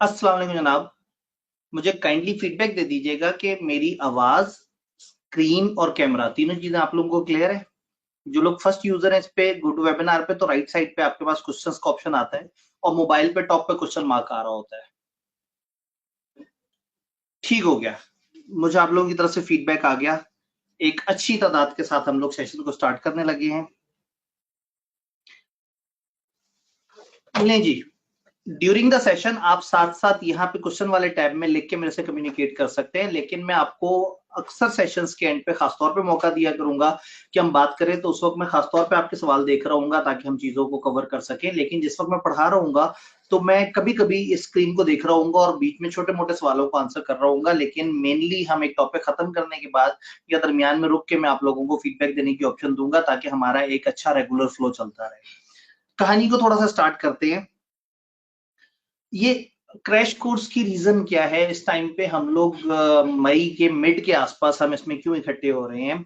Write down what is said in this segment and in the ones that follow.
अस्सलाम वालेकुम जनाब। मुझे काइंडली फीडबैक दे दीजिएगा कि मेरी आवाज, स्क्रीन और कैमरा तीनों चीजें आप लोगों को क्लियर है। जो लोग फर्स्ट यूजर हैं इस पे गुड वेबिनार पे, तो राइट साइड पे आपके पास क्वेश्चंस का ऑप्शन आता है और मोबाइल पे टॉप पे क्वेश्चन मार्क आ रहा होता है। ठीक हो गया, मुझे आप लोगों की तरफ से फीडबैक आ गया। एक अच्छी तादाद के साथ हम लोग सेशन को स्टार्ट करने लगे हैं। नहीं जी, ड्यूरिंग द सेशन आप साथ साथ यहाँ पे क्वेश्चन वाले टैब में लिख के मेरे से कम्युनिकेट कर सकते हैं, लेकिन मैं आपको अक्सर सेशंस के एंड पे खासतौर पे मौका दिया करूंगा कि हम बात करें, तो उस वक्त मैं खासतौर पे आपके सवाल देख रहा हूँ ताकि हम चीजों को कवर कर सकें। लेकिन जिस वक्त मैं पढ़ा रहूंगा तो मैं कभी कभी इस स्क्रीन को देख रहा हूँ और बीच में छोटे मोटे सवालों को आंसर कर रहा हूँ, लेकिन मेनली हम एक टॉपिक खत्म करने के बाद या दरमियान में रुक के मैं आप लोगों को फीडबैक देने की ऑप्शन दूंगा ताकि हमारा एक अच्छा रेगुलर फ्लो चलता रहे। कहानी को थोड़ा सा स्टार्ट करते हैं। ये क्रैश कोर्स की रीजन क्या है? इस टाइम पे हम लोग मई के मिड के आसपास हम इसमें क्यों इकट्ठे हो रहे हैं?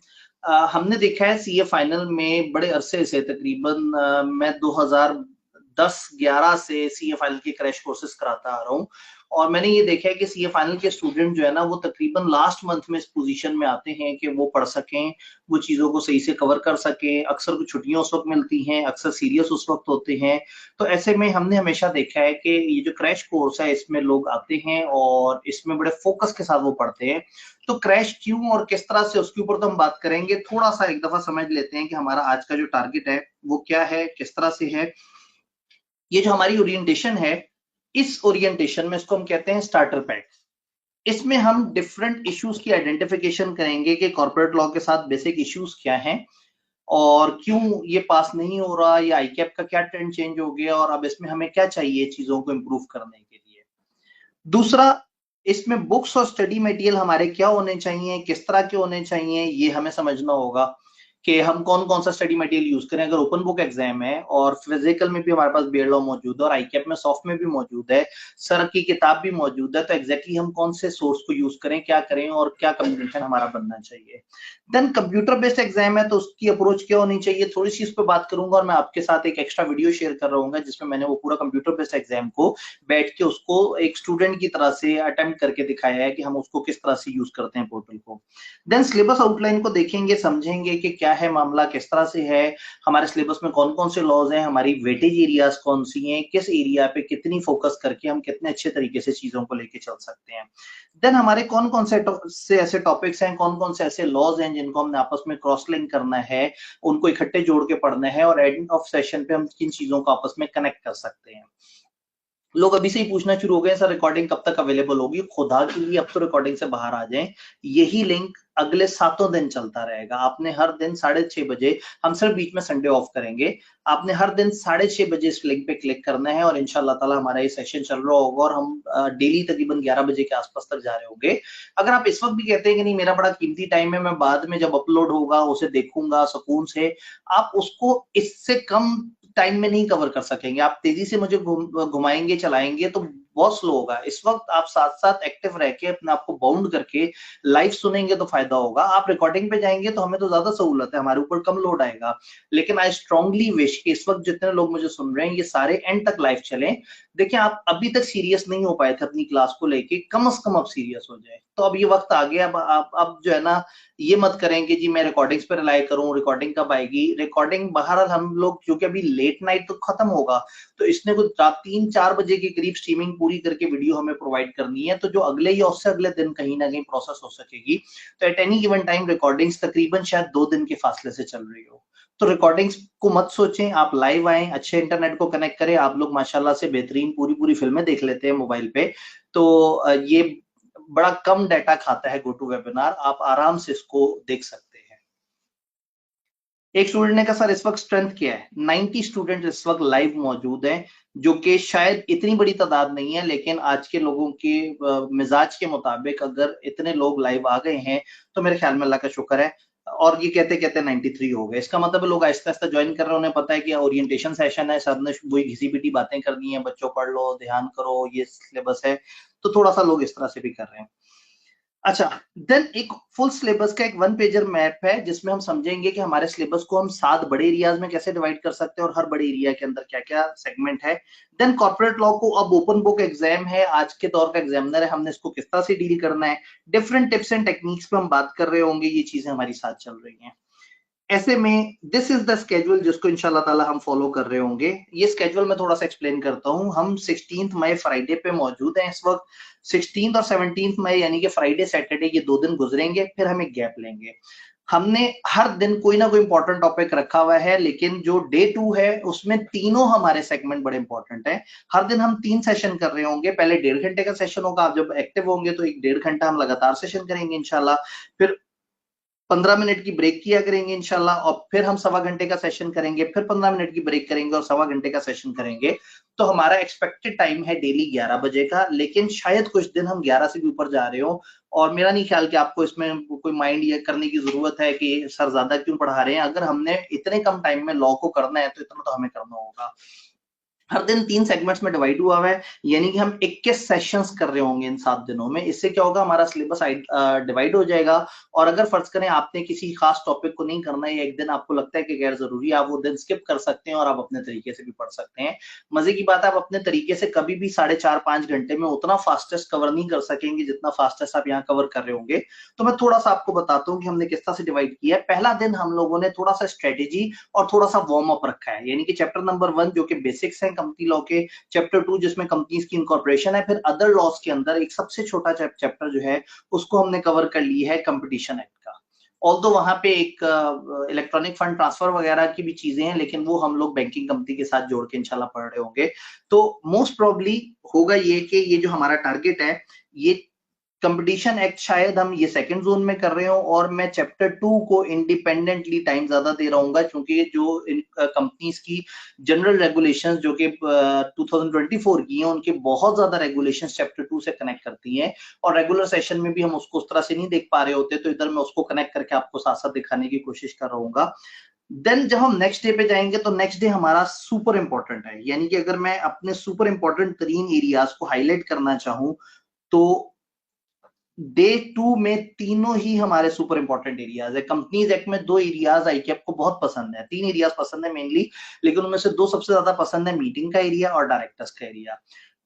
हमने देखा है सीए फाइनल में बड़े अरसे से, तकरीबन मैं 2010-11 से सीए फाइनल के क्रैश कोर्सेज कराता आ रहा हूँ और मैंने ये देखा है कि सीए फाइनल के स्टूडेंट जो है ना, वो तकरीबन लास्ट मंथ में इस पोजीशन में आते हैं कि वो पढ़ सकें, वो चीजों को सही से कवर कर सकें। अक्सर कुछ छुट्टियां उस वक्त मिलती हैं, अक्सर सीरियस उस वक्त होते हैं। तो ऐसे में हमने हमेशा देखा है कि ये जो क्रैश कोर्स है इसमें लोग आते हैं और इसमें बड़े फोकस के साथ वो पढ़ते हैं। तो क्रैश क्यों और किस तरह से, उसके ऊपर तो हम बात करेंगे। थोड़ा सा एक दफा समझ लेते हैं कि हमारा आज का जो टारगेट है वो क्या है, किस तरह से है। ये जो हमारी ओरिएंटेशन है, इस ओरिएंटेशन में इसको हम कहते हैं स्टार्टर पैक। इसमें हम डिफरेंट इश्यूज की आइडेंटिफिकेशन करेंगे कि कॉर्पोरेट लॉ के साथ बेसिक इश्यूज क्या हैं और क्यों ये पास नहीं हो रहा, या आईकैप का क्या ट्रेंड चेंज हो गया और अब इसमें हमें क्या चाहिए चीजों को इम्प्रूव करने के लिए। दूसरा, इसमें बुक्स और स्टडी मटेरियल हमारे क्या होने चाहिए, किस तरह के होने चाहिए, ये हमें समझना होगा कि हम कौन कौन सा स्टडी मटेरियल यूज करें। अगर ओपन बुक एग्जाम है और फिजिकल में भी हमारे पास बीएड लॉ मौजूद है और आईकैप में सॉफ्ट में भी मौजूद है, सर की किताब भी मौजूद है, तो एग्जैक्टली हम कौन से सोर्स को यूज करें, क्या करें और क्या कम्बिनेशन हमारा बनना चाहिए। देन कंप्यूटर बेस्ड एग्जाम है तो उसकी अप्रोच क्या होनी चाहिए, थोड़ी सी इस पर बात करूंगा और मैं आपके साथ एक एक्स्ट्रा वीडियो शेयर कर रहा हूँ जिसमें मैंने वो पूरा कंप्यूटर बेस्ड एग्जाम को बैठ के उसको एक स्टूडेंट की तरह से अटेम्प्ट करके दिखाया है कि हम उसको किस तरह से यूज करते हैं पोर्टल को। देन सिलेबस आउटलाइन को देखेंगे, समझेंगे कि क्या है मामला, किस तरह से है, हमारे सिलेबस में कौन कौन से लॉज हैं, हमारी वेटेज एरियाज कौन सी हैं, किस एरिया पे कितनी फोकस करके हम कितने अच्छे तरीके से चीजों को लेके चल सकते हैं। देन हमारे कौन कौन से ऐसे टॉपिक्स हैं, कौन कौन से ऐसे लॉज हैं जिनको हमने आपस में क्रॉस लिंक करना है, उनको इकट्ठे जोड़ के पढ़ना है और एंड ऑफ सेशन पे हम किन चीजों को आपस में कनेक्ट कर सकते हैं। लोग अभी से ही पूछना शुरू हो गए, सर रिकॉर्डिंग कब तक अवेलेबल होगी? खुदा के लिए अब तो रिकॉर्डिंग से बाहर आ जाएं। यही लिंक अगले 7 दिन चलता रहेगा। आपने हर दिन 6:30 बजे, हम सिर्फ बीच में संडे ऑफ करेंगे, आपने हर दिन 6:30 बजे इस लिंक पे क्लिक करना है और इंशाल्लाह ताला हमारा ये सेशन चल रहा होगा और हम डेली तकरीबन 11 बजे के आसपास तक जा रहे होंगे। अगर आप इस वक्त भी कहते हैं कि नहीं मेरा बड़ा कीमती टाइम है, मैं बाद में जब अपलोड होगा उसे देखूंगा सुकून से, आप उसको इससे कम टाइम में नहीं कवर कर सकेंगे। आप तेजी से मुझे घुमाएंगे चलाएंगे तो बहुत स्लो होगा। इस वक्त आप साथ साथ एक्टिव रह के अपने आप को बाउंड करके लाइव सुनेंगे तो फायदा होगा। आप रिकॉर्डिंग पे जाएंगे तो हमें तो ज्यादा सहूलत है, हमारे ऊपर कम लोड आएगा। लेकिन आई स्ट्रांगली विश कि इस वक्त जितने लोग मुझे सुन रहे हैं ये सारे एंड तक लाइव चलें। देखिए, आप अभी तक सीरियस नहीं हो पाए थे अपनी क्लास को लेके, कम से कम अब सीरियस हो जाए। तो अब ये वक्त आ गया। अब आप अब जो है ना, ये मत करें कि जी मैं रिकॉर्डिंग्स पर रिलाई करूं, रिकॉर्डिंग कब आएगी। रिकॉर्डिंग बहरहाल हम लोग, क्योंकि अभी लेट नाइट तो खत्म होगा, तो इसने कुछ रात 3-4 बजे के करीब स्ट्रीमिंग पूरी करके वीडियो हमें प्रोवाइड करनी है, तो जो अगले या उससे अगले दिन कहीं ना कहीं प्रोसेस हो सकेगी। तो at any given time recordings तकरीबन शायद 2 दिन के फासले से चल रही हो। तो रिकॉर्डिंग्स को मत सोचें, आप लाइव आए, अच्छे इंटरनेट को कनेक्ट करें। आप लोग माशाल्लाह से बेहतरीन पूरी पूरी फिल्में देख लेते हैं मोबाइल पे, तो ये बड़ा कम डाटा खाता है गो टू वेबिनार, आप आराम से इसको देख सकते हैं। एक स्टूडेंट ने कहा सर इस वक्त स्ट्रेंथ क्या है? 90 स्टूडेंट इस वक्त लाइव मौजूद हैं, जो कि शायद इतनी बड़ी तादाद नहीं है, लेकिन आज के लोगों के मिजाज के मुताबिक अगर इतने लोग लाइव आ गए हैं तो मेरे ख्याल में अल्लाह का शुक्र है। और ये कहते कहते 93 हो गए, इसका मतलब लोग आहिस्ता आहिस्ता ज्वाइन कर रहे हैं। उन्हें पता है कि ओरिएंटेशन सेशन है, सर ने वही घिसी पिटी बातें कर दी हैं, बच्चों पढ़ लो, ध्यान करो, ये सिलेबस है। तो थोड़ा सा लोग इस तरह से भी कर रहे हैं। अच्छा, देन एक फुल सिलेबस का एक 1 पेजर मैप है जिसमें हम समझेंगे कि हमारे सिलेबस को हम 7 बड़े एरियाज में कैसे डिवाइड कर सकते हैं और हर बड़े एरिया के अंदर क्या क्या सेगमेंट है। देन कॉर्पोरेट लॉ को अब ओपन बुक एग्जाम है, आज के दौर का एग्जामिनर है, हमने इसको किस तरह से डील करना है, डिफरेंट टिप्स एंड टेक्निक्स पे हम बात कर रहे होंगे, ये चीजें हमारी साथ चल रही हैं। ऐसे में दिस इज द स्केड्यूल जिसको इंशाल्लाह ताला हम फॉलो कर रहे होंगे। ये स्केड्यूल मैं थोड़ा सा एक्सप्लेन करता हूं। हम 16 मई फ्राइडे पे मौजूद हैं इस वक्त। 16 और 17 मई यानी कि फ्राइडे सैटरडे ये 2 दिन गुजरेंगे, फिर हम एक गैप लेंगे। हमने हर दिन कोई ना कोई इंपॉर्टेंट टॉपिक रखा हुआ है, लेकिन जो डे 2 है उसमें तीनों हमारे सेगमेंट बड़े इंपॉर्टेंट है। हर दिन हम 3 सेशन कर रहे होंगे। पहले 1.5 घंटे का सेशन होगा, आप जब एक्टिव होंगे तो एक 1.5 घंटा हम लगातार सेशन करेंगे इंशाल्लाह। फिर 15 मिनट की ब्रेक किया करेंगे इंशाल्लाह, और फिर हम 1.25 घंटे का सेशन करेंगे, फिर 15 मिनट की ब्रेक करेंगे और 1.25 घंटे का सेशन करेंगे। तो हमारा एक्सपेक्टेड टाइम है डेली 11 बजे का, लेकिन शायद कुछ दिन हम 11 से भी ऊपर जा रहे हो। और मेरा नहीं ख्याल कि आपको इसमें कोई माइंड ये करने की जरूरत है कि सर ज्यादा क्यों पढ़ा रहे हैं। अगर हमने इतने कम टाइम में लॉ को करना है तो इतना तो हमें करना होगा। हर दिन 3 सेगमेंट्स में डिवाइड हुआ हुआ है, यानी कि हम 21 सेशंस कर रहे होंगे इन 7 दिनों में। इससे क्या होगा, हमारा सिलेबस डिवाइड हो जाएगा। और अगर फर्ज करें आपने किसी खास टॉपिक को नहीं करना है या एक दिन आपको लगता है कि गैर जरूरी है, आप वो दिन स्किप कर सकते हैं और आप अपने तरीके से भी पढ़ सकते हैं। मजे की बात है, आप अपने तरीके से कभी भी 4.5-5 घंटे में उतना फास्टेस्ट कवर नहीं कर सकेंगे जितना फास्टेस्ट आप यहाँ कवर कर रहे होंगे। तो मैं थोड़ा सा आपको बताता हूँ कि हमने किस तरह से डिवाइड किया है। पहला दिन हम लोगों ने थोड़ा सा स्ट्रेटेजी और थोड़ा सा वार्म अप रखा है, यानी कि चैप्टर नंबर 1 जो कि बेसिक्स है कंपनी लॉ के, चैप्टर 2 जिसमें कंपनीज की इनकॉर्पोरेशन है, फिर अदर लॉस के अंदर एक सबसे छोटा चैप्टर जो है उसको हमने कवर कर ली है कंपटीशन एक्ट का। ऑल्दो वहां पे एक इलेक्ट्रॉनिक फंड ट्रांसफर वगैरह की भी चीजें हैं, लेकिन वो हम लोग बैंकिंग कंपनी के साथ जोड़ के इंशाल्लाह पढ़ रहे होंगे। तो मोस्ट प्रोबब्ली होगा ये कि ये जो हमारा टारगेट है, ये कंपटीशन एक्ट शायद हम ये सेकंड जोन में कर रहे हो, और मैं चैप्टर 2 को इंडिपेंडेंटली टाइम ज्यादा दे रहा हूँ, क्योंकि जो कंपनीज की जनरल रेगुलेशंस जो कि 2024 की हैं, उनके बहुत ज्यादा रेगुलेशंस चैप्टर 2 से कनेक्ट करती हैं। और रेगुलर सेशन में भी हम उसको उस तरह से नहीं देख पा रहे होते, तो इधर मैं उसको कनेक्ट करके आपको साथ साथ दिखाने की कोशिश कर रहा हूँ। देन जब हम नेक्स्ट डे पे जाएंगे तो नेक्स्ट डे हमारा सुपर इंपॉर्टेंट है, यानी कि अगर मैं अपने सुपर इंपॉर्टेंट 3 एरियाज को हाईलाइट करना चाहूं तो डे 2 में तीनों ही हमारे सुपर इंपॉर्टेंट एरियाज है। कंपनीज एक्ट में 2 एरियाज आईकेएप को बहुत पसंद है, 3 एरियाज पसंद है मेनली, लेकिन उनमें से 2 सबसे ज्यादा पसंद है, मीटिंग का एरिया और डायरेक्टर्स का एरिया।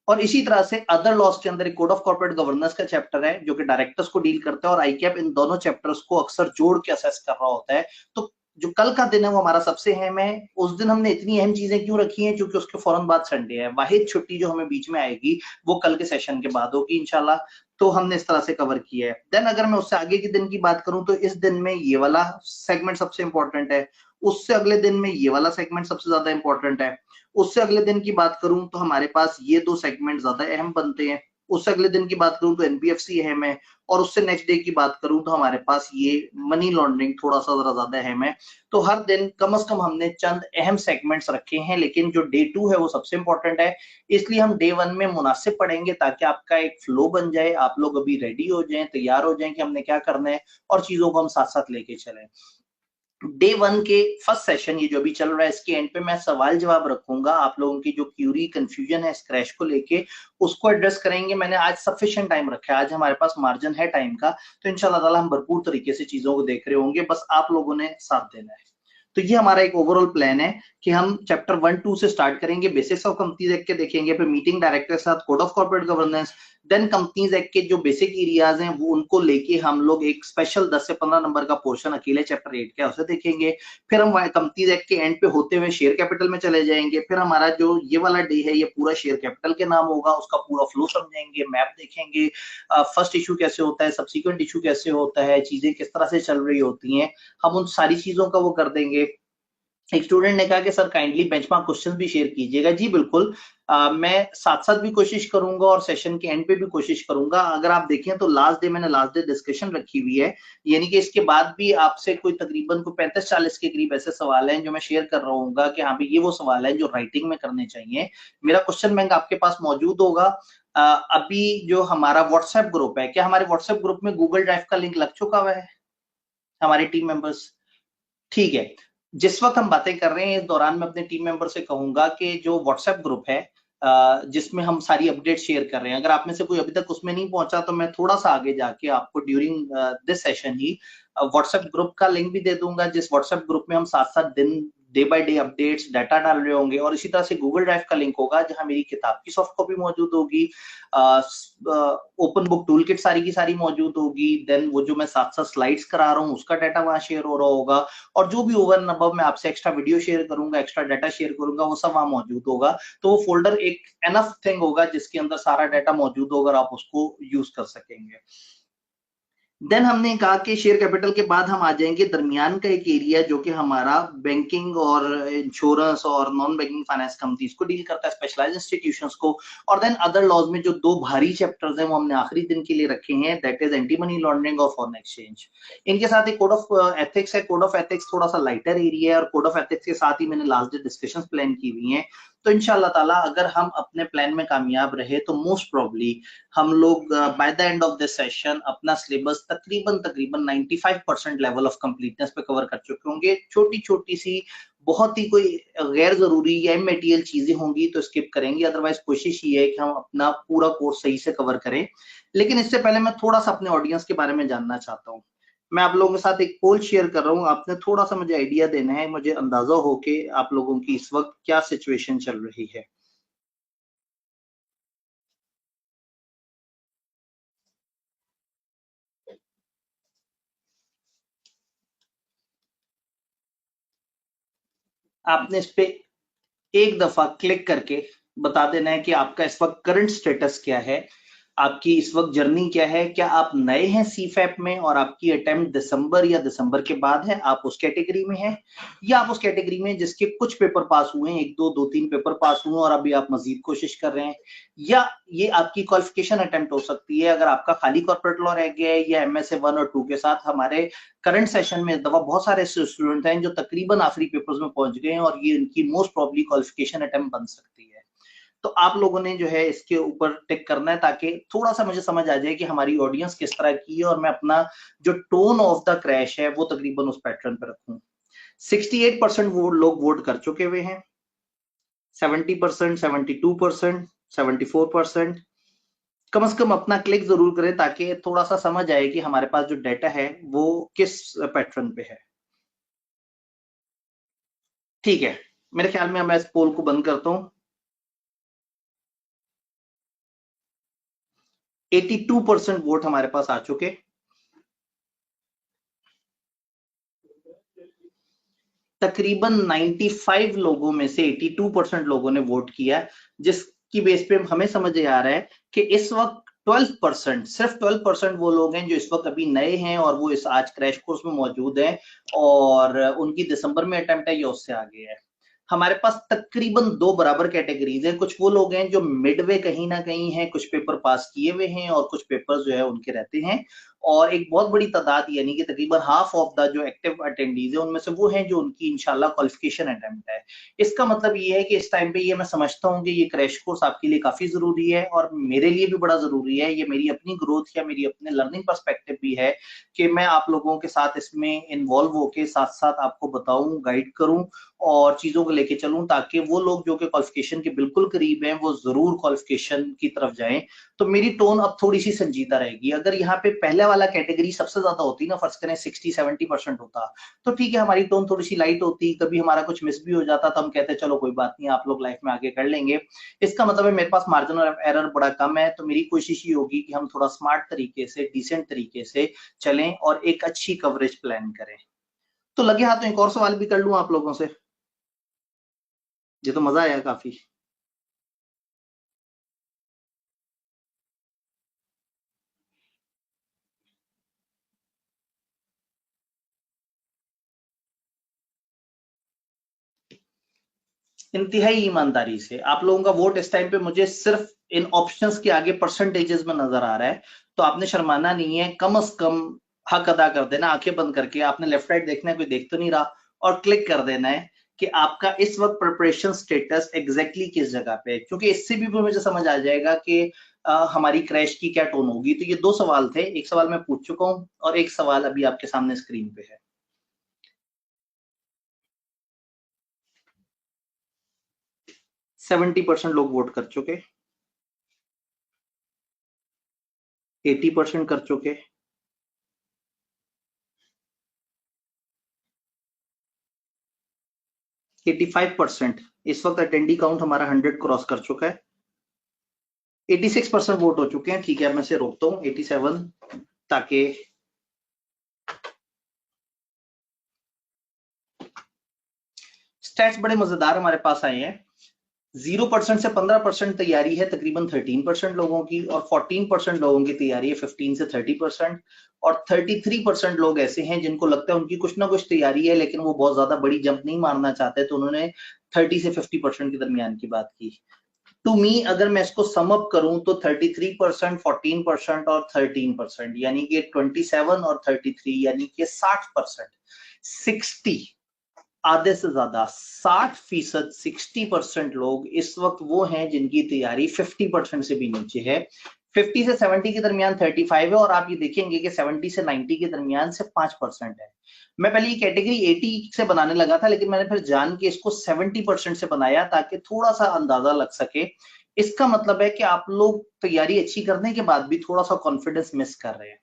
और इसी तरह से अदर लॉस के अंदर एक कोड ऑफ कॉर्पोरेट गवर्नेंस का चैप्टर है जो कि डायरेक्टर्स को डील करता है, और आईकेएप इन दोनों चैप्टर्स को अक्सर जोड़ के असेस कर रहा होता है। तो जो कल का दिन है वो हमारा सबसे अहम है। उस दिन हमने इतनी अहम चीजें क्यों रखी हैं, क्योंकि उसके फौरन बाद संडे है। वाहिद छुट्टी जो हमें बीच में आएगी वो कल के सेशन के बाद होगी इंशाल्लाह। तो हमने इस तरह से कवर किया है। देन अगर मैं उससे आगे के दिन की बात करूं तो इस दिन में ये वाला सेगमेंट सबसे इंपॉर्टेंट है, उससे अगले दिन में ये वाला सेगमेंट सबसे ज्यादा इंपॉर्टेंट है, उससे अगले दिन की बात करूं तो हमारे पास ये 2 सेगमेंट ज्यादा अहम बनते हैं, उससे अगले दिन की बात करूं तो एनबीएफसी अहम है, और उससे नेक्स्ट डे की बात करूं तो हमारे पास ये मनी लॉन्ड्रिंग थोड़ा सा जरा ज्यादा अहम है। तो हर दिन कम से कम हमने चंद अहम सेगमेंट्स रखे हैं, लेकिन जो डे 2 है वो सबसे इंपॉर्टेंट है। इसलिए हम डे 1 में मुनासिब पढ़ेंगे ताकि आपका एक फ्लो बन जाए, आप लोग अभी रेडी हो जाएं, तैयार हो जाएं कि हमने क्या करना है, और चीजों को हम साथ साथ लेके चलें। डे 1 के फर्स्ट सेशन ये जो भी चल रहा है, इसके एंड पे मैं सवाल जवाब रखूंगा। आप लोगों की जो क्यूरी कंफ्यूजन है स्क्रैच को लेके, उसको एड्रेस करेंगे। मैंने आज सफिशिएंट टाइम रखा है, आज हमारे पास मार्जिन है टाइम का, तो इंशाल्लाह ताला हम भरपूर तरीके से चीजों को देख रहे होंगे, बस आप लोगों ने साथ देना है। तो ये हमारा एक ओवरऑल प्लान है कि हम चैप्टर 1-2 से स्टार्ट करेंगे, बेसिक्स ऑफ कंपनीज एक्ट के देखेंगे, फिर मीटिंग डायरेक्टर के साथ code of corporate governance, then companies act के जो बेसिक एरियाज हैं वो उनको लेके हम लोग एक स्पेशल 10 से 15 नंबर का पोर्शन अकेले चैप्टर 8 का उसे देखेंगे। फिर हम कंपनीज एक्ट के एंड पे होते हुए शेयर कैपिटल में चले जाएंगे। फिर हमारा जो ये वाला डे है ये पूरा शेयर कैपिटल के नाम होगा, उसका पूरा फ्लो समझेंगे, मैप देखेंगे, फर्स्ट इशू कैसे होता है, सब्सिक्वेंट इशू कैसे होता है, चीजें किस तरह से चल रही होती हैं, हम उन सारी चीजों का वो कर देंगे। एक स्टूडेंट ने कहा कि सर काइंडली बेंचमार्क क्वेश्चंस भी शेयर कीजिएगा। जी बिल्कुल, मैं साथ साथ भी कोशिश करूंगा और सेशन के एंड पे भी कोशिश करूंगा। अगर आप देखें तो लास्ट डे मैंने लास्ट डे डिस्कशन रखी हुई है, यानी कि इसके बाद भी आपसे कोई तकरीबन को 35-40 के करीब ऐसे सवाल हैं जो मैं शेयर कर रहा हूँ कि हाँ भाई ये वो सवाल है जो राइटिंग में करने चाहिए। मेरा क्वेश्चन बैंक आपके पास मौजूद होगा। अभी जो हमारा व्हाट्सएप ग्रुप है, क्या हमारे व्हाट्सएप ग्रुप में गूगल ड्राइव का लिंक लग चुका हुआ है हमारे टीम मेंबर्स? ठीक है, जिस वक्त हम बातें कर रहे हैं इस दौरान मैं अपने टीम मेंबर से कहूंगा कि जो व्हाट्सएप ग्रुप है जिसमें हम सारी अपडेट शेयर कर रहे हैं। अगर आप में से कोई अभी तक उसमें नहीं पहुंचा तो मैं थोड़ा सा आगे जाके आपको during this session he WhatsApp group का लिंक भी दे दूंगा, जिस व्हाट्सएप ग्रुप में हम साथ साथ दिन day by day updates data डाल रहे होंगे। और इसी तरह से गूगल ड्राइव का लिंक होगा जहां मेरी किताब की सॉफ्ट कॉपी मौजूद होगी, ओपन बुक टूल किट सारी की सारी मौजूद होगी, देन वो जो मैं साथ साथ स्लाइड्स करा रहा हूँ उसका डाटा वहां शेयर हो रहा होगा, और जो भी ओवर एंड अबव मैं आपसे एक्स्ट्रा वीडियो शेयर करूंगा, एक्स्ट्रा डाटा शेयर करूंगा, वो सब वहां मौजूद होगा। तो वो फोल्डर एक एनफ थिंग होगा जिसके अंदर सारा डाटा मौजूद होगा और आप उसको यूज कर सकेंगे। देन हमने कहा कि शेयर कैपिटल के बाद हम आ जाएंगे दरमियान का एक एरिया जो कि हमारा बैंकिंग और इंश्योरेंस और नॉन बैंकिंग फाइनेंस कंपनीज को डील करता है, स्पेशलाइज्ड इंस्टीट्यूशंस को। और देन अदर लॉज में जो दो भारी चैप्टर्स हैं वो हमने आखिरी दिन के लिए रखे हैं, that is anti money laundering और फॉरेन एक्सचेंज। इनके साथ एक कोड ऑफ एथिक्स है। कोड ऑफ एथिक्स थोड़ा सा लाइटर एरिया है और कोड ऑफ एथिक्स के साथ ही मैंने लास्ट डे डिस्कशंस प्लान की हुई हैं। तो इंशाल्लाह ताला अगर हम अपने प्लान में कामयाब रहे तो मोस्ट प्रोबेबली हम लोग by the end of this session अपना सिलेबस तकरीबन 95% लेवल ऑफ कंप्लीटनेस पे कवर कर चुके होंगे। छोटी छोटी सी बहुत ही कोई गैर जरूरी या इमटेरियल चीजें होंगी तो स्किप करेंगे, अदरवाइज कोशिश ये है कि हम अपना पूरा कोर्स सही से कवर करें। लेकिन इससे पहले मैं थोड़ा सा अपने ऑडियंस के बारे में जानना चाहता हूँ। मैं आप लोगों के साथ एक पोल शेयर कर रहा हूँ, आपने थोड़ा सा मुझे आइडिया देना है, मुझे अंदाजा हो कि आप लोगों की इस वक्त क्या सिचुएशन चल रही है। आपने इस पे एक दफा क्लिक करके बता देना है कि आपका इस वक्त करंट स्टेटस क्या है, आपकी इस वक्त जर्नी क्या है। क्या आप नए हैं सीफैप में और आपकी अटेम्प्ट दिसंबर या दिसंबर के बाद है, आप उस कैटेगरी में हैं, या आप उस कैटेगरी में जिसके कुछ पेपर पास हुए हैं, एक दो दो तीन पेपर पास हुए और अभी आप मजीद कोशिश कर रहे हैं, या ये आपकी क्वालिफिकेशन अटेम्प्ट हो सकती है अगर आपका खाली कॉर्पोरेट लॉ रह गया है या एमएसए 1 और 2 के साथ। हमारे करंट सेशन में इस दफा बहुत सारे स्टूडेंट हैं जो तकरीबन आखिरी पेपर्स में पहुंच गए हैं और ये इनकी मोस्ट प्रॉब्ली क्वालिफिकेशन अटेम्प्ट बन सकती है। तो आप लोगों ने जो है इसके ऊपर टिक करना है ताकि थोड़ा सा मुझे समझ आ जाए कि हमारी ऑडियंस किस तरह की है और मैं अपना जो टोन ऑफ द क्रैश है वो तकरीबन उस पैटर्न पर रखूं। 68% वो लोग वोट कर चुके हुए हैं, 70%, 72%, 74%। कम से कम अपना क्लिक जरूर करें ताकि थोड़ा सा समझ आए कि हमारे पास जो डाटा है वो किस पैटर्न पे है। ठीक है, मेरे ख्याल में मैं इस पोल को बंद करता हूं। 82% वोट हमारे पास आ चुके। तकरीबन 95 लोगों में से 82% लोगों ने वोट किया, जिसकी बेस पे हमें समझ आ रहा है कि इस वक्त 12%, सिर्फ 12% वो लोग हैं जो इस वक्त अभी नए हैं और वो इस आज क्रैश कोर्स में मौजूद हैं और उनकी दिसंबर में अटेम्प्ट है या उससे आगे है। हमारे पास तकरीबन दो बराबर कैटेगरीज हैं। कुछ वो लोग हैं जो मिडवे कहीं ना कहीं हैं, कुछ पेपर पास किए हुए हैं और कुछ पेपर जो है उनके रहते हैं, और एक बहुत बड़ी तादाद यानी कि तकरीबन हाफ ऑफ द जो एक्टिव अटेंडीज है उनमें से वो हैं जो उनकी इंशाल्लाह क्वालिफिकेशन अटेम्प्ट है। इसका मतलब ये है कि इस टाइम पे ये मैं समझता हूँ कि ये क्रैश कोर्स आपके लिए काफी जरूरी है और मेरे लिए भी बड़ा जरूरी है। ये मेरी अपनी ग्रोथ या मेरी अपने लर्निंग पर्सपेक्टिव भी है कि मैं आप लोगों के साथ इसमें इन्वॉल्व होके साथ साथ आपको बताऊं, गाइड करूं और चीजों को लेके चलूं ताकि वो लोग जो कि क्वालिफिकेशन के बिल्कुल करीब हैं वो जरूर क्वालिफिकेशन की तरफ जाएं। तो मेरी टोन अब थोड़ी सी संजीदा रहेगी। अगर यहाँ पे पहले वाला कैटेगरी सबसे ज्यादा होती ना, फर्स्ट करें 60-70% होता, तो ठीक है हमारी टोन थोड़ी सी लाइट होती, कभी हमारा कुछ मिस भी हो जाता तो हम कहते चलो कोई बात नहीं, आप लोग लाइफ में आगे कर लेंगे। इसका मतलब है मेरे पास मार्जिन ऑफ एरर बड़ा कम है, तो मेरी कोशिश ये होगी कि हम थोड़ा स्मार्ट तरीके से, डिसेंट तरीके से चलें और एक अच्छी कवरेज प्लान करें। तो लगे हाथों एक और सवाल भी कर लूं आप लोगों से, ये तो मजा आया काफी। इंतहाई ईमानदारी से आप लोगों का वोट इस टाइम पे मुझे सिर्फ इन ऑप्शंस के आगे परसेंटेजेस में नजर आ रहा है, तो आपने शर्माना नहीं है, कम से कम हक अदा कर देना, आंखें बंद करके आपने लेफ्ट राइट देखना है, कोई देख तो नहीं रहा, और क्लिक कर देना है कि आपका इस वक्त प्रिपरेशन स्टेटस एग्जैक्टली किस जगह पे है, क्योंकि इससे भी मुझे समझ आ जाएगा कि हमारी क्रैश की क्या टोन होगी। तो ये दो सवाल थे, एक सवाल मैं पूछ चुका हूं और एक सवाल अभी आपके सामने स्क्रीन पे है। 70% लोग वोट कर चुके, 80% कर चुके, 85%। इस वक्त अटेंडी काउंट हमारा 100 क्रॉस कर चुका है, 86% वोट हो चुके हैं। ठीक है, मैं से रोकता हूँ 87, ताकि स्टैट्स बड़े मजेदार हमारे पास आए हैं। 0% से 15% तैयारी है तकरीबन 13% लोगों की, और 14% लोगों की तैयारी है 15 से 30%, और 33% लोग ऐसे हैं जिनको लगता है उनकी कुछ ना कुछ तैयारी है लेकिन वो बहुत ज्यादा बड़ी जंप नहीं मारना चाहते, तो उन्होंने 30 से 50% के दरमियान की बात की। टू मी अगर मैं इसको सम अप करूं तो 33%, 14% और 13%, यानी कि 27 और 33 यानी कि 60%, 60, आधे से ज्यादा 60%, 60% लोग इस वक्त वो हैं जिनकी तैयारी 50% से भी नीचे है। 50 से 70 के दरमियान 35 है, और आप ये देखेंगे कि 70 से 90 के दरमियान से 5% है। मैं पहले ये कैटेगरी 80 से बनाने लगा था, लेकिन मैंने फिर जान के इसको 70% से बनाया ताकि थोड़ा सा अंदाजा लग सके। इसका मतलब है कि आप लोग तैयारी अच्छी करने के बाद भी थोड़ा सा कॉन्फिडेंस मिस कर रहे हैं।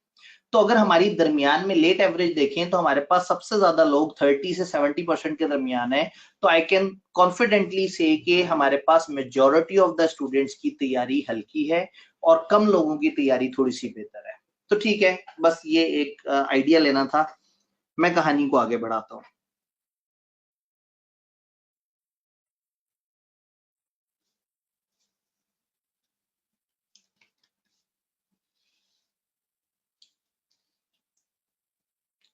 तो अगर हमारी दरमियान में लेट एवरेज देखें तो हमारे पास सबसे ज्यादा लोग 30 से 70% के दरमियान है, तो आई कैन कॉन्फिडेंटली से कि हमारे पास मेजॉरिटी ऑफ द स्टूडेंट्स की तैयारी हल्की है और कम लोगों की तैयारी थोड़ी सी बेहतर है। तो ठीक है, बस ये एक आइडिया लेना था। मैं कहानी को आगे बढ़ाता हूँ।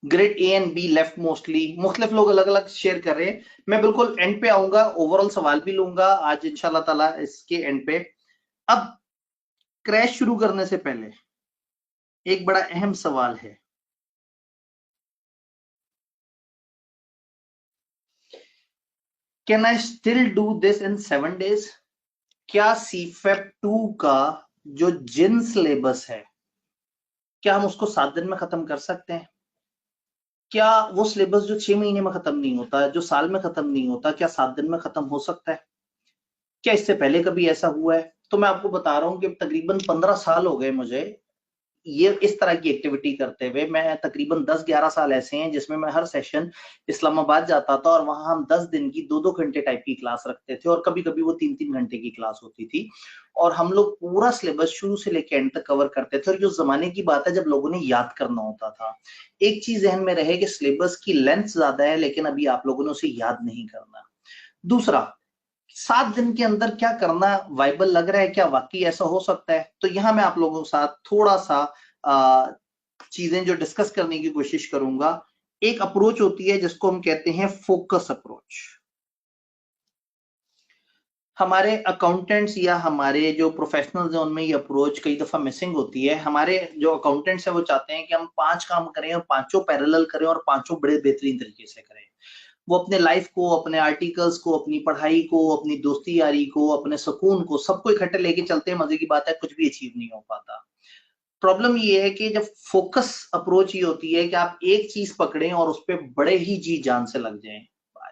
Grade A and be left mostly, मुख्तलिफ लोग अलग अलग शेयर कर रहे हैं। मैं बिल्कुल एंड पे आऊंगा, ओवरऑल सवाल भी लूंगा आज इंशाल्लाह ताला इसके एंड पे। अब क्रैश शुरू करने से पहले एक बड़ा अहम सवाल है, can I still do this in 7 days? क्या सीफेप 2 का जो जिन सिलेबस है, क्या हम उसको 7 दिन में खत्म कर सकते हैं? क्या वो सिलेबस जो 6 महीने में खत्म नहीं होता, जो साल में खत्म नहीं होता, क्या 7 दिन में खत्म हो सकता है? क्या इससे पहले कभी ऐसा हुआ है? तो मैं आपको बता रहा हूं कि तकरीबन 15 साल हो गए मुझे ये इस तरह की एक्टिविटी करते हुए। मैं तकरीबन 10-11 साल ऐसे हैं जिसमें मैं हर सेशन इस्लामाबाद जाता था, और वहां हम 10 दिन की 2-2 घंटे टाइप की क्लास रखते थे, और कभी कभी वो 3-3 घंटे की क्लास होती थी, और हम लोग पूरा सिलेबस शुरू से लेकर एंड तक कवर करते थे। और जो जमाने की बात है जब लोगों ने याद करना होता था। एक चीज जहन में रहे कि सिलेबस की लेंथ ज्यादा है, लेकिन अभी आप लोगों ने उसे याद नहीं करना। दूसरा, 7 दिन के अंदर क्या करना वाइबल लग रहा है? क्या वाकई ऐसा हो सकता है? तो यहां मैं आप लोगों के साथ थोड़ा सा चीजें जो डिस्कस करने की कोशिश करूंगा। एक अप्रोच होती है जिसको हम कहते हैं फोकस अप्रोच। हमारे अकाउंटेंट्स या हमारे जो प्रोफेशनल्स हैं उनमें ये अप्रोच कई दफा मिसिंग होती है। हमारे जो अकाउंटेंट्स हैं वो चाहते हैं कि हम 5 काम करें और पांचों पैरेलल करें और पांचों बड़े बेहतरीन तरीके से करें। वो अपने लाइफ को, अपने आर्टिकल्स को, अपनी पढ़ाई को, अपनी दोस्ती यारी को, अपने सुकून को, सबको इकट्ठे लेके चलते हैं। मजे की बात है कुछ भी अचीव नहीं हो पाता। प्रॉब्लम ये है कि जब फोकस अप्रोच ये होती है कि आप एक चीज पकड़ें और उस पर बड़े ही जी जान से लग जाएं।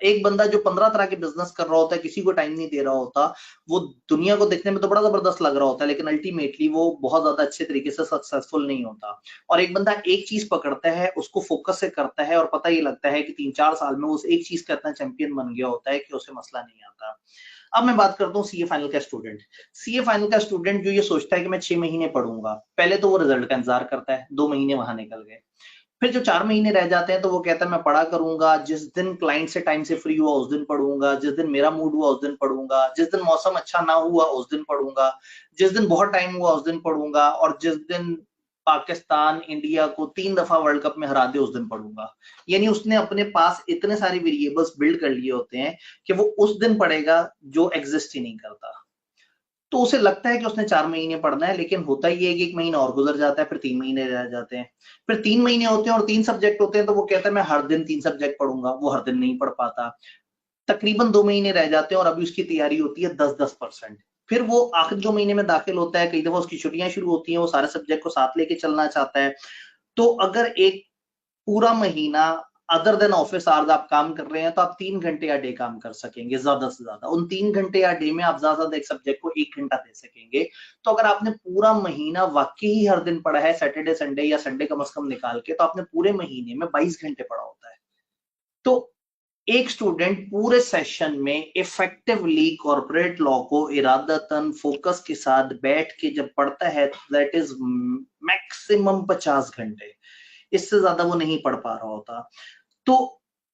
एक बंदा जो 15 तरह के बिजनेस कर रहा होता है, किसी को टाइम नहीं दे रहा होता, वो दुनिया को देखने में तो बड़ा जबरदस्त लग रहा होता है, लेकिन अल्टीमेटली वो बहुत ज्यादा अच्छे तरीके से सक्सेसफुल नहीं होता। और एक बंदा एक चीज पकड़ता है, उसको फोकस से करता है, और पता ये लगता है कि 3-4 साल में उस एक चीज का इतना चैंपियन बन गया होता है कि उसे मसला नहीं आता। अब मैं बात करता हूँ सीए फाइनल का स्टूडेंट। सीए फाइनल का स्टूडेंट जो ये सोचता है कि मैं 6 महीने पढ़ूंगा, पहले तो वो रिजल्ट का इंतजार करता है, 2 महीने वहां निकल गए। फिर जो 4 महीने रह जाते हैं तो वो कहता है मैं पढ़ा करूंगा, जिस दिन क्लाइंट से टाइम से फ्री हुआ उस दिन पढ़ूंगा, जिस दिन मेरा मूड हुआ उस दिन पढ़ूंगा, जिस दिन मौसम अच्छा ना हुआ उस दिन पढ़ूंगा, जिस दिन बहुत टाइम हुआ उस दिन पढ़ूंगा, और जिस दिन पाकिस्तान इंडिया को 3 दफा वर्ल्ड कप में हरा दे उस दिन पढ़ूंगा। यानी उसने अपने पास इतने सारे वेरिएबल्स बिल्ड कर लिए होते हैं कि वो उस दिन पढ़ेगा जो एग्जिस्ट ही नहीं करता। तो उसे लगता है कि उसने 4 महीने पढ़ना है, लेकिन होता ही है कि 1 महीना और गुजर जाता है, फिर 3 महीने रह जाते हैं, फिर 3 महीने होते हैं और 3 सब्जेक्ट होते हैं, तो वो कहता है मैं हर दिन 3 सब्जेक्ट पढ़ूंगा। वो हर दिन नहीं पढ़ पाता। तकरीबन 2 महीने रह जाते हैं और अभी उसकी तैयारी होती है 10-10%। फिर वो आखिरी 2 महीने में दाखिल होता है, कई दफा उसकी छुट्टियां शुरू होती हैं, वो सारे सब्जेक्ट को साथ लेके चलना चाहता है। तो अगर एक पूरा महीना अदर देन ऑफिस आवर्स आप काम कर रहे हैं तो आप 3 घंटे या डे काम कर सकेंगे ज्यादा से ज्यादा। उन 3 घंटे या डे में आप ज्यादा से ज्यादा एक सब्जेक्ट को 1 घंटा दे सकेंगे। तो अगर आपने पूरा महीना वाकई ही हर दिन पढ़ा है, सैटरडे संडे या संडे कम से कम निकाल के, तो आपने पूरे महीने में 22 घंटे पढ़ा होता है। तो एक स्टूडेंट पूरे सेशन में इफेक्टिवली कॉर्पोरेट लॉ को इरादतन फोकस के साथ बैठ के जब पढ़ता है, दैट इज मैक्सिमम 50 घंटे, इससे ज्यादा वो नहीं पढ़ पा रहा होता। तो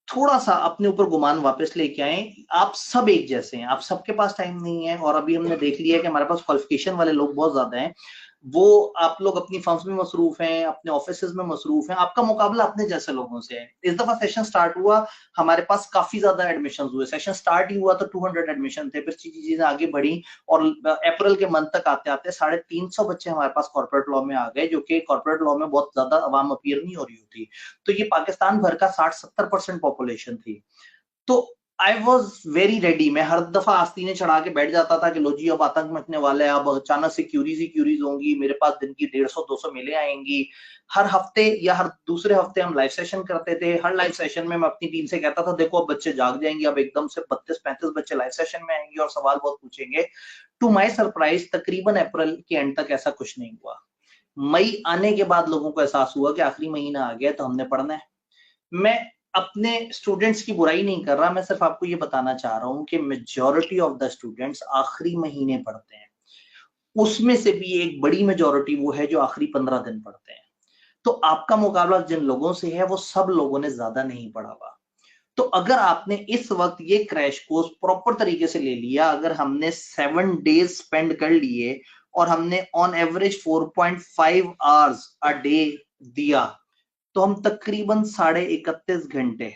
थोड़ा सा अपने ऊपर गुमान वापस लेके आए। आप सब एक जैसे हैं, आप सबके पास टाइम नहीं है, और अभी हमने देख लिया कि हमारे पास क्वालिफिकेशन वाले लोग बहुत ज्यादा हैं। वो आप लोग अपनी फर्म्स में मसरूफ हैं, अपने ऑफिसेज में मसरूफ हैं, आपका मुकाबला अपने जैसे लोगों से है। इस दफा सेशन स्टार्ट हुआ, हमारे पास काफी ज्यादा एडमिशन हुए। सेशन स्टार्ट ही हुआ तो 200 एडमिशन थे, फिर चीजें आगे बढ़ी और अप्रैल के मंथ तक आते आते 350 बच्चे हमारे पास कॉर्पोरेट लॉ में आ गए, जो कि कॉर्पोरेट लॉ में बहुत ज्यादा अवाम अपीयर नहीं हो रही होती। तो ये पाकिस्तान भर का 60-70% पॉपुलेशन थी। तो आई वॉज वेरी रेडी। मैं हर दफा आस्तीने चढ़ा के बैठ जाता था कि लो जी अब आतंक मचने वाला है, अब अचानक से क्यूरीज होंगी, मेरे पास दिन की 150-200 मेले आएंगी। हर हफ्ते या हर दूसरे हफ्ते हम लाइव सेशन करते थे। हर लाइव सेशन में मैं अपनी टीम से कहता था देखो अब बच्चे जाग जाएंगे, अब एकदम से 32-35 बच्चे लाइव सेशन में आएंगे और सवाल बहुत पूछेंगे। टू माई सरप्राइज तकरीबन अप्रैल के एंड तक ऐसा कुछ नहीं हुआ। मई आने के बाद लोगों को एहसास हुआ कि आखिरी महीना आ गया तो हमने पढ़ना है। मैं अपने स्टूडेंट्स की बुराई नहीं कर रहा, मैं सिर्फ आपको ये बताना चाह रहा हूं कि मेजॉरिटी ऑफ द स्टूडेंट्स आखिरी महीने पढ़ते हैं। उसमें से भी एक बड़ी मेजॉरिटी वो है जो आखिरी 15 दिन पढ़ते हैं। तो आपका मुकाबला जिन लोगों से है वो सब लोगों ने ज्यादा नहीं पढ़ा हुआ। तो अगर आपने इस वक्त ये क्रैश कोर्स प्रॉपर तरीके से ले लिया, अगर हमने 7 डेज स्पेंड कर लिए और हमने on average 4.5 hours a day दिया, तो हम तकरीबन 31.5 घंटे,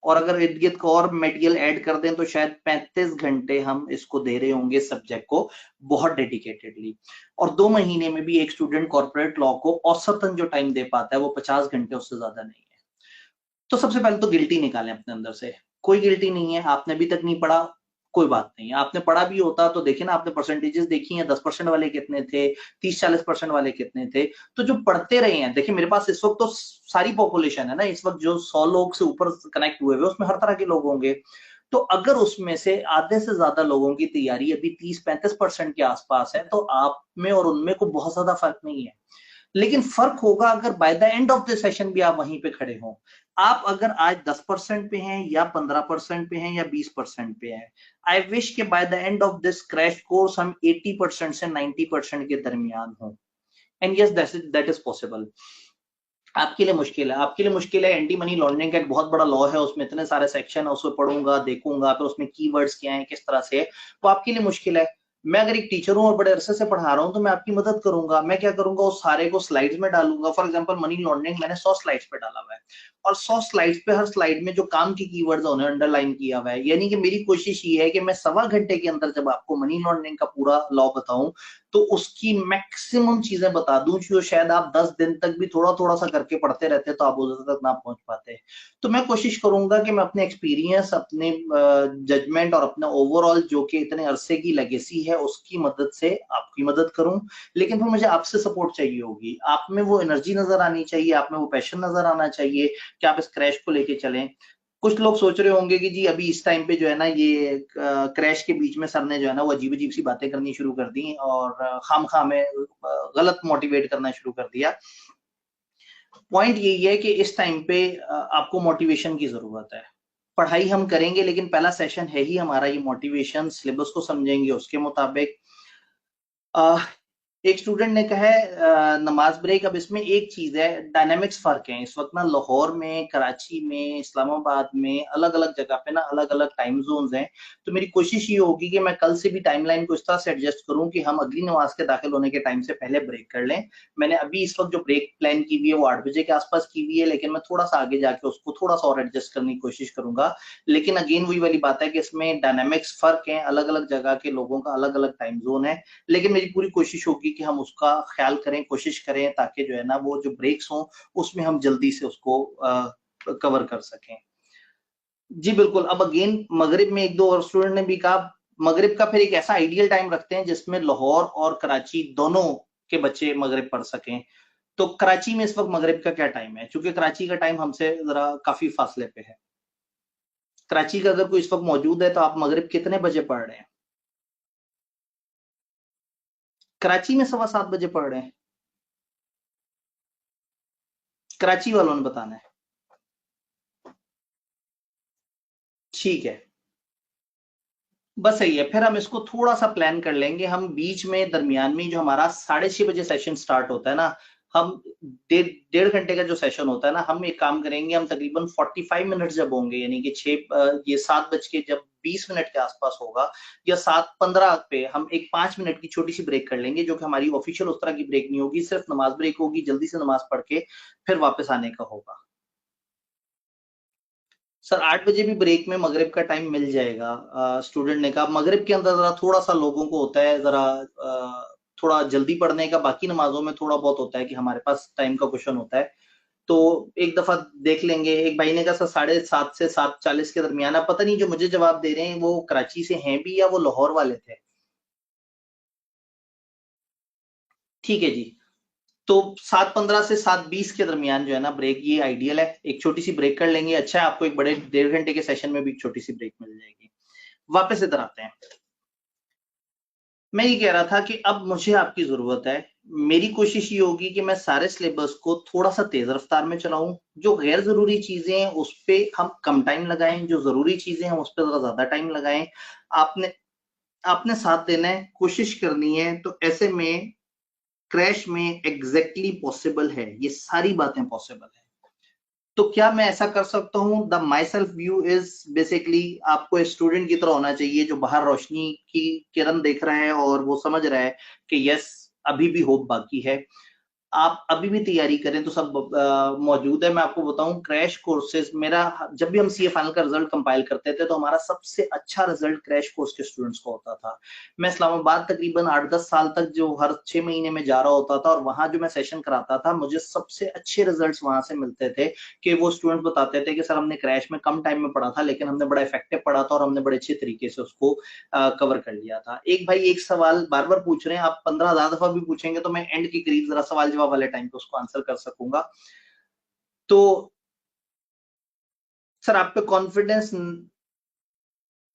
और अगर इर्द गिर्द को और मटेरियल ऐड कर दें तो शायद 35 घंटे हम इसको दे रहे होंगे सब्जेक्ट को, बहुत डेडिकेटेडली। और 2 महीने में भी एक स्टूडेंट कॉर्पोरेट लॉ को औसतन जो टाइम दे पाता है वो 50 घंटे, उससे ज्यादा नहीं है। तो सबसे पहले तो गिल्टी निकालें अपने अंदर से। कोई गिल्टी नहीं है, आपने अभी तक नहीं पढ़ा, कोई बात नहीं है। आपने पढ़ा भी होता तो देखिए ना, आपने परसेंटेजेस देखी हैं, 10% वाले कितने थे, 30-40% वाले कितने थे। तो जो पढ़ते रहे हैं, देखिए मेरे पास इस वक्त तो सारी पॉपुलेशन है ना, इस वक्त जो 100 लोग से ऊपर कनेक्ट हुए हुए उसमें हर तरह के लोग होंगे। तो अगर उसमें से आधे से ज्यादा लोगों की तैयारी अभी 30-35% के आसपास है, तो आप में और उनमें को बहुत ज्यादा फर्क नहीं है। लेकिन फर्क होगा अगर by the end of the session भी आप वहीं पे खड़े हो। आप अगर आज 10% पे हैं या 15% पे हैं या 20% पे हैं, आई विश के by the end of this crash course हम 80% से 90% के दरमियान हो। And yes that is possible. आपके लिए मुश्किल है, आपके लिए मुश्किल है। एंटी मनी लॉन्ड्रिंग का एक बहुत बड़ा लॉ है, उसमें इतने सारे सेक्शन है, उसको पढ़ूंगा देखूंगा, फिर उसमें कीवर्ड्स क्या है, किस तरह से है, वो आपके लिए मुश्किल है। मैं अगर एक टीचर हूं और बड़े अरसे से पढ़ा रहा हूं तो मैं आपकी मदद करूंगा। मैं क्या करूंगा, उस सारे को स्लाइड्स में डालूंगा। फॉर एग्जांपल मनी लॉन्ड्रिंग मैंने 100 स्लाइड्स पे डाला हुआ है, और 100 स्लाइड्स पे हर स्लाइड में जो काम की कीवर्ड्स है उन्हें अंडरलाइन किया हुआ है। यानी कि मेरी कोशिश ये है कि मैं 1.25 घंटे के अंदर जब आपको मनी लॉन्ड्रिंग का पूरा लॉ बताऊं तो उसकी मैक्सिमम चीजें बता दूं जो शायद आप 10 दिन तक भी थोड़ा थोड़ा सा करके पढ़ते रहते तो आप उधर तक ना पहुंच पाते। तो मैं कोशिश करूंगा कि मैं अपने एक्सपीरियंस, अपने जजमेंट और अपना ओवरऑल जो कि इतने अरसे की लेगेसी है उसकी मदद से आपकी मदद करूं। लेकिन फिर मुझे आपसे सपोर्ट चाहिए होगी, आप में वो एनर्जी नजर आनी चाहिए, आप में वो पैशन नजर आना चाहिए कि आप इस क्रैश को लेके चलें। कुछ लोग सोच रहे होंगे कि जी अभी इस टाइम पे जो है ना, ये क्रैश के बीच में सर ने जो है ना वो अजीब अजीब सी बातें करनी शुरू कर दी और खामखा में गलत मोटिवेट करना शुरू कर दिया। पॉइंट यही है कि इस टाइम पे आपको मोटिवेशन की जरूरत है। पढ़ाई हम करेंगे लेकिन पहला सेशन है ही हमारा ये मोटिवेशन, सिलेबस को समझेंगे उसके मुताबिक। एक स्टूडेंट ने कहा है नमाज ब्रेक। अब इसमें एक चीज है, डायनामिक्स फर्क है इस वक्त ना, लाहौर में, कराची में, इस्लामाबाद में, अलग अलग जगह पे ना अलग अलग टाइम जोन्स हैं। तो मेरी कोशिश ये होगी कि मैं कल से भी टाइमलाइन को इस तरह से एडजस्ट करूं कि हम अगली नमाज के दाखिल होने के टाइम से पहले ब्रेक कर लें। मैंने अभी इस वक्त जो ब्रेक प्लान की हुई है वो 8 बजे के आसपास की हुई है, लेकिन मैं थोड़ा सा आगे जाके उसको थोड़ा सा और एडजस्ट करने की कोशिश करूंगा। लेकिन अगेन वही वाली बात है कि इसमें डायनामिक्स फर्क है, अलग अलग जगह के लोगों का अलग अलग टाइम जोन है। लेकिन मेरी पूरी कोशिश होगी कि हम उसका ख्याल करें, कोशिश करें, ताकि जो है ना वो जो ब्रेक्स हों उसमें हम जल्दी से उसको कवर कर सकें। जी बिल्कुल। अब अगेन मगरिब में एक दो और स्टूडेंट ने भी कहा, मगरिब का फिर एक ऐसा आइडियल टाइम रखते हैं जिसमें लाहौर और कराची दोनों के बच्चे मगरिब पढ़ सकें। तो कराची में इस वक्त मगरिब का क्या टाइम है? क्योंकि कराची का टाइम हमसे जरा काफी फासले पे है। कराची का अगर कोई इस वक्त मौजूद है तो आप मगरिब कितने बजे पढ़ रहे हैं? कराची में 7:15 पढ़ रहे हैं। कराची वालों ने बताना है। ठीक है, बस सही है। फिर हम इसको थोड़ा सा प्लान कर लेंगे। हम बीच में दरमियान में जो हमारा 6:30 बजे सेशन स्टार्ट होता है ना, हम डेढ़ घंटे का जो सेशन होता है ना, हम एक काम करेंगे, हम तकरीबन 45 मिनट जब होंगे, यानी कि ये 7:20 के आसपास होगा, या 7:15 पे हम एक 5 मिनट की छोटी सी ब्रेक कर लेंगे, जो कि हमारी ऑफिशियल उस तरह की ब्रेक नहीं होगी, सिर्फ नमाज ब्रेक होगी, जल्दी से नमाज पढ़ के फिर वापस आने का होगा। सर 8 बजे भी ब्रेक में मगरिब का टाइम मिल जाएगा। स्टूडेंट ने कहा मगरिब के अंदर जरा थोड़ा सा लोगों को होता है जरा थोड़ा जल्दी पढ़ने का, बाकी नमाजों में थोड़ा बहुत होता है कि हमारे पास टाइम का क्वेश्चन होता है। तो एक दफा देख लेंगे। एक भाई ने कहा सर 7:30 से 7:40 के दरमियान। अब पता नहीं जो मुझे जवाब दे रहे हैं वो कराची से हैं भी या वो लाहौर वाले थे। ठीक है जी। तो 7:15 से 7:20 के दरमियान जो है ना ब्रेक, ये आइडियल है। एक छोटी सी ब्रेक कर लेंगे, अच्छा है, आपको एक बड़े डेढ़ घंटे के सेशन में भी एक छोटी सी ब्रेक मिल जाएगी। वापस इधर आते हैं। मैं ये कह रहा था कि अब मुझे आपकी जरूरत है। मेरी कोशिश ये होगी कि मैं सारे सिलेबस को थोड़ा सा तेज रफ्तार में चलाऊं। जो गैर जरूरी चीजें हैं उस पे हम कम टाइम लगाएं, जो जरूरी चीजें हैं उस पर जरा ज्यादा टाइम लगाएं। आपने आपने साथ देना है, कोशिश करनी है। तो ऐसे में क्रैश में एग्जैक्टली पॉसिबल है, ये सारी बातें पॉसिबल है। तो क्या मैं ऐसा कर सकता हूं? The my self view is basically आपको स्टूडेंट की तरह होना चाहिए जो बाहर रोशनी की किरण देख रहा है और वो समझ रहा है कि यस, अभी भी होप बाकी है। आप अभी भी तैयारी करें तो सब मौजूद है। मैं आपको बताऊं, क्रैश कोर्सेज मेरा, जब भी हम सीए फाइनल का रिजल्ट कंपाइल करते थे तो हमारा सबसे अच्छा रिजल्ट क्रैश कोर्स के स्टूडेंट्स का होता था। मैं इस्लामाबाद तकरीबन 8-10 साल तक जो हर 6 महीने में जा रहा होता था और वहां जो मैं सेशन कराता था, मुझे सबसे अच्छे रिजल्ट वहां से मिलते थे। कि वो स्टूडेंट बताते थे कि सर हमने क्रैश में कम टाइम में पढ़ा था लेकिन हमने बड़ा इफेक्टिव पढ़ा था और हमने बड़े अच्छे तरीके से उसको कवर कर लिया था। एक भाई एक सवाल बार बार पूछ रहे हैं, आप 15,000 दफा भी पूछेंगे तो मैं एंड के करीब जरा सवाल जवाब वाले टाइम पे उसको आंसर कर सकूंगा। तो सर आप पे कॉन्फिडेंस,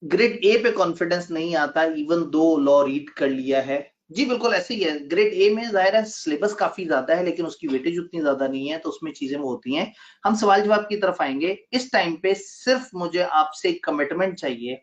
ग्रेड ए पे कॉन्फिडेंस नहीं आता इवन दो लॉ रीड कर लिया है। जी बिल्कुल ऐसे ही है। ग्रेड ए में जाहिर है सिलेबस काफी ज्यादा है लेकिन उसकी वेटेज उतनी ज्यादा नहीं है, तो उसमें चीजें वो होती हैं। हम सवाल जवाब की तरफ आएंगे। इस टाइम पे सिर्फ मुझे आपसे कमिटमेंट चाहिए।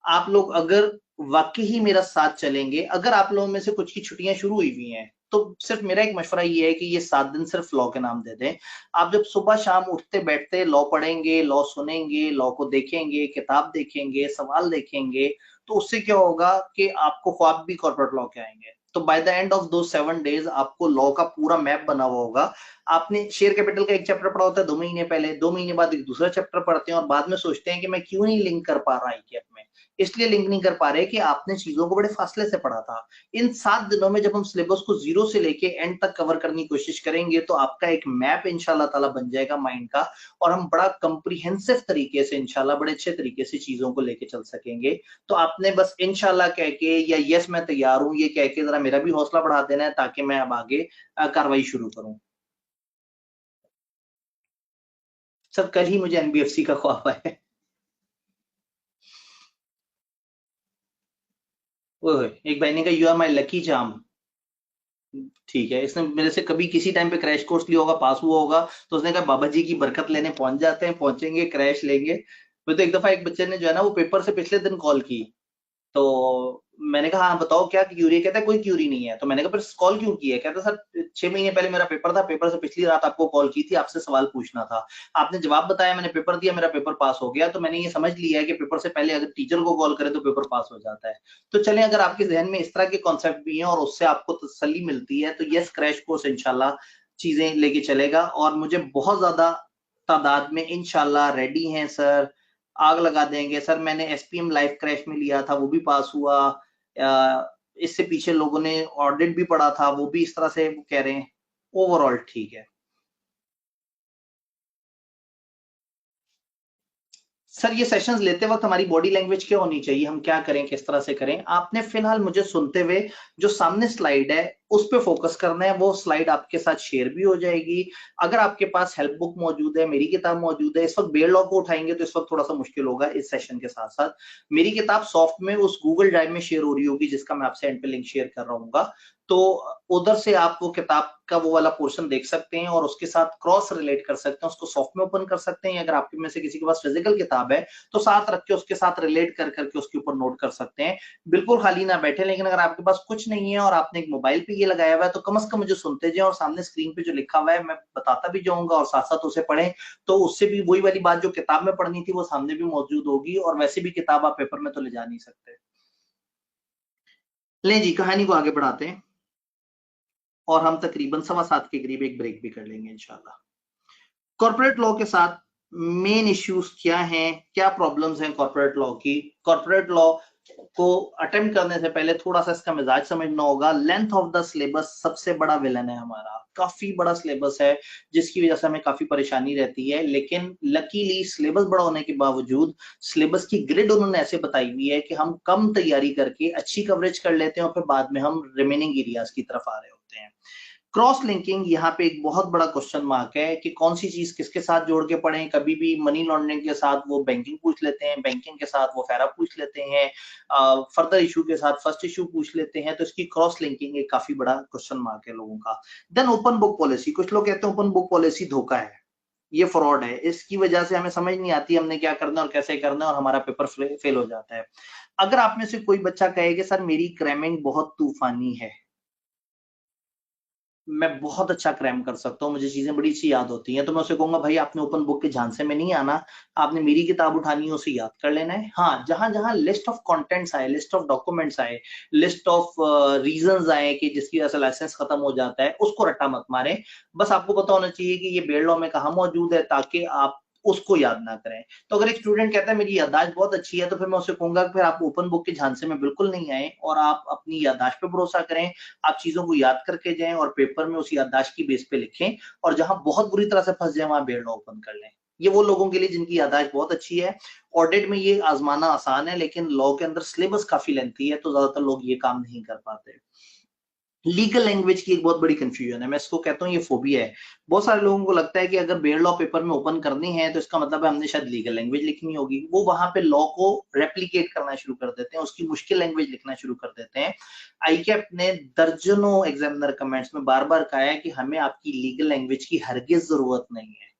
आप लोग अगर वाकई ही मेरा साथ चलेंगे, अगर आप लोगों में से कुछ की छुट्टियां शुरू हुई हुई हैं तो सिर्फ मेरा एक मशवरा ये है कि ये 7 दिन सिर्फ लॉ के नाम दे दें। आप जब सुबह शाम उठते बैठते लॉ पढ़ेंगे, लॉ सुनेंगे, लॉ को देखेंगे, किताब देखेंगे, सवाल देखेंगे, तो उससे क्या होगा कि आपको ख्वाब भी कॉर्पोरेट लॉ के आएंगे। तो बाय द एंड ऑफ दो 7 डेज आपको लॉ का पूरा मैप बना हुआ होगा। आपने शेयर कैपिटल का एक चैप्टर पढ़ा होता है 2 महीने पहले, 2 महीने बाद एक दूसरा चैप्टर पढ़ते हैं और बाद में सोचते हैं कि मैं क्यों नहीं लिंक कर पा रहा ICAP में। इसलिए लिंक नहीं कर पा रहे कि आपने चीजों को बड़े फासले से पढ़ा था। इन 7 दिनों में जब हम सिलेबस को जीरो से लेके एंड तक कवर करने की कोशिश करेंगे तो आपका एक मैप इंशाल्लाह ताला बन जाएगा माइंड का, और हम बड़ा कंप्रीहेंसिव तरीके से इंशाल्लाह बड़े अच्छे तरीके से चीजों को लेके चल सकेंगे। तो आपने बस इंशाल्लाह कह के या यस मैं तैयार हूं ये कह के जरा मेरा भी हौसला बढ़ा देना है ताकि मैं अब आगे कार्रवाई शुरू करूं। सर कल ही मुझे NBFC का ख्वाब है। ओए एक भाई ने कहा you are my lucky charm. ठीक है, इसने मेरे से कभी किसी टाइम पे क्रैश कोर्स लिया होगा, पास हुआ होगा, तो उसने कहा बाबा जी की बरकत लेने पहुंच जाते हैं, पहुंचेंगे क्रैश लेंगे। मैं तो एक दफा एक बच्चे ने जो है ना वो पेपर से पिछले दिन कॉल की। तो मैंने कहा हाँ बताओ क्या क्यूरी है? कहता है कोई क्यूरी नहीं है। तो मैंने कहा फिर कॉल क्यों की है? कहता सर 6 महीने पहले मेरा पेपर था, पेपर से पिछली रात आपको कॉल की थी, आपसे सवाल पूछना था, आपने जवाब बताया, मैंने पेपर दिया, मेरा पेपर पास हो गया। तो मैंने ये समझ लिया है कि पेपर से पहले अगर टीचर को कॉल करे तो पेपर पास हो जाता है। तो चले, अगर आपके जहन में इस तरह के कॉन्सेप्ट भी हैं और उससे आपको तसल्ली मिलती है तो यस क्रैश कोर्स इंशाल्लाह चीजें लेके चलेगा। और मुझे बहुत ज्यादा तादाद में इंशाल्लाह रेडी हैं सर, आग लगा देंगे सर। मैंने SPM लाइफ क्रैश में लिया था, वो भी पास हुआ। इससे पीछे लोगों ने ऑडिट भी पढ़ा था, वो भी इस तरह से कह रहे हैं। ओवरऑल ठीक है सर। ये सेशंस लेते वक्त हमारी बॉडी लैंग्वेज क्या होनी चाहिए, हम क्या करें, किस तरह से करें? आपने फिलहाल मुझे सुनते हुए जो सामने स्लाइड है उस पे फोकस करना है। वो स्लाइड आपके साथ शेयर भी हो जाएगी। अगर आपके पास हेल्प बुक मौजूद है, मेरी किताब मौजूद है, इस वक्त बेयर लॉ को उठाएंगे तो इस वक्त थोड़ा सा मुश्किल होगा इस सेशन के साथ साथ। मेरी किताब सॉफ्ट में उस गूगल ड्राइव में शेयर हो रही होगी, जिसका मैं आपसे एंड पे लिंक शेयर कर रहा हूँ, तो उधर से आप वो किताब का वो वाला पोर्शन देख सकते हैं और उसके साथ क्रॉस रिलेट कर सकते हैं, उसको सॉफ्ट में ओपन कर सकते हैं। अगर आपके में से किसी के पास फिजिकल किताब है तो साथ रख के उसके साथ रिलेट कर करके उसके ऊपर नोट कर सकते हैं। बिल्कुल खाली ना बैठे। लेकिन अगर आपके पास कुछ नहीं है और आपने एक मोबाइल पे ये लगाया हुआ है तो कम से कम मुझे सुनते जाए और सामने स्क्रीन पे जो लिखा हुआ है मैं बताता भी जाऊंगा और साथ साथ उसे पढ़ें, तो उससे भी वही वाली बात जो किताब में पढ़नी थी वो सामने भी मौजूद होगी। और वैसे भी किताब आप पेपर में तो ले जा नहीं सकते। ले जी, कहानी को आगे बढ़ाते हैं और हम तकरीबन 7:15 के करीब एक ब्रेक भी कर लेंगे इंशाल्लाह। कॉर्पोरेट लॉ के साथ मेन इश्यूज क्या हैं, क्या प्रॉब्लम्स हैं कॉर्पोरेट लॉ की। कॉर्पोरेट लॉ को अटेम्प्ट करने से पहले थोड़ा सा इसका मिजाज समझना होगा। लेंथ ऑफ द सिलेबस सबसे बड़ा विलन है हमारा। काफी बड़ा सिलेबस है जिसकी वजह से हमें काफी परेशानी रहती है। लेकिन लकीली सिलेबस बड़ा होने के बावजूद सिलेबस की ग्रिड उन्होंने ऐसे बताई हुई है कि हम कम तैयारी करके अच्छी कवरेज कर लेते हैं और फिर बाद में हम रिमेनिंग एरियाज की तरफ आ रहे होते हैं। क्रॉस लिंकिंग यहाँ पे एक बहुत बड़ा क्वेश्चन मार्क है कि कौन सी चीज किसके साथ जोड़ के पढ़ें। कभी भी मनी लॉन्ड्रिंग के साथ वो बैंकिंग पूछ लेते हैं, बैंकिंग के साथ वो फेरा पूछ लेते हैं, फर्दर इशू के साथ फर्स्ट इशू पूछ लेते हैं। तो इसकी क्रॉस लिंकिंग एक काफी बड़ा क्वेश्चन मार्क है लोगों का। देन ओपन बुक पॉलिसी, कुछ लोग कहते हैं ओपन बुक पॉलिसी धोखा है, ये फ्रॉड है। इसकी वजह से हमें समझ नहीं आती हमने क्या करना और कैसे करना और हमारा पेपर फेल हो जाता है। अगर आप में से कोई बच्चा कहे कि सर मेरी क्रैमिंग बहुत तूफानी है, मैं बहुत अच्छा क्रैम कर सकता हूँ, मुझे चीजें बड़ी अच्छी याद होती हैं, तो मैं उसे कहूंगा भाई आपने ओपन बुक के झांसे में नहीं आना, आपने मेरी किताब उठानी है, उसे याद कर लेना है। हाँ, जहां जहां लिस्ट ऑफ कंटेंट्स आए, लिस्ट ऑफ डॉक्यूमेंट्स आए, लिस्ट ऑफ रीजंस आए कि जिसकी वजह से लाइसेंस खत्म हो जाता है, उसको रट्टा मत मारे। बस आपको पता होना चाहिए कि ये बेयर लॉ में कहाँ मौजूद है ताकि आप उसको याद ना करें। तो अगर एक स्टूडेंट कहता है मेरी याददाश्त बहुत अच्छी है, तो फिर मैं उसे कहूंगा कि फिर आप ओपन बुक के झांसे में बिल्कुल नहीं आए और आप अपनी याददाश्त पे भरोसा करें। आप चीजों को याद करके जाएं और पेपर में उस याददाश्त की बेस पे लिखें और जहां बहुत बुरी तरह से फंस जाए वहां बेयर लॉ ओपन कर लें। ये वो लोगों के लिए जिनकी याददाश्त बहुत अच्छी है। ऑडिट में ये आजमाना आसान है लेकिन लॉ के अंदर सिलेबस काफी लेंथी है तो ज्यादातर लोग ये काम नहीं कर पाते। लीगल लैंग्वेज की एक बहुत बड़ी कंफ्यूजन है, मैं इसको कहता हूँ ये फोबिया है। बहुत सारे लोगों को लगता है कि अगर बेयर लॉ पेपर में ओपन करनी है तो इसका मतलब है हमने शायद लीगल लैंग्वेज लिखनी होगी। वो वहां पे लॉ को रेप्लिकेट करना शुरू कर देते हैं, उसकी मुश्किल लैंग्वेज लिखना शुरू कर देते हैं। आईकैप ने दर्जनों एग्जामिनर कमेंट्स में बार बार कहा है कि हमें आपकी लीगल लैंग्वेज की हरगिज जरूरत नहीं है।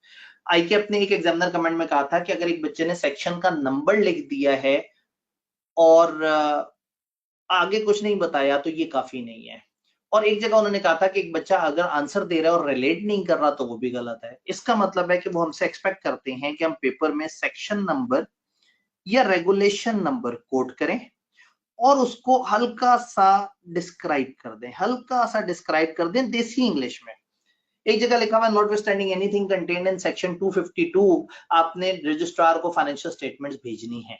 आईकैप ने एक एग्जामिनर कमेंट में कहा था कि अगर एक बच्चे ने सेक्शन का नंबर लिख दिया है और आगे कुछ नहीं बताया तो ये काफी नहीं है। और एक जगह उन्होंने कहा था कि एक बच्चा अगर आंसर दे रहा है और रिलेट नहीं कर रहा तो वो भी गलत है। इसका मतलब है कि वो हमसे एक्सपेक्ट करते हैं कि हम पेपर में सेक्शन नंबर या रेगुलेशन नंबर कोट करें और उसको हल्का सा डिस्क्राइब कर दें, हल्का सा डिस्क्राइब कर दें देसी इंग्लिश में। एक जगह लिखा हुआ notwithstanding anything contained in section 252 आपने रजिस्ट्रार को फाइनेंशियल स्टेटमेंट्स भेजनी है।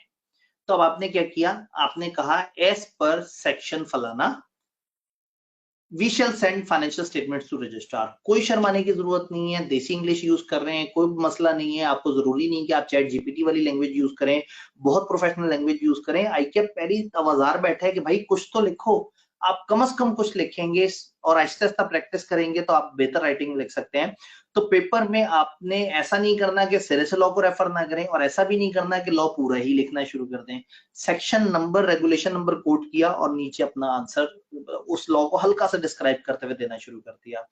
तो अब आपने क्या किया, आपने कहा एज पर सेक्शन फलाना we shall send financial statements to registrar. कोई शर्माने की जरूरत नहीं है, देसी इंग्लिश यूज कर रहे हैं, कोई मसला नहीं है। आपको जरूरी नहीं कि आप चैट जीपीटी वाली लैंग्वेज यूज करें, बहुत प्रोफेशनल लैंग्वेज यूज करें। आईकैप पहली आवाजार बैठा है कि भाई कुछ तो लिखो। आप कम से कम कुछ लिखेंगे और आहिस्ता आहिस्ता प्रैक्टिस करेंगे तो आप बेहतर राइटिंग लिख सकते हैं। तो पेपर में आपने ऐसा नहीं करना कि सिरे से लॉ को रेफर ना करें और ऐसा भी नहीं करना कि लॉ पूरा ही लिखना शुरू कर दें। Section number regulation number quote किया और नीचे अपना आंसर उस लॉ को हल्का सा डिस्क्राइब करते हुए देना शुरू कर दिया।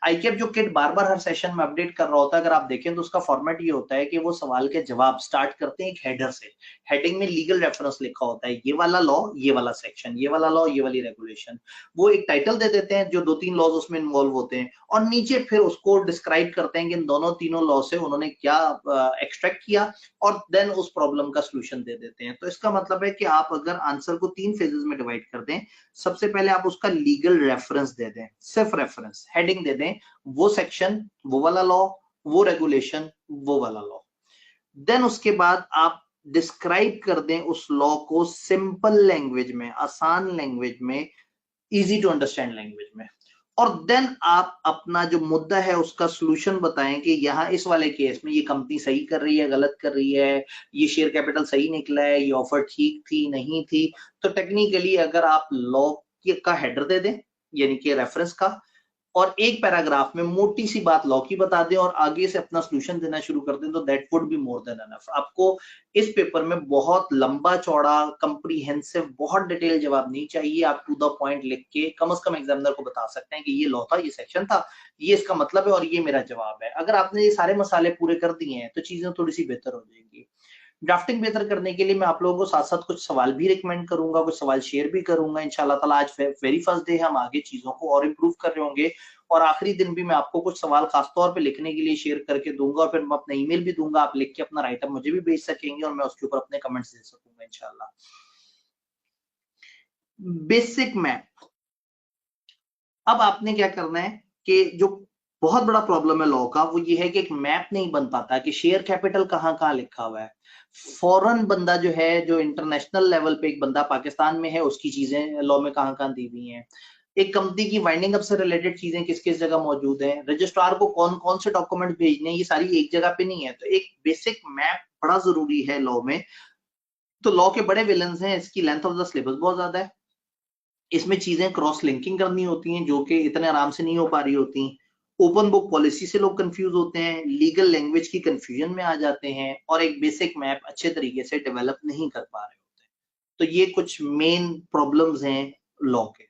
आईकैप जो किट बार बार हर सेशन में अपडेट कर रहा होता है, अगर आप देखें तो उसका फॉर्मेट ये होता है कि वो सवाल के जवाब स्टार्ट करते हैं एक हेडर से। हेडिंग में लीगल रेफरेंस लिखा होता है, ये वाला लॉ, ये वाला सेक्शन, ये वाला लॉ, ये वाली रेगुलेशन। वो एक टाइटल दे देते हैं जो 2-3 लॉज उसमें इन्वॉल्व होते हैं और नीचे फिर उसको डिस्क्राइब करते हैं कि इन दोनों तीनों लॉ से उन्होंने क्या एक्सट्रैक्ट किया और देन उस प्रॉब्लम का सोल्यूशन दे देते हैं। तो इसका मतलब है कि आप अगर आंसर को 3 फेजेस में डिवाइड कर दें, सबसे पहले आप उसका लीगल रेफरेंस दे दें, सिर्फ रेफरेंस, हेडिंग दे दें, वो सेक्शन, वो वाला लॉ, वो रेगुलेशन, वो वाला लॉ। देन उसके बाद आप डिस्क्राइब कर दें उस लॉ को सिंपल लैंग्वेज में, आसान लैंग्वेज में, इजी टू अंडरस्टैंड लैंग्वेज में। और देन आप अपना जो मुद्दा है उसका सॉल्यूशन बताएं कि यहाँ इस वाले केस में ये कंपनी सही कर रही है, गलत कर रही है, ये शेयर कैपिटल सही निकला है, ये ऑफर ठीक थी, नहीं थी। तो टेक्निकली अगर आप लॉ का हेडर दे दें यानी कि रेफरेंस का, और एक पैराग्राफ में मोटी सी बात लॉ की बता दें और आगे से अपना सॉल्यूशन देना शुरू कर दें, तो that would be more than enough. आपको इस पेपर में बहुत लंबा चौड़ा कंप्रीहेंसिव बहुत डिटेल जवाब नहीं चाहिए। आप टू द पॉइंट लिख के कम से कम एग्जामिनर को बता सकते हैं कि ये लॉ था, ये सेक्शन था, ये इसका मतलब है और ये मेरा जवाब है। अगर आपने ये सारे मसाले पूरे कर दिए हैं तो चीजें थोड़ी सी बेहतर हो जाएंगी। ड्राफ्टिंग बेहतर करने के लिए मैं आप लोगों को साथ साथ कुछ सवाल भी रिकमेंड करूंगा, कुछ सवाल शेयर भी करूंगा इंशाल्लाह ताला। आज वेरी फर्स्ट डे है, हम आगे चीजों को और इम्प्रूव कर रहे होंगे, और आखिरी दिन भी मैं आपको कुछ सवाल खास तौर पे लिखने के लिए शेयर करके दूंगा, और फिर मैं अपना ईमेल भी दूंगा, आप लिख के अपना राइटअप मुझे भी भेज सकेंगे और मैं उसके ऊपर अपने कमेंट्स दे सकूंगा इंशाल्लाह। बेसिक मैप, अब आपने क्या करना है कि जो बहुत बड़ा प्रॉब्लम है लॉ का वो ये है कि एक मैप नहीं बन पाता कि शेयर कैपिटल कहाँ कहाँ लिखा हुआ है। फॉरेन बंदा जो है, जो इंटरनेशनल लेवल पे एक बंदा पाकिस्तान में है, उसकी चीजें लॉ में कहाँ कहाँ दी हुई हैं, एक कंपनी की वाइंडिंग अप से रिलेटेड चीजें किस किस जगह मौजूद हैं, रजिस्ट्रार को कौन कौन से डॉक्यूमेंट भेजने हैं, ये सारी एक जगह पे नहीं है। तो एक बेसिक मैप बड़ा जरूरी है लॉ में। तो लॉ के बड़े विलन्स हैं, इसकी लेंथ ऑफ द सिलेबस बहुत ज्यादा है, इसमें चीजें क्रॉस लिंकिंग करनी होती हैं जो कि इतने आराम से नहीं हो पा रही होती। ओपन बुक पॉलिसी से लोग कंफ्यूज होते हैं, लीगल लैंग्वेज की कंफ्यूजन में आ जाते हैं, और एक बेसिक मैप अच्छे तरीके से डेवलप नहीं कर पा रहे होते। तो ये कुछ मेन प्रॉब्लम्स हैं लॉ के।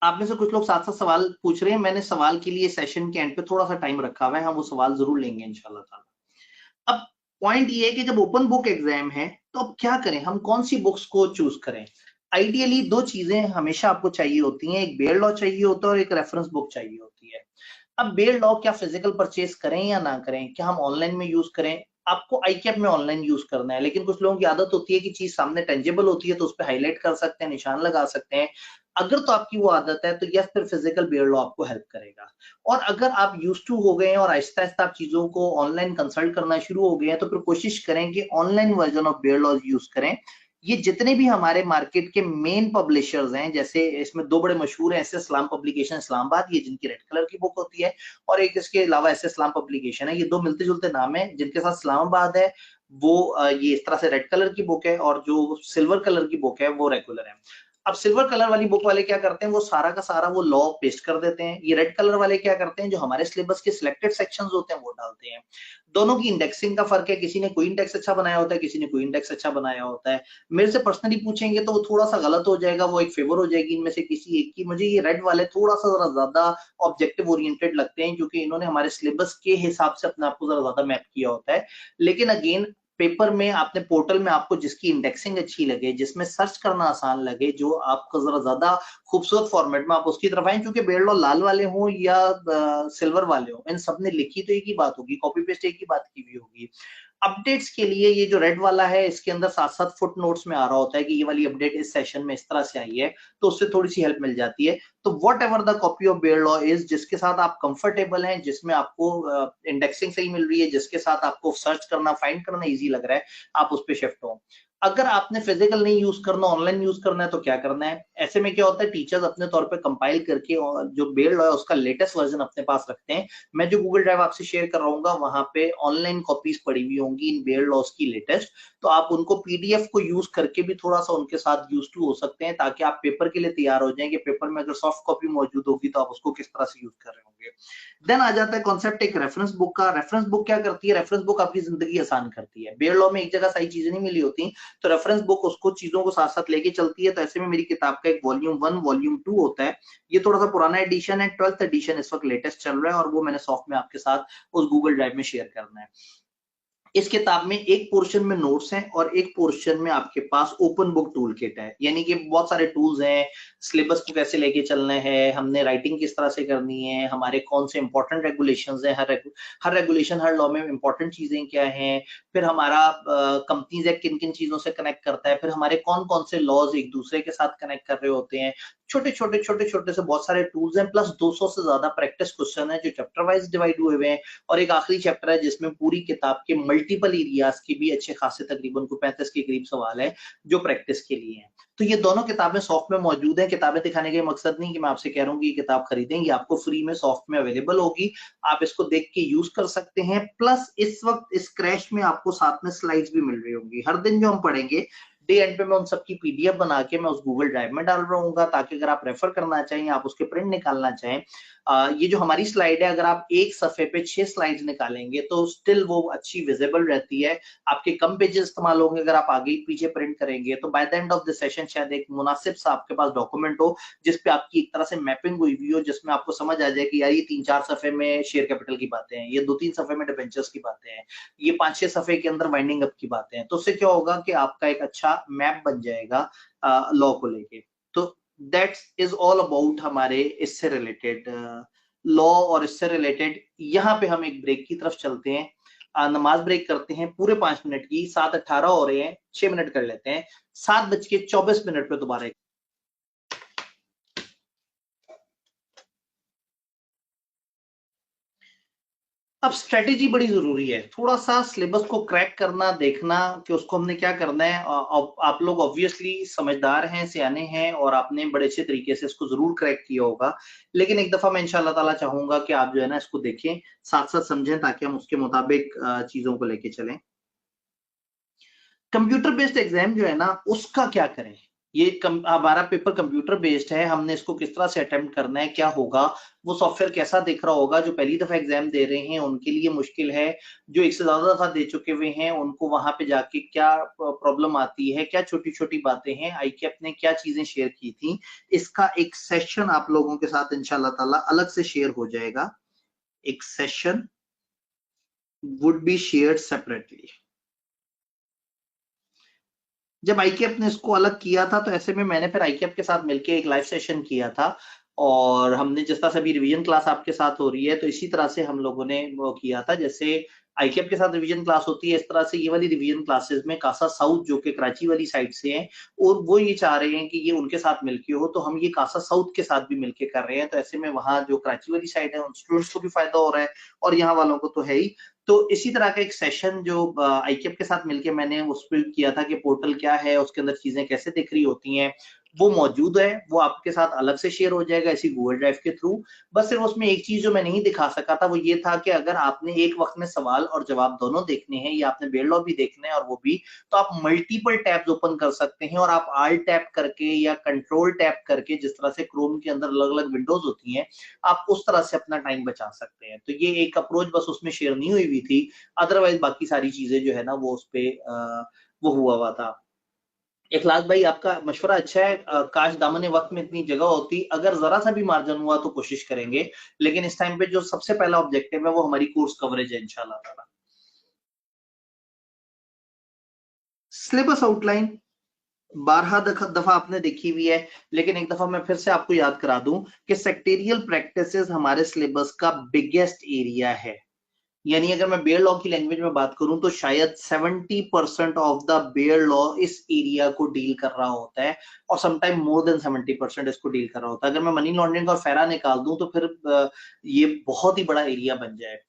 आप में से कुछ लोग साथ साथ सवाल पूछ रहे हैं, मैंने सवाल के लिए सेशन के एंड पे थोड़ा सा टाइम रखा हुआ है, हम वो सवाल जरूर लेंगे इंशाल्लाह ताला। अब पॉइंट ये है कि जब ओपन बुक एग्जाम है तो अब क्या करें, हम कौन सी बुक्स को चूज करें। आइडियली दो चीजें हमेशा आपको चाहिए होती हैं, एक बेयर लॉ चाहिए होता है और एक रेफरेंस बुक चाहिए होती है। अब बेयर लॉ क्या फिजिकल परचेज करें या ना करें, क्या हम ऑनलाइन में यूज करें। आपको आईकैप में ऑनलाइन यूज करना है, लेकिन कुछ लोगों की आदत होती है कि चीज सामने टेंजेबल होती है तो उस पर हाईलाइट कर सकते हैं, निशान लगा सकते हैं। अगर तो आपकी वो आदत है तो यस, फिर फिजिकल बेयर लॉ आपको हेल्प करेगा। और अगर आप यूज टू हो गए हैं और आहिस्ता आहिस्ता आप चीजों को ऑनलाइन कंसल्ट करना शुरू हो गए हैं, तो फिर कोशिश करें कि online version of bare law use करें। ये जितने भी हमारे मार्केट के मेन पब्लिशर्स हैं, जैसे इसमें दो बड़े मशहूर हैं, ऐसे इस्लाम पब्लिकेशन इस्लामाबाद, ये जिनकी रेड कलर की बुक होती है, और एक इसके अलावा ऐसे इस्लाम पब्लिकेशन है, ये दो मिलते जुलते नाम है। जिनके साथ इस्लामाबाद है वो ये इस तरह से रेड कलर की बुक है, और जो सिल्वर कलर की बुक है वो रेगुलर है। अब सिल्वर कलर वाली बुक वाले क्या करते हैं, वो सारा का सारा वो लॉ पेस्ट कर देते हैं। ये रेड कलर वाले क्या करते हैं, जो हमारे सिलेबस के सिलेक्टेड सेक्शंस होते हैं वो डालते हैं। दोनों की इंडेक्सिंग का फर्क है, किसी ने कोई इंडेक्स अच्छा बनाया होता है, किसी ने कोई इंडेक्स अच्छा बनाया होता है। मेरे से पर्सनली पूछेंगे तो वो थोड़ा सा गलत हो जाएगा, वो एक फेवर हो जाएगी इनमें से किसी एक की। मुझे ये रेड वाले थोड़ा सा जरा ज्यादा ऑब्जेक्टिव ओरिएंटेड लगते हैं, क्योंकि इन्होंने हमारे सिलेबस के हिसाब से अपने आप को जरा ज्यादा मैप किया होता है। लेकिन अगेन, पेपर में आपने पोर्टल में आपको जिसकी इंडेक्सिंग अच्छी लगे, जिसमें सर्च करना आसान लगे, जो आपको जरा ज्यादा खूबसूरत फॉर्मेट में आप उसकी तरफ आए, क्योंकि बेयर लॉ लाल वाले हों या सिल्वर वाले हों, इन सब ने लिखी तो एक ही बात होगी, कॉपी पेस्ट एक ही बात की हुई होगी। अपडेट्स के लिए ये जो रेड वाला है, इसके अंदर साथ साथ फुट नोट्स में आ रहा होता है कि ये वाली अपडेट इस सेशन में इस तरह से आई है, तो उससे थोड़ी सी हेल्प मिल जाती है। तो whatever the copy of bare law is, जिसके साथ आप कंफर्टेबल हैं, जिसमें आपको इंडेक्सिंग सही मिल रही है, जिसके साथ आपको सर्च करना फाइंड करना इजी लग रहा है, आप उस पर शिफ्ट हो। अगर आपने फिजिकल नहीं यूज करना, ऑनलाइन यूज करना है, तो क्या करना है। ऐसे में क्या होता है, टीचर्स अपने तौर पे कंपाइल करके जो बेयर लॉ है उसका लेटेस्ट वर्जन अपने पास रखते हैं। मैं जो गूगल ड्राइव आपसे शेयर कर रहा हूँ वहां पे ऑनलाइन कॉपीज पड़ी हुई होंगी इन बेयर लॉस की लेटेस्ट, तो आप उनको पीडीएफ को यूज करके भी थोड़ा सा उनके साथ यूज टू हो सकते हैं, ताकि आप पेपर के लिए तैयार हो जाएं कि पेपर में अगर सॉफ्ट कॉपी मौजूद होगी तो आप उसको किस तरह से यूज कर रहे होंगे। देन आ जाता है कॉन्सेप्ट एक रेफरेंस बुक का। रेफरेंस बुक क्या करती है, रेफरेंस बुक आपकी जिंदगी आसान करती है। बेयर लॉ में एक जगह सारी चीजें नहीं मिली होती, तो रेफरेंस बुक उसको चीजों को साथ साथ लेके चलती है। तो ऐसे में मेरी किताब का एक वॉल्यूम 1 वॉल्यूम 2 होता है। ये थोड़ा सा पुराना एडिशन है, 12th एडिशन इस वक्त लेटेस्ट चल रहा है, और वो मैंने सॉफ्ट में आपके साथ उस गूगल ड्राइव में शेयर करना है। इस किताब में एक पोर्शन में नोट्स हैं और एक पोर्शन में आपके पास ओपन बुक टूल किट है, यानी कि बहुत सारे टूल्स हैं, सिलेबस को कैसे लेके चलना है, हमने राइटिंग किस तरह से करनी है, हमारे कौन से इंपॉर्टेंट रेगुलेशंस हैं, हर रेगुलेशन हर लॉ में इंपॉर्टेंट चीजें क्या हैं, फिर हमारा कंपनीज किन किन चीजों से कनेक्ट करता है, फिर हमारे कौन कौन से लॉज एक दूसरे के साथ कनेक्ट कर रहे होते हैं। छोटे छोटे छोटे छोटे से बहुत सारे टूल्स हैं, प्लस 200 से ज्यादा प्रैक्टिस क्वेश्चन है जो चैप्टर वाइज डिवाइड हुए हुए हैं, और एक आखिरी चैप्टर है जिसमें पूरी किताब के मल्टीपल एरियाज के भी अच्छे खासे तकरीबन को 35 के करीब सवाल है जो प्रैक्टिस के लिए हैं। तो ये दोनों किताबें सॉफ्ट में मौजूद हैं। किताबें दिखाने का मकसद नहीं कि मैं आपसे कह रहा हूँ कि ये किताब खरीदें, ये आपको फ्री में सॉफ्ट में अवेलेबल होगी, आप इसको देख के यूज कर सकते हैं। प्लस इस वक्त इस क्रैश में आपको साथ में स्लाइड्स भी मिल रही होंगी। हर दिन जो हम पढ़ेंगे डे एंड पे मैं उन सबकी पीडीएफ बना के मैं उस गूगल ड्राइव में डाल रहूंगा, ताकि अगर आप रेफर करना चाहें, आप उसके प्रिंट निकालना चाहें, ये जो हमारी स्लाइड है, अगर आप एक सफे पे 6 स्लाइड्स निकालेंगे तो स्टिल वो अच्छी विजिबल रहती है। आपके कम पेजेस इस्तेमाल होंगे अगर आप आगे पीछे प्रिंट करेंगे, तो by the end of the session शायद एक मुनासिब सा आपके पास डॉक्यूमेंट हो जिसपे आपकी एक तरह से मैपिंग हुई हुई हो, जिसमें आपको समझ आ जाए कि यार ये 3-4 सफे में शेयर कैपिटल की बातें हैं, ये 2-3 सफे में डिबेंचर्स की बातें हैं, ये 5-6 सफे के अंदर वाइंडिंग अप की बातें हैं। तो उससे क्या होगा कि आपका एक अच्छा मैप बन जाएगा लॉ को लेके। तो दैट इज ऑल अबाउट हमारे इससे रिलेटेड लॉ और इससे रिलेटेड। यहाँ पे हम एक ब्रेक की तरफ चलते हैं, नमाज ब्रेक करते हैं पूरे 5 मिनट की। 7:18 हो रहे हैं, 6 मिनट कर लेते हैं। 7:24 पे दोबारा अब स्ट्रेटेजी बड़ी जरूरी है, थोड़ा सा सिलेबस को क्रैक करना, देखना कि उसको हमने क्या करना है। आप लोग ऑब्वियसली समझदार हैं, सियाने हैं, और आपने बड़े अच्छे तरीके से इसको जरूर क्रैक किया होगा। लेकिन एक दफा मैं इंशाल्लाह ताला चाहूंगा कि आप जो है ना इसको देखें, साथ साथ समझें, ताकि हम उसके मुताबिक चीजों को लेके चलें। कंप्यूटर बेस्ड एग्जाम जो है ना, उसका क्या करें। ये हमारा पेपर कंप्यूटर बेस्ड है, हमने इसको किस तरह से अटेम्प्ट करना है, क्या होगा, वो सॉफ्टवेयर कैसा दिख रहा होगा। जो पहली दफा एग्जाम दे रहे हैं उनके लिए मुश्किल है, जो एक से ज्यादा दफा दे चुके हुए हैं उनको वहां पे जाके क्या प्रॉब्लम आती है, क्या छोटी छोटी बातें हैं, आईकेएप ने क्या चीजें शेयर की थी, इसका एक सेशन आप लोगों के साथ इंशाल्लाह ताला अलग से शेयर हो जाएगा। एक session would be shared separately. जब आईकेएप ने इसको अलग किया था, तो ऐसे में मैंने फिर आईकेएप के साथ मिलके एक लाइव सेशन किया था, और हमने जिस तरह से अभी रिवीजन क्लास आपके साथ हो रही है, तो इसी तरह से हम लोगों ने वो किया था। जैसे आईकेएप के साथ रिवीजन क्लास होती है, इस तरह से ये वाली रिवीजन क्लासेस में कासा साउथ, जो कि कराची वाली साइड से हैं, और वो ये चाह रहे हैं कि ये उनके साथ मिलके हो, तो हम ये कासा साउथ के साथ भी मिलके कर रहे हैं। तो ऐसे में वहाँ जो कराची वाली साइड है उन स्टूडेंट्स को भी फायदा हो रहा है, और यहाँ वालों को तो है ही। तो इसी तरह का एक सेशन जो आईकेएप के साथ मिलके मैंने उस पर किया था कि पोर्टल क्या है, उसके अंदर चीजें कैसे दिख रही होती हैं, वो मौजूद है। वो आपके साथ अलग से शेयर हो जाएगा इसी गूगल ड्राइव के थ्रू। बस सिर्फ उसमें एक चीज जो मैं नहीं दिखा सका था, वो ये था कि अगर आपने एक वक्त में सवाल और जवाब दोनों देखने हैं, या आपने बेल्ड लॉ भी देखना है और वो भी, तो आप मल्टीपल टैब्स ओपन कर सकते हैं, और आप आल्ट टैप करके या कंट्रोल टैप करके, जिस तरह से क्रोम के अंदर अलग अलग विंडोज होती हैं, आप उस तरह से अपना टाइम बचा सकते हैं। तो ये एक अप्रोच बस उसमें शेयर नहीं हुई थी, अदरवाइज बाकी सारी चीजें जो है ना वो उस पे वो हुआ था। इखलास भाई, आपका मशवरा अच्छा है, काश दामने वक्त में इतनी जगह होती, अगर जरा सा भी मार्जिन हुआ तो कोशिश करेंगे। लेकिन इस टाइम पे जो सबसे पहला ऑब्जेक्टिव है वो हमारी कोर्स कवरेज है इंशाल्लाह ताला। सिलेबस आउटलाइन 12 दफा आपने देखी हुई है, लेकिन एक दफा मैं फिर से आपको याद करा दूं कि सेक्टेरियल प्रैक्टिसेस हमारे सिलेबस का बिगेस्ट एरिया है। यानी अगर मैं बेयर लॉ की लैंग्वेज में बात करूं, तो शायद 70% ऑफ द बेयर लॉ इस एरिया को डील कर रहा होता है, और समटाइम मोर देन 70% इसको डील कर रहा होता है। अगर मैं मनी लॉन्ड्रिंग और फेरा निकाल दूं, तो फिर ये बहुत ही बड़ा एरिया बन जाए।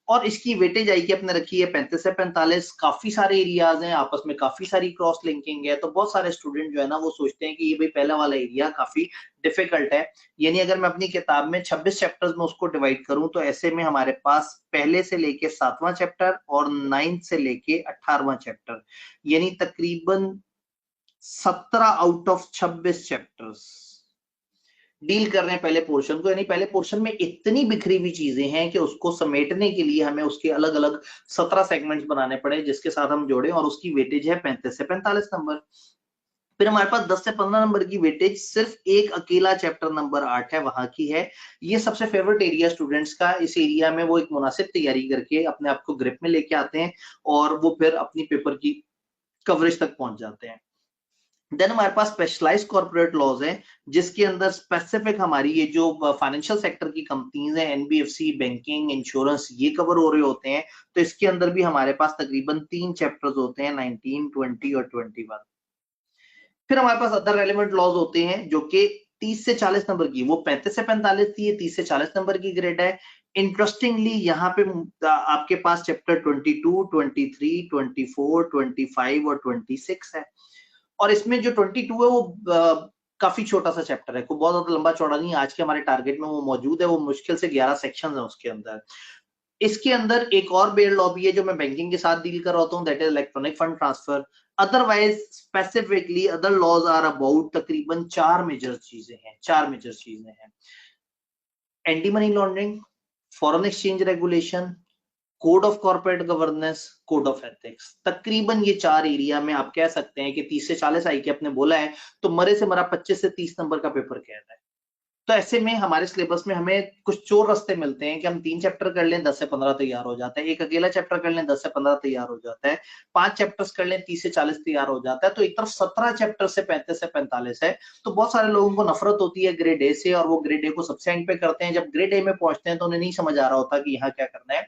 और इसकी वेटेज आई की अपने रखी है 35 से 45। काफी सारे एरियाज हैं, आपस में काफी सारी क्रॉस लिंकिंग है, तो बहुत सारे स्टूडेंट जो है ना वो सोचते हैं कि ये भाई पहला वाला एरिया काफी डिफिकल्ट है। यानी अगर मैं अपनी किताब में 26 चैप्टर्स में उसको डिवाइड करूं, तो ऐसे में हमारे पास पहले से लेके 7वां चैप्टर और 9 से लेके 18वां चैप्टर, यानी तकरीबन 17 आउट ऑफ 26 चैप्टर्स डील कर रहे हैं पहले पोर्शन को। यानी पहले पोर्शन में इतनी बिखरी हुई चीजें हैं कि उसको समेटने के लिए हमें उसके अलग अलग 17 सेगमेंट्स बनाने पड़े, जिसके साथ हम जोड़े, और उसकी वेटेज है 35 से 45 नंबर। फिर हमारे पास 10 से 15 नंबर की वेटेज सिर्फ एक अकेला चैप्टर नंबर 8 है, वहां की है। ये सबसे फेवरेट एरिया स्टूडेंट्स का। इस एरिया में वो एक मुनासिब तैयारी करके अपने आप को ग्रिप में लेके आते हैं, और वो फिर अपनी पेपर की कवरेज तक पहुंच जाते हैं। देन हमारे पास स्पेशलाइज्ड कॉर्पोरेट लॉज है, जिसके अंदर स्पेसिफिक हमारी ये जो फाइनेंशियल सेक्टर की कंपनीज हैं, एनबीएफसी, बैंकिंग, इंश्योरेंस, ये कवर हो रहे होते हैं। तो इसके अंदर भी हमारे पास तकरीबन 3 चैप्टर्स होते हैं, 19, 20 और 21। फिर हमारे पास अदर रेलेवेंट लॉज होते हैं, जो कि 30 से 40 नंबर की, वो 35 से 45 थी, ये 30 से 40 नंबर की ग्रेड है। इंटरेस्टिंगली यहाँ पे आपके पास चैप्टर 22, 23, 24, 25 और 26 है। और इसमें जो 22 है वो काफी छोटा सा चैप्टर है, कोई बहुत ज्यादा लंबा चौड़ा नहीं है। आज के हमारे टारगेट में वो मौजूद है, वो मुश्किल से 11 सेक्शन है उसके अंदर। इसके अंदर एक और बेयर लॉ भी है जो मैं बैंकिंग के साथ डील कर रहा होता हूँ, that is electronic fund transfer. Otherwise specifically other laws are about तकरीबन 4 मेजर चीजें हैं, 4 मेजर चीजें हैं। Anti money laundering, foreign exchange regulation, code of corporate governance, code of ethics. तकरीबन ये 4 एरिया में आप कह सकते हैं कि 30 से 40 आई के अपने बोला है तो मरे से मरा 25 से 30 नंबर का पेपर कहता है। तो ऐसे में हमारे सिलेबस में हमें कुछ चोर रास्ते मिलते हैं कि हम 3 चैप्टर कर लें 10 से 15 तैयार हो जाता है, एक अकेला चैप्टर कर लें 10 से 15 तैयार हो जाता है, 5 चैप्टर्स कर लें 30 से 40 तैयार हो जाता है। तो एक तरफ 17 चैप्टर से 35 से 45 है। तो बहुत सारे लोगों को नफरत होती है ग्रेड ए से और वो ग्रेड ए को सबसे एंड पे करते हैं। जब ग्रेड ए में पहुंचते हैं तो उन्हें नहीं समझ आ रहा होता कि यहाँ क्या करना है।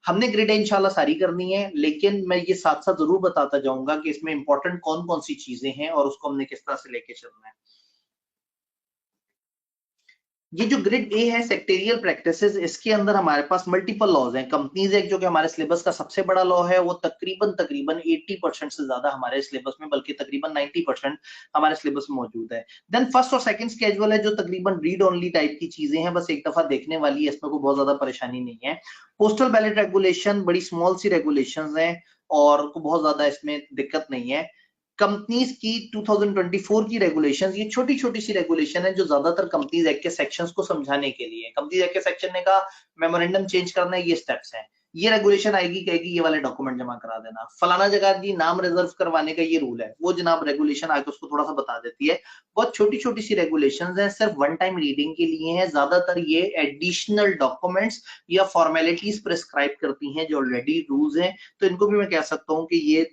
हमने ग्रेड ए इंशाल्लाह सारी करनी है, लेकिन मैं ये साथ साथ जरूर बताता जाऊंगा कि इसमें इंपॉर्टेंट कौन कौन सी चीजें हैं और उसको हमने किस तरह से लेके चलना है। ये जो ग्रिड ए है सेक्टेरियल प्रैक्टिसेस, इसके अंदर हमारे पास मल्टीपल लॉज हैं। कंपनीज एक्ट जो कि हमारे सिलेबस का सबसे बड़ा लॉ है, वो तकरीबन 80% से ज्यादा हमारे सिलेबस में, बल्कि तकरीबन 90% हमारे सिलेबस में मौजूद है। देन फर्स्ट और सेकंड स्केड्यूल है जो तकरीबन रीड ओनली टाइप की चीजें हैं, बस एक दफा देखने वाली है, इसमें कोई बहुत ज्यादा परेशानी नहीं है। पोस्टल बैलेट रेगुलेशन बड़ी स्मॉल सी रेगुलेशन है और बहुत ज्यादा इसमें दिक्कत नहीं है। कंपनीज की 2024 की रेगुलेशंस, ये छोटी छोटी सी रेगुलेशन है जो ज्यादातर कंपनीज एक्ट के सेक्शंस को समझाने के लिए। कंपनीज एक्ट के सेक्शन ने कहा मेमोरेंडम चेंज करना है, ये स्टेप्स हैं। ये रेगुलेशन आएगी, कहेगी ये वाले डॉक्यूमेंट जमा करा देना, फलाना जगह जी नाम रिजर्व करवाने का ये रूल है, वो जनाब रेगुलेशन आके उसको थोड़ा सा बता देती है। बहुत छोटी छोटी सी रेगुलेशंस हैं, सिर्फ वन टाइम रीडिंग के लिए हैं। ज्यादातर ये एडिशनल डॉक्यूमेंट्स या फॉर्मेलिटीज प्रिस्क्राइब करती हैं जो ऑलरेडी रूल्स हैं। तो इनको भी मैं कह सकता हूँ कि ये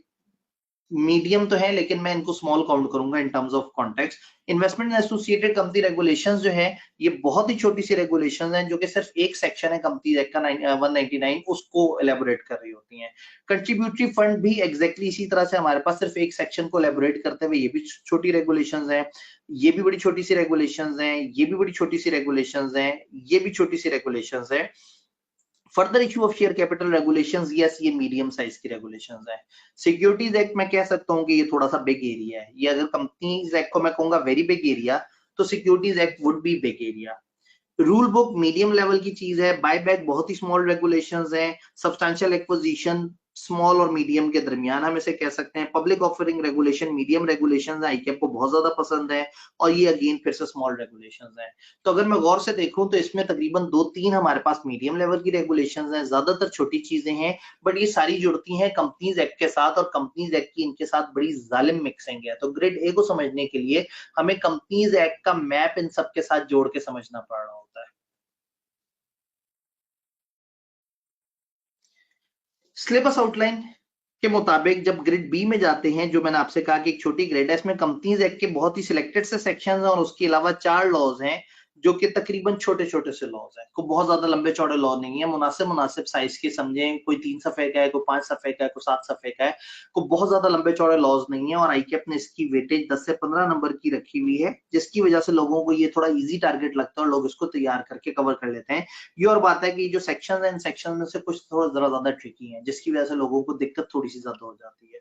मीडियम तो है, लेकिन मैं इनको स्मॉल काउंट करूंगा in terms of context. Investment associated company regulations जो है, ये बहुत ही छोटी सी रेगुलेशंस हैं जो कि सिर्फ एक सेक्शन है कंपनी एक्ट का 199, उसको एलेबोरेट कर रही होती हैं। कंट्रीब्यूटरी फंड भी एग्जैक्टली इसी तरह से हमारे पास सिर्फ एक सेक्शन को एलेबोरेट करते हुए, ये भी छोटी रेगुलेशंस हैं, ये भी बड़ी छोटी सी रेगुलेशंस हैं, ये भी बड़ी छोटी सी रेगुलेशंस हैं, ये भी छोटी सी रेगुलेशंस है। Further issue of share capital regulations, yes ये मीडियम साइज की रेगुलेशंस है। सिक्योरिटीज एक्ट मैं कह सकता हूँ कि ये थोड़ा सा बिग एरिया है। ये अगर कंपनीज एक्ट को मैं कहूंगा वेरी बिग एरिया, तो securities act would be big area. Rule book medium level की चीज है। बायबैक बहुत ही स्मॉल रेगुलेशंस हैं। सब्सटैंशियल एक्विजिशन स्मॉल और मीडियम के दरमियान हम इसे कह सकते हैं। Public offering regulation medium regulations है, आईकेएप को बहुत ज्यादा पसंद है, और ये अगेन फिर से स्मॉल रेगुलेशंस हैं। तो अगर मैं गौर से देखूं तो इसमें तकरीबन 2-3 हमारे पास मीडियम लेवल की रेगुलेशंस हैं, ज्यादातर छोटी चीजें हैं, बट ये सारी जुड़ती हैं कंपनीज एक्ट के साथ, और कंपनीज एक्ट की इनके साथ बड़ी जालिम मिक्सिंग है। तो ग्रेड ए को समझने के लिए हमें कंपनीज एक्ट का मैप इन सब के साथ जोड़ के समझना पड़ रहा होता है। सिलेबस आउटलाइन के मुताबिक जब ग्रिड बी में जाते हैं, जो मैंने आपसे कहा कि एक छोटी ग्रिड है, इसमें कंपनीज एक्ट के बहुत ही सिलेक्टेड से सेक्शंस हैं और उसके अलावा 4 लॉज हैं जो कि तकरीबन छोटे छोटे से लॉज हैं। कोई बहुत ज्यादा लंबे चौड़े लॉ नहीं है, मुनासिब साइज के समझें। कोई 3 सफे का है, कोई 5 सफे का है, कोई 7 सफे का है। कोई बहुत ज्यादा लंबे चौड़े लॉज नहीं है, और आईकेएप ने इसकी वेटेज 10 से 15 नंबर की रखी हुई है, जिसकी वजह से लोगों को ये थोड़ा इजी टारगेट लगता है और लोग इसको तैयार करके कवर कर लेते हैं। ये और बात है कि जो सेक्शन है, इन सेक्शन में से कुछ थोड़ा जरा ज्यादा ट्रिकी है, जिसकी वजह से लोगों को दिक्कत थोड़ी सी ज्यादा हो जाती है।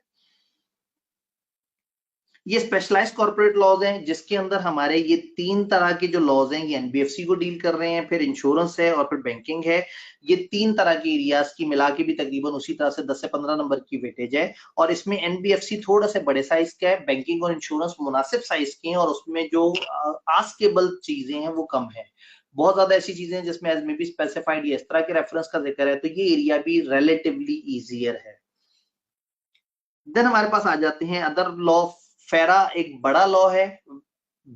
ये स्पेशलाइज्ड कॉर्पोरेट लॉज हैं, जिसके अंदर हमारे ये 3 तरह के जो लॉज हैं, ये एनबीएफसी को डील कर रहे हैं, फिर इंश्योरेंस है और फिर बैंकिंग है। ये 3 तरह के एरियाज की मिला के भी तकरीबन उसी तरह से 10 से 15 नंबर की वेटेज है। और इसमें एनबीएफसी थोड़ा से बड़े साइज का है, बैंकिंग और इंश्योरेंस मुनासिब साइज के हैं, और उसमें जो आस्केबल चीजें हैं वो कम है। बहुत ज्यादा ऐसी चीजें हैं जिसमें एज मे बी स्पेसिफाइड इस तरह के रेफरेंस का जिक्र है, तो ये एरिया भी रिलेटिवली इजियर है। देन हमारे पास आ जाते हैं अदर लॉ। फेरा एक बड़ा लॉ है,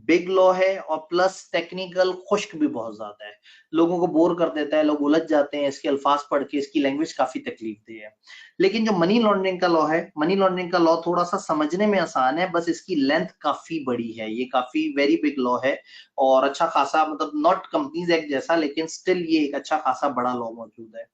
बिग लॉ है, और प्लस टेक्निकल खुश्क भी बहुत ज्यादा है, लोगों को बोर कर देता है, लोग उलझ जाते हैं इसके अल्फाज पढ़ के, इसकी लैंग्वेज काफी तकलीफ दे है। लेकिन जो मनी लॉन्ड्रिंग का लॉ है, मनी लॉन्ड्रिंग का लॉ थोड़ा सा समझने में आसान है, बस इसकी लेंथ काफी बड़ी है। ये काफी वेरी बिग लॉ है, और अच्छा खासा, मतलब नॉट कंपनीज एक्ट जैसा, लेकिन स्टिल ये एक अच्छा खासा बड़ा लॉ मौजूद है।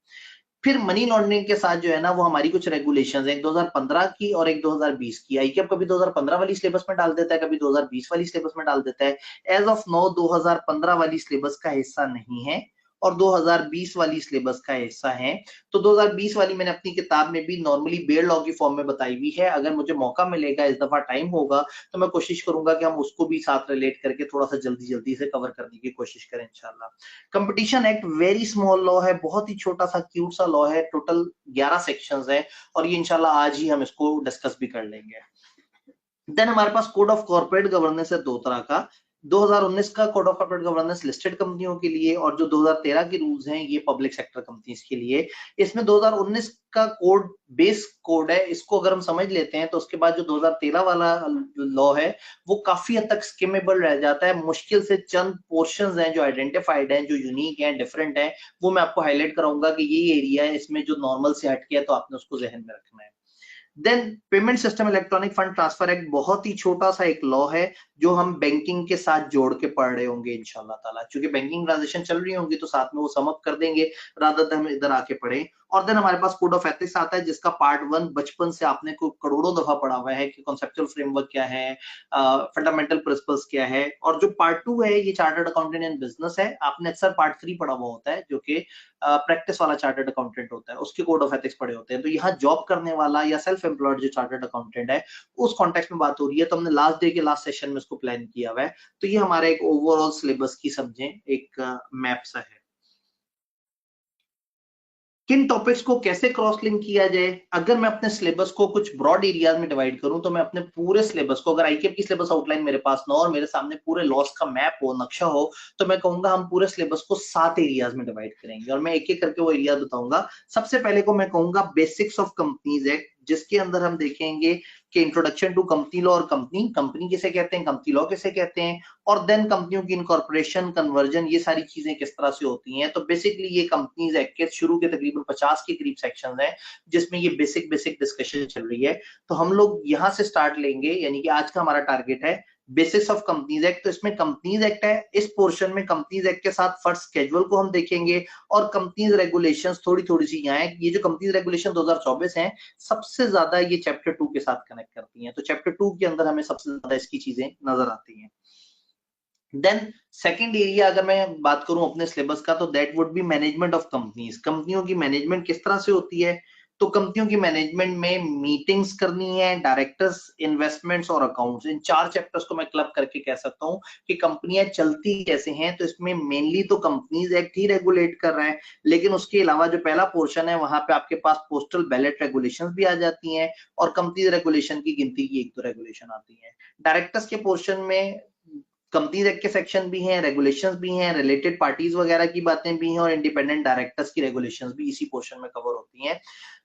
फिर मनी लॉन्ड्रिंग के साथ जो है ना, वो हमारी कुछ रेगुलेशंस हैं, एक 2015 की और एक 2020 की। आईकेएप कभी 2015 वाली सिलेबस में डाल देता है, कभी 2020 वाली सिलेबस में डाल देता है। एज ऑफ नो 2015 वाली सिलेबस का हिस्सा नहीं है, और 2020 वाली सिलेबस का हिस्सा है। तो 2020 वाली मैंने अपनी किताब में भी नॉर्मली बेयर लॉ की फॉर्म में बताई हुई है। अगर मुझे मौका मिलेगा, इस दफा टाइम होगा, तो मैं कोशिश करूंगा कि हम उसको भी साथ रिलेट करके थोड़ा सा जल्दी जल्दी से कवर करने की कोशिश करें इंशाल्लाह। Competition act very small law है, बहुत ही छोटा सा क्यूट सा लॉ है, टोटल 11 सेक्शंस है और ये इंशाल्लाह आज ही हम इसको डिस्कस भी कर लेंगे। देन हमारे पास कोड ऑफ कॉर्पोरेट गवर्नेंस है दो तरह का। 2019 का code of corporate governance listed कंपनियों के लिए और जो 2013 के रूल्स हैं ये पब्लिक सेक्टर कंपनीज के लिए। इसमें 2019 का कोड बेस कोड है, इसको अगर हम समझ लेते हैं तो उसके बाद जो 2013 वाला लॉ है वो काफी हद तक स्किमेबल रह जाता है। मुश्किल से चंद पोर्शंस हैं जो आइडेंटिफाइड हैं, जो यूनिक हैं, डिफरेंट हैं, वो मैं आपको हाईलाइट कराऊंगा कि ये एरिया है, इसमें जो नॉर्मल से हटके है तो आपने उसको जहन में रखना है। Then payment system electronic fund transfer act बहुत ही छोटा सा एक लॉ है जो हम बैंकिंग के साथ जोड़ के पढ़ रहे होंगे इंशाल्लाह ताला, क्योंकि बैंकिंग ट्रांजेक्शन चल रही होंगी तो साथ में वो सम अप कर देंगे रादर देन हम इधर आके पढ़े। और देन हमारे पास कोड ऑफ एथिक्स आता है जिसका पार्ट 1 बचपन से आपने को करोड़ों दफा पढ़ा हुआ है कि कॉन्सेप्चुअल फ्रेमवर्क क्या है, फंडामेंटल प्रिंसिपल्स क्या है। और जो पार्ट 2 है ये चार्टर्ड अकाउंटेंट इन बिजनेस है, आपने अक्सर पार्ट 3 पढ़ा हुआ होता है जो कि प्रैक्टिस वाला चार्टर्ड अकाउंटेंट होता है, उसके कोड ऑफ एथिक्स पढ़े होते हैं। तो यहाँ जॉब करने वाला या सेल्फ एम्प्लॉयड जो चार्टर्ड अकाउंटेंट है उस कॉन्टेक्स्ट में बात हो रही है, तो हमने लास्ट डे के लास्ट सेशन में इसको प्लान किया हुआ है। तो ये हमारा एक ओवरऑल सिलेबस की समझें एक मैप सा है। किन टॉपिक्स को कैसे क्रॉस लिंक किया जाए। अगर मैं अपने सिलेबस को कुछ ब्रॉड एरियाज में डिवाइड करूं तो मैं अपने पूरे सिलेबस को, अगर आईकेएफ की सिलेबस आउटलाइन मेरे पास ना हो और मेरे सामने पूरे लॉस का मैप हो, नक्शा हो, तो मैं कहूंगा हम पूरे सिलेबस को 7 एरियाज में डिवाइड करेंगे और मैं एक एक करके वो एरिया बताऊंगा। सबसे पहले को मैं कहूंगा बेसिक्स ऑफ कंपनीज एक्ट, जिसके अंदर हम देखेंगे कि इंट्रोडक्शन टू कंपनी लॉ और कंपनी कंपनी किसे कहते हैं, कंपनी लॉ किसे कहते हैं, और देन कंपनियों की इनकॉर्पोरेशन, कन्वर्जन, ये सारी चीजें किस तरह से होती हैं। तो बेसिकली ये कंपनीज एक्ट के शुरू के तकरीबन 50 के करीब सेक्शंस हैं जिसमें ये बेसिक डिस्कशन चल रही है। तो हम लोग यहां से स्टार्ट लेंगे, यानी कि आज का हमारा टारगेट है बेसिक्स ऑफ कंपनीज एक्ट। तो इसमें कंपनीज एक्ट है, इस पोर्शन में कंपनीज एक्ट के साथ फर्स्ट स्केड्यूल को हम देखेंगे और कंपनीज रेगुलेशंस थोड़ी थोड़ी सी यहाँ है। ये जो कंपनीज रेगुलेशन 2024 है सबसे ज्यादा ये चैप्टर 2 के साथ कनेक्ट करती हैं, तो चैप्टर 2 के अंदर हमें सबसे ज्यादा इसकी चीजें नजर आती हैं। देन सेकंड एरिया अगर मैं बात करूं अपने सिलेबस का तो that would be management of companies. कंपनियों की मैनेजमेंट किस तरह से होती है, तो कंपनियों की मैनेजमेंट में मीटिंग्स करनी है, डायरेक्टर्स, इन्वेस्टमेंट्स और अकाउंट्स, इन 4 चैप्टर्स को मैं क्लब करके कह सकता हूं कि कंपनियां चलती कैसे हैं। तो इसमें मेनली तो कंपनीज एक्ट ही रेगुलेट कर रहा है, लेकिन उसके अलावा जो पहला पोर्शन है वहां पे आपके पास पोस्टल बैलेट रेगुलेशंस भी आ जाती हैं और कंपनीज रेगुलेशन की गिनती की 1-2 रेगुलेशन आती है। डायरेक्टर्स के पोर्शन में कंपनीज एक्ट के सेक्शन भी हैं, रेगुलेशंस भी हैं, रिलेटेड पार्टीज वगैरह की बातें भी हैं और इंडिपेंडेंट डायरेक्टर्स की रेगुलेशंस भी इसी पोर्शन में कवर होती हैं।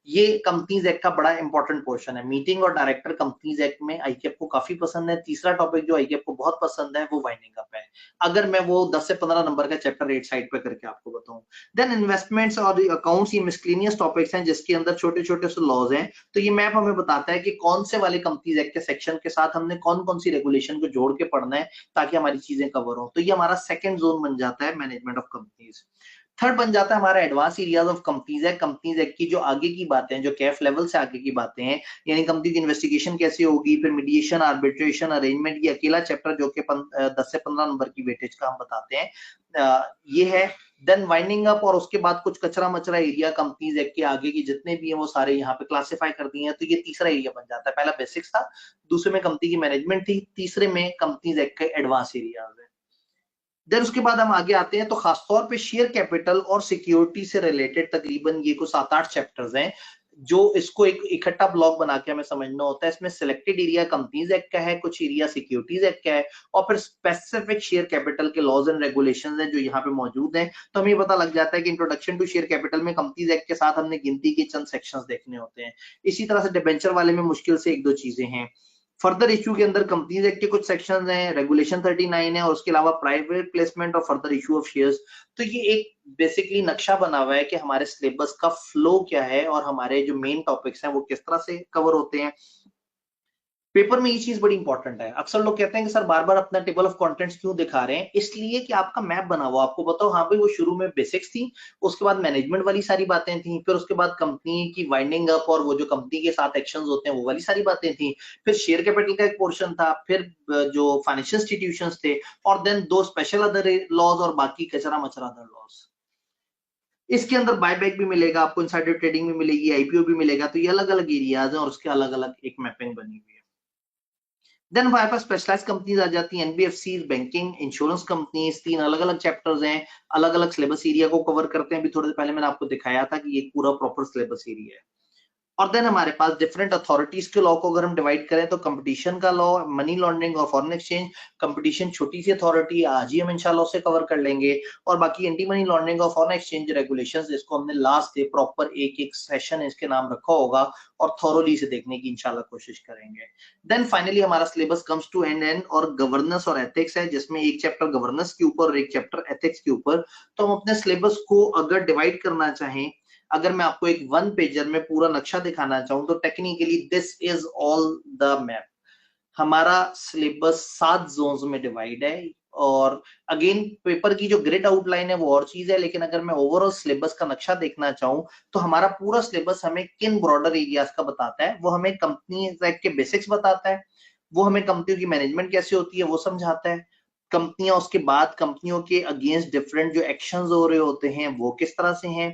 ये कंपनीज एक्ट का बड़ा इंपॉर्टेंट पोर्शन है। मीटिंग और डायरेक्टर कंपनीज एक्ट में आईकेएफ को काफी पसंद है। तीसरा टॉपिक जो आईकेएफ को बहुत पसंद है वो वाइंडिंग अप है। अगर मैं वो 10 से 15 नंबर का चैप्टर 8 साइड पे करके आपको बताऊं। देन इन्वेस्टमेंट्स और अकाउंट्स, ये मिसक्लेनियस टॉपिक्स हैं जिसके अंदर छोटे छोटे से लॉज हैं। तो ये मैप हमें बताता है कि कौन से वाले कंपनीज एक्ट के सेक्शन के साथ हमने कौन कौन सी रेगुलेशन को जोड़ के पढ़ना है ताकि हमारी चीजें कवर हो। तो ये हमारा सेकंड जोन बन जाता है मैनेजमेंट ऑफ कंपनीज। थर्ड बन जाता है हमारा advance areas of companies act. Companies act की जो आगे की बातें हैं, जो कैफ लेवल से आगे की बातें हैं, यानी कंपनी की इन्वेस्टिगेशन कैसे होगी, फिर मीडिएशन, आर्बिट्रेशन, अरेंजमेंट, ये अकेला चैप्टर जो कि 10 से 15 नंबर की वेटेज का हम बताते हैं, ये है। देन वाइंडिंग अप और उसके बाद कुछ कचरा मचरा एरिया कंपनीज एक्ट के आगे की जितने भी हैं वो सारे यहाँ पे क्लासिफाई कर दिए हैं। तो ये तीसरा एरिया बन जाता है। पहला बेसिक्स था, दूसरे में कंपनी की मैनेजमेंट थी, तीसरे में कंपनीज एक्ट के एडवांस एरियाज है। देन उसके बाद हम आगे आते हैं तो खासतौर पे शेयर कैपिटल और सिक्योरिटी से रिलेटेड तकरीबन ये कुछ 7-8 चैप्टर्स हैं जो इसको एक इकट्ठा ब्लॉक बना के हमें समझना होता है। इसमें सिलेक्टेड एरिया कंपनीज एक्ट का है, कुछ एरिया सिक्योरिटीज एक्ट का है और फिर स्पेसिफिक शेयर कैपिटल के लॉज एंड रेगुलेशंस हैं जो यहाँ पे मौजूद हैं। तो हमें पता लग जाता है कि इंट्रोडक्शन टू शेयर कैपिटल में कंपनीज एक्ट के साथ हमने गिनती के चंद सेक्शंस देखने होते हैं। इसी तरह से डिबेंचर वाले में मुश्किल से 1-2 चीजें हैं। फर्दर इश्यू के अंदर कंपनीज एक्ट के कुछ सेक्शंस हैं, रेगुलेशन 39 है और उसके अलावा प्राइवेट प्लेसमेंट और फर्दर इश्यू ऑफ शेयर्स। तो ये एक बेसिकली नक्शा बना हुआ है कि हमारे सिलेबस का फ्लो क्या है और हमारे जो मेन टॉपिक्स हैं वो किस तरह से कवर होते हैं। पेपर में ये चीज बड़ी इंपॉर्टेंट है। अक्सर लोग कहते हैं कि सर बार बार अपना टेबल ऑफ कंटेंट्स क्यों दिखा रहे हैं, इसलिए कि आपका मैप बना हुआ आपको बताओ हाँ भाई वो शुरू में बेसिक्स थी, उसके बाद मैनेजमेंट वाली सारी बातें थी, फिर उसके बाद कंपनी की वाइंडिंग अप और वो जो कंपनी के साथ एक्शंस होते हैं वो वाली सारी बातें थी, फिर शेयर कैपिटल का एक पोर्शन था, फिर जो फाइनेंशियल इंस्टीट्यूशंस थे और देन 2 स्पेशल अदर लॉज और बाकी कचरा मचरा अदर लॉज। इसके अंदर बायबैक भी मिलेगा आपको, इनसाइडर ट्रेडिंग भी मिलेगी, आईपीओ भी मिलेगा। तो ये अलग अलग एरियाज हैं और उसके अलग अलग एक मैपिंग बनी हुई है। देन हमारे पास स्पेशलाइज कंपनीज आ जाती हैं, एनबीएफसी, बैंकिंग, इंश्योरेंस कंपनीज। 3 अलग अलग चैप्टर्स हैं, अलग अलग सिलेबस एरिया को कवर करते हैं। अभी थोड़ी देर पहले मैंने आपको दिखाया था कि ये पूरा प्रॉपर सिलेबस एरिया है। और देन हमारे पास डिफरेंट अथॉरिटीज के लॉ को अगर हम डिवाइड करें तो कंपटीशन का लॉ, मनी लॉन्ड्रिंग और फॉरेन एक्सचेंज। कंपटीशन छोटी सी अथॉरिटी, आज ही हम इंशाल्लाह से कवर कर लेंगे। और बाकी एंटी मनी लॉन्ड्रिंग और फॉरेन एक्सचेंज रेगुलेशंस, इसको हमने लास्ट डे प्रॉपर एक एक सेशन इसके नाम रखा होगा और थॉरोली से देखने की इंशाल्लाह कोशिश करेंगे। देन फाइनली हमारा सिलेबस कम्स टू एंड और गवर्नेंस और एथिक्स है, जिसमें एक चैप्टर गवर्नेंस के ऊपर और एक चैप्टर एथिक्स के ऊपर। तो हम अपने सिलेबस को अगर डिवाइड करना चाहें, अगर मैं आपको एक 1 पेजर में पूरा नक्शा दिखाना चाहूं, तो technically this is all the map. हमारा सिलेबस 7 जोन्स में डिवाइड है। और अगेन पेपर की जो ग्रिड आउटलाइन है वो और चीज है, लेकिन अगर मैं ओवरऑल सिलेबस का नक्शा देखना चाहूं तो हमारा पूरा सिलेबस हमें किन ब्रॉडर एरियाज का बताता है। वो हमें कंपनी के बेसिक्स बताता है, वो हमें कंपनियों की मैनेजमेंट कैसे होती है वो समझाता है, कंपनियां उसके बाद कंपनियों के अगेंस्ट डिफरेंट जो एक्शंस हो रहे होते हैं वो किस तरह से हैं,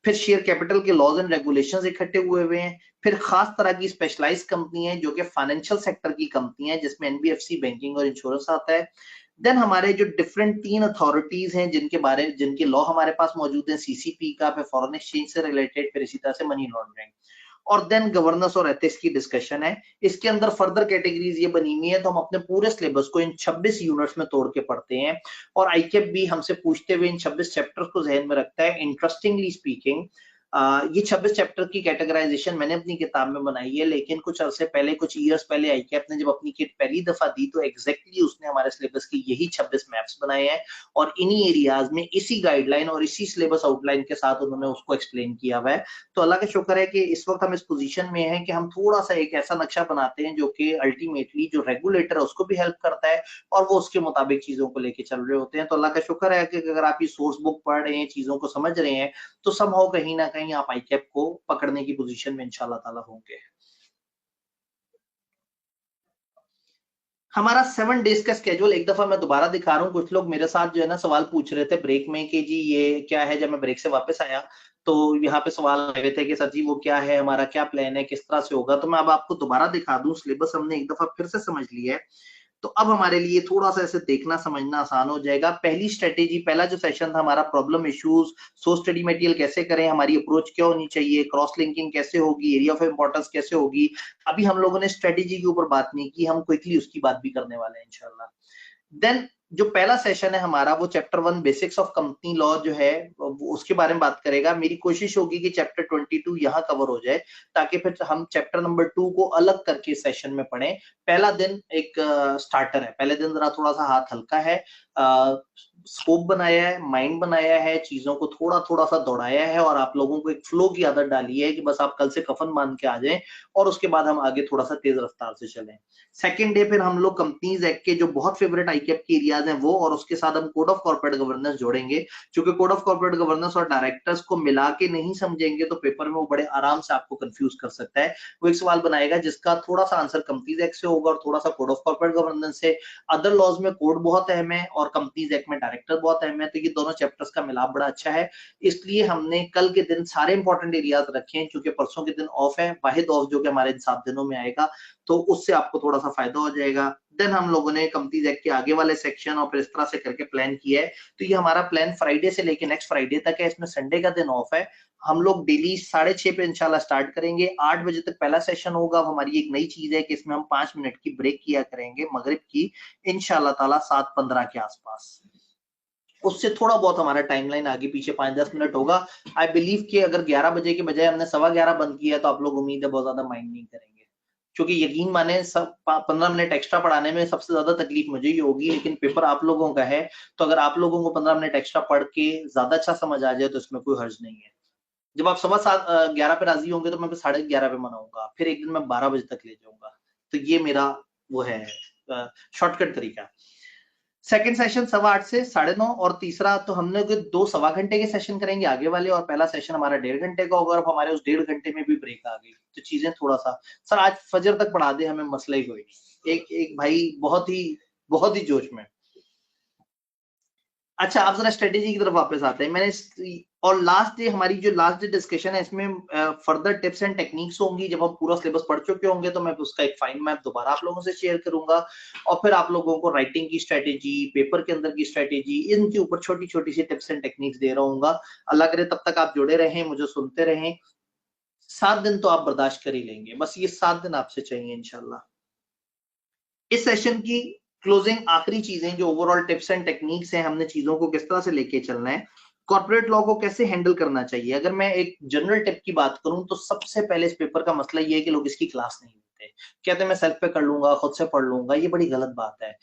फिर शेयर कैपिटल के लॉज एंड रेगुलेशंस इकट्ठे हुए हैं, फिर खास तरह की स्पेशलाइज्ड कंपनी है जो कि फाइनेंशियल सेक्टर की कंपनी है, जिसमें एनबीएफसी, बैंकिंग और इंश्योरेंस आता है। देन हमारे जो डिफरेंट 3 अथॉरिटीज हैं जिनके लॉ हमारे पास मौजूद है, सीसीपी का, फिर फॉरेन एक्सचेंज से रिलेटेड, फिर इसी तरह से मनी लॉन्ड्रिंग। और देन गवर्नेंस और एथिक्स की डिस्कशन है। इसके अंदर फर्दर कैटेगरीज ये बनी हुई है, तो हम अपने पूरे सिलेबस को इन 26 यूनिट्स में तोड़ के पढ़ते हैं। और आईकेप भी हमसे पूछते हुए इन 26 चैप्टर्स को जहन में रखता है। इंटरेस्टिंगली स्पीकिंग, ये 26 चैप्टर की कैटेगराइजेशन मैंने अपनी किताब में बनाई है, लेकिन कुछ अरसे पहले, कुछ ईयर्स पहले आईकेप ने जब अपनी किट पहली दफा दी तो एग्जैक्टली उसने हमारे सिलेबस की यही 26 मैप्स बनाए हैं और इन्हीं एरियाज में इसी गाइडलाइन और इसी सिलेबस आउटलाइन के साथ उन्होंने उसको एक्सप्लेन किया हुआ है। तो अल्लाह का शुक्र है कि इस वक्त हम इस पोजीशन में हैं कि हम थोड़ा सा एक ऐसा नक्शा बनाते हैं जो कि अल्टीमेटली जो रेगुलेटर है उसको भी हेल्प करता है और वो उसके मुताबिक चीजों को लेके चल रहे होते हैं। तो अल्लाह का शुक्र है कि अगर आप ये सोर्स बुक पढ़ रहे हैं, चीजों को समझ रहे हैं, तो समहाउ कहीं ना कहीं आप आईकैप को पकड़ने की पोजीशन में इंशाल्लाह ताला होंगे। हमारा 7 डेज का स्केड्यूल एक दफा मैं दोबारा दिखा रहा हूँ। कुछ लोग मेरे साथ जो है ना सवाल पूछ रहे थे ब्रेक में कि जी ये क्या है। जब मैं ब्रेक से वापस आया तो यहाँ पे सवाल आए हुए थे कि सर जी वो क्या है, हमारा क्या प्लान है, किस तरह से होगा। तो मैं अब आपको दोबारा दिखा दूं, सिलेबस हमने एक दफा फिर से समझ लिया है, तो अब हमारे लिए थोड़ा सा ऐसे देखना समझना आसान हो जाएगा। पहली स्ट्रेटेजी, पहला जो सेशन था हमारा, problem issues, so study material कैसे करें, हमारी अप्रोच क्या होनी चाहिए, क्रॉस लिंकिंग कैसे होगी, एरिया ऑफ इंपॉर्टेंस कैसे होगी। अभी हम लोगों ने स्ट्रेटेजी के ऊपर बात नहीं की, हम क्विकली उसकी बात भी करने वाले हैं इंशाल्लाह। देन जो पहला सेशन है हमारा वो chapter 1 basics of company law जो है वो उसके बारे में बात करेगा। मेरी कोशिश होगी कि चैप्टर 22 यहाँ कवर हो जाए ताकि फिर हम चैप्टर नंबर 2 को अलग करके सेशन में पढ़ें। पहला दिन एक स्टार्टर है, पहले दिन जरा थोड़ा सा हाथ हल्का है, स्कोप बनाया है, माइंड बनाया है, चीजों को थोड़ा थोड़ा सा दौड़ाया है और आप लोगों को एक फ्लो की आदत डाली है कि बस आप कल से कफन मान के आ जाएं और उसके बाद हम आगे थोड़ा सा तेज रफ्तार से चलें। सेकेंड डे फिर हम लोग कंपनीज एक्ट के जो बहुत फेवरेट आईकेप के एरियाज हैं वो, और उसके साथ हम कोड ऑफ कॉर्पोरेट गवर्नेंस जोड़ेंगे। क्योंकि कोड ऑफ कॉर्पोरेट गवर्नेंस और डायरेक्टर्स को मिला के नहीं समझेंगे तो पेपर में वो बड़े आराम से आपको कंफ्यूज कर सकता है। वो एक सवाल बनाएगा जिसका थोड़ा सा आंसर कंपनीज एक्ट से होगा और थोड़ा सा कोड ऑफ कॉर्पोरेट गवर्नेंस से। अदर लॉज में कोड बहुत अहम है और कंपनीज एक्ट में डायरेक्टर बहुत अहम है, तो ये दोनों चैप्टर्स का मिलाप बड़ा अच्छा है। इसलिए हमने कल के दिन सारे इंपॉर्टेंट एरियाज रखे हैं, क्योंकि परसों के दिन ऑफ है, वाहिद ऑफ जो कि हमारे इन 7 दिनों में आएगा, तो उससे आपको थोड़ा सा फायदा हो जाएगा। देन हम लोगों ने कंपनीज एक्ट के आगे वाले सेक्शन और फिर इस तरह से करके प्लान किया है। तो ये हमारा प्लान फ्राइडे से लेके नेक्स्ट फ्राइडे तक है, इसमें संडे का दिन ऑफ है। हम लोग डेली 6:30 पे इंशाल्लाह स्टार्ट करेंगे, 8 बजे तक पहला सेशन होगा। अब हमारी एक नई चीज है कि इसमें हम 5 मिनट की ब्रेक किया करेंगे मगरिब की, इंशाल्लाह ताला 7:15 के आसपास। उससे थोड़ा बहुत हमारा टाइमलाइन आगे पीछे 5-10 मिनट होगा। आई बिलीव कि अगर 11 बजे के बजाय हमने 11:15 बंद किया तो आप लोग उम्मीद है बहुत ज्यादा माइंड नहीं करेंगे, क्योंकि यकीन माने सब 15 मिनट एक्स्ट्रा पढ़ाने में सबसे ज्यादा तकलीफ मुझे ही होगी, लेकिन पेपर आप लोगों का है। तो अगर आप लोगों को 15 मिनट एक्स्ट्रा पढ़ के ज्यादा अच्छा समझ आ जाए तो इसमें कोई हर्ज नहीं है। जब आप 11:15 पे राजी होंगे तो मैं 11:30 पे मनाऊंगा, फिर एक दिन मैं 12 बजे तक ले जाऊंगा। तो ये मेरा वो है शॉर्टकट तरीका। सेकंड सेशन 8:15 से 9:30, और तीसरा तो हमने 2 सवा घंटे के सेशन करेंगे आगे वाले, और पहला सेशन हमारा 1.5 घंटे का होगा। और हमारे उस 1.5 घंटे में भी ब्रेक आ गई तो चीजें थोड़ा सा, सर आज फजर तक पढ़ा दे हमें, मसला ही कोई नहीं। एक एक भाई बहुत ही जोश में। अच्छा, आप जरा स्ट्रेटेजी की तरफ वापस आते हैं। और लास्ट डे हमारी जो लास्ट डे डिस्कशन है इसमें फर्दर टिप्स एंड टेक्निक्स होंगी। जब हम पूरा सिलेबस पढ़ चुके होंगे तो मैं उसका एक फाइन मैप दोबारा आप लोगों से शेयर करूंगा, और फिर आप लोगों को राइटिंग की स्ट्रेटेजी, पेपर के अंदर की स्ट्रेटेजी, इनके ऊपर छोटी छोटी सी टिप्स एंड टेक्निक्स दे रहा हूँ। अल्लाह करे तब तक आप जुड़े रहें, मुझे सुनते रहें। 7 दिन तो आप बर्दाश्त कर ही लेंगे, बस ये 7 दिन आपसे चाहिए इंशाल्लाह। इस सेशन की क्लोजिंग आखिरी चीजें जो ओवरऑल टिप्स एंड टेक्निक्स हैं, हमने चीजों को किस तरह से लेके चलना है, कॉर्पोरेट लॉ को कैसे हैंडल करना चाहिए। अगर मैं एक जनरल टिप की बात करूं तो सबसे पहले इस पेपर का मसला ये है कि लोग इसकी क्लास नहीं लेते, कहते हैं मैं सेल्फ पे कर लूंगा, खुद से पढ़ लूंगा। ये बड़ी गलत बात है।